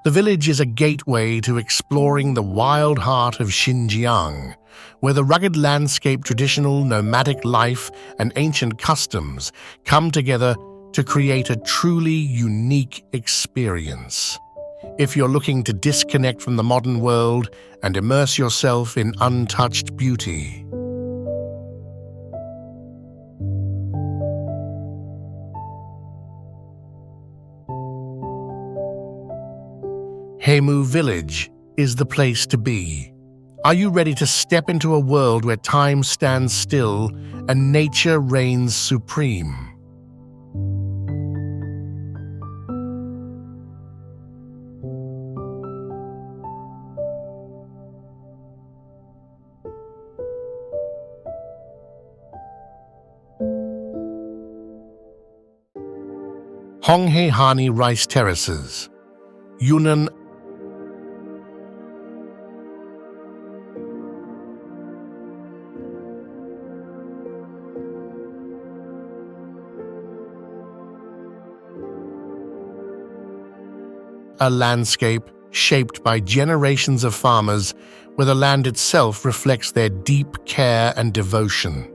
The village is a gateway to exploring the wild heart of Xinjiang, where the rugged landscape, traditional nomadic life, and ancient customs come together to create a truly unique experience. If you're looking to disconnect from the modern world and immerse yourself in untouched beauty. Hemu Village is the place to be. Are you ready to step into a world where time stands still and nature reigns supreme? Honghehani Rice Terraces, Yunnan. A landscape shaped by generations of farmers, where the land itself reflects their deep care and devotion.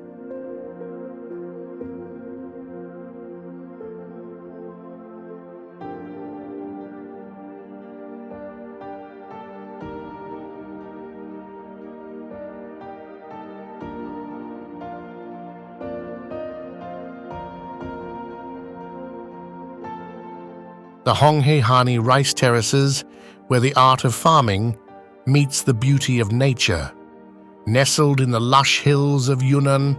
The Honghehani Rice Terraces, where the art of farming meets the beauty of nature. Nestled in the lush hills of Yunnan,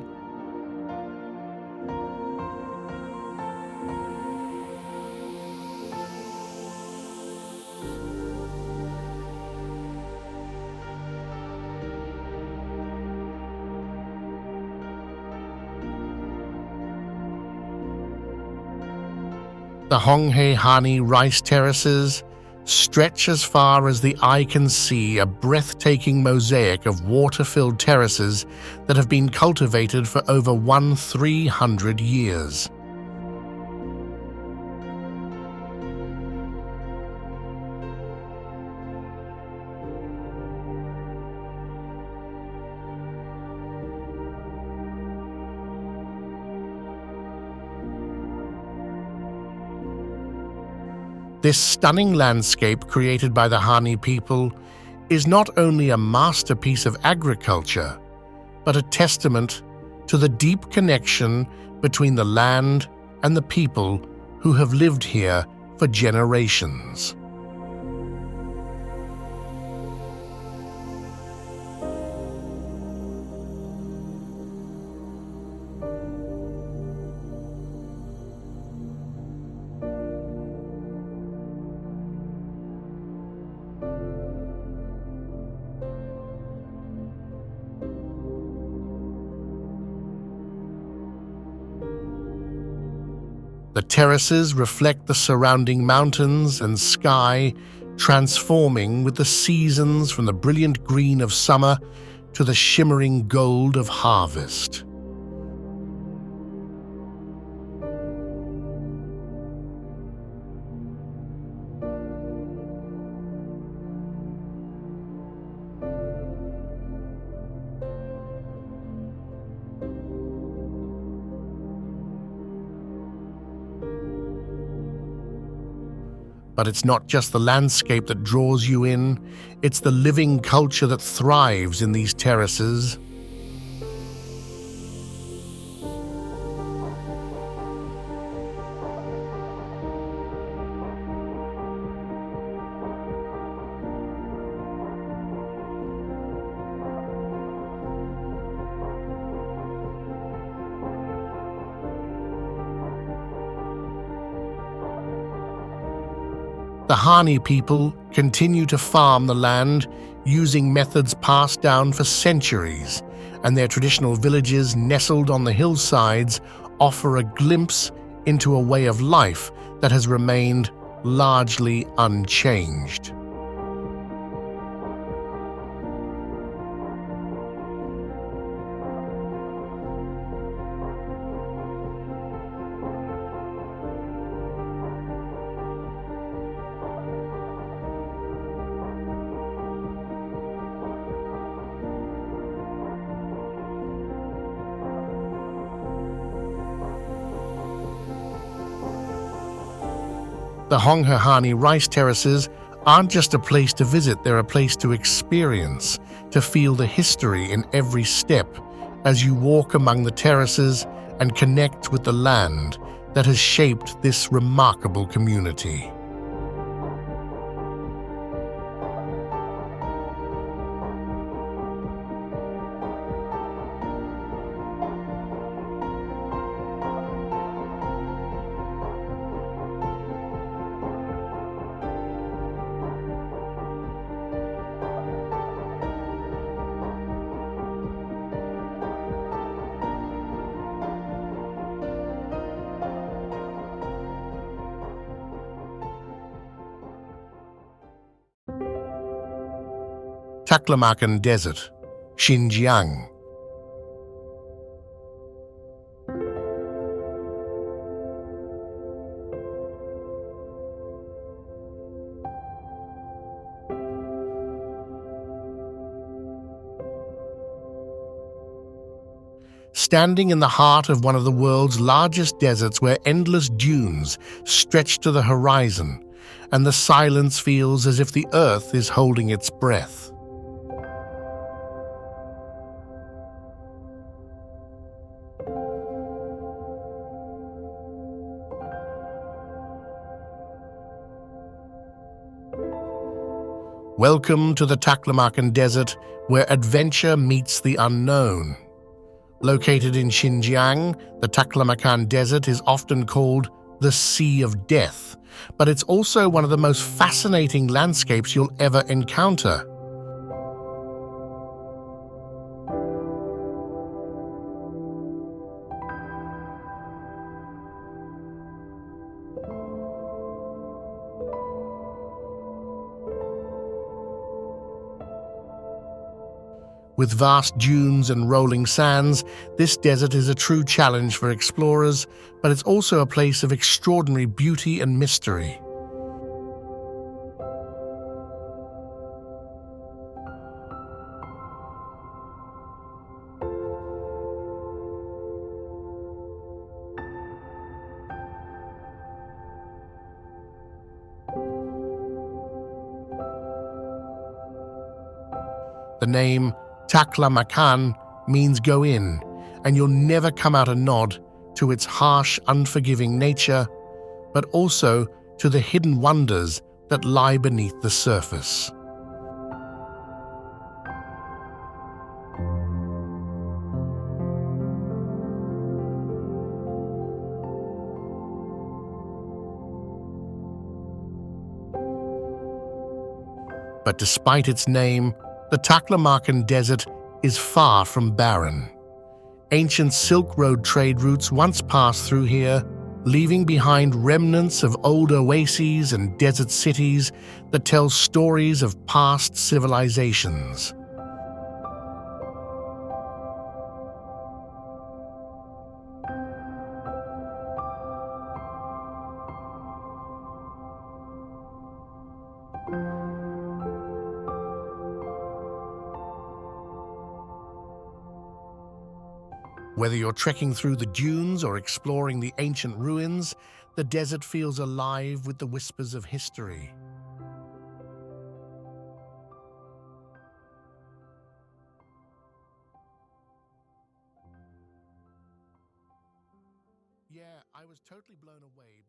the Honghehani Rice Terraces stretch as far as the eye can see, a breathtaking mosaic of water-filled terraces that have been cultivated for over 1,300 years. This stunning landscape created by the Hani people is not only a masterpiece of agriculture, but a testament to the deep connection between the land and the people who have lived here for generations. The terraces reflect the surrounding mountains and sky, transforming with the seasons from the brilliant green of summer to the shimmering gold of harvest. But it's not just the landscape that draws you in, it's the living culture that thrives in these terraces. The Hani people continue to farm the land using methods passed down for centuries, and their traditional villages nestled on the hillsides offer a glimpse into a way of life that has remained largely unchanged. The Hani rice terraces aren't just a place to visit, they're a place to experience, to feel the history in every step as you walk among the terraces and connect with the land that has shaped this remarkable community. Taklamakan Desert, Xinjiang. Standing in the heart of one of the world's largest deserts where endless dunes stretch to the horizon, and the silence feels as if the earth is holding its breath. Welcome to the Taklamakan Desert, where adventure meets the unknown. Located in Xinjiang, the Taklamakan Desert is often called the Sea of Death, but it's also one of the most fascinating landscapes you'll ever encounter. With vast dunes and rolling sands, this desert is a true challenge for explorers, but it's also a place of extraordinary beauty and mystery. The name Taklamakan means go in, and you'll never come out a nod to its harsh, unforgiving nature, but also to the hidden wonders that lie beneath the surface. But despite its name, the Taklamakan Desert is far from barren. Ancient Silk Road trade routes once passed through here, leaving behind remnants of old oases and desert cities that tell stories of past civilizations. Whether you're trekking through the dunes or exploring the ancient ruins, the desert feels alive with the whispers of history. Yeah, I was totally blown away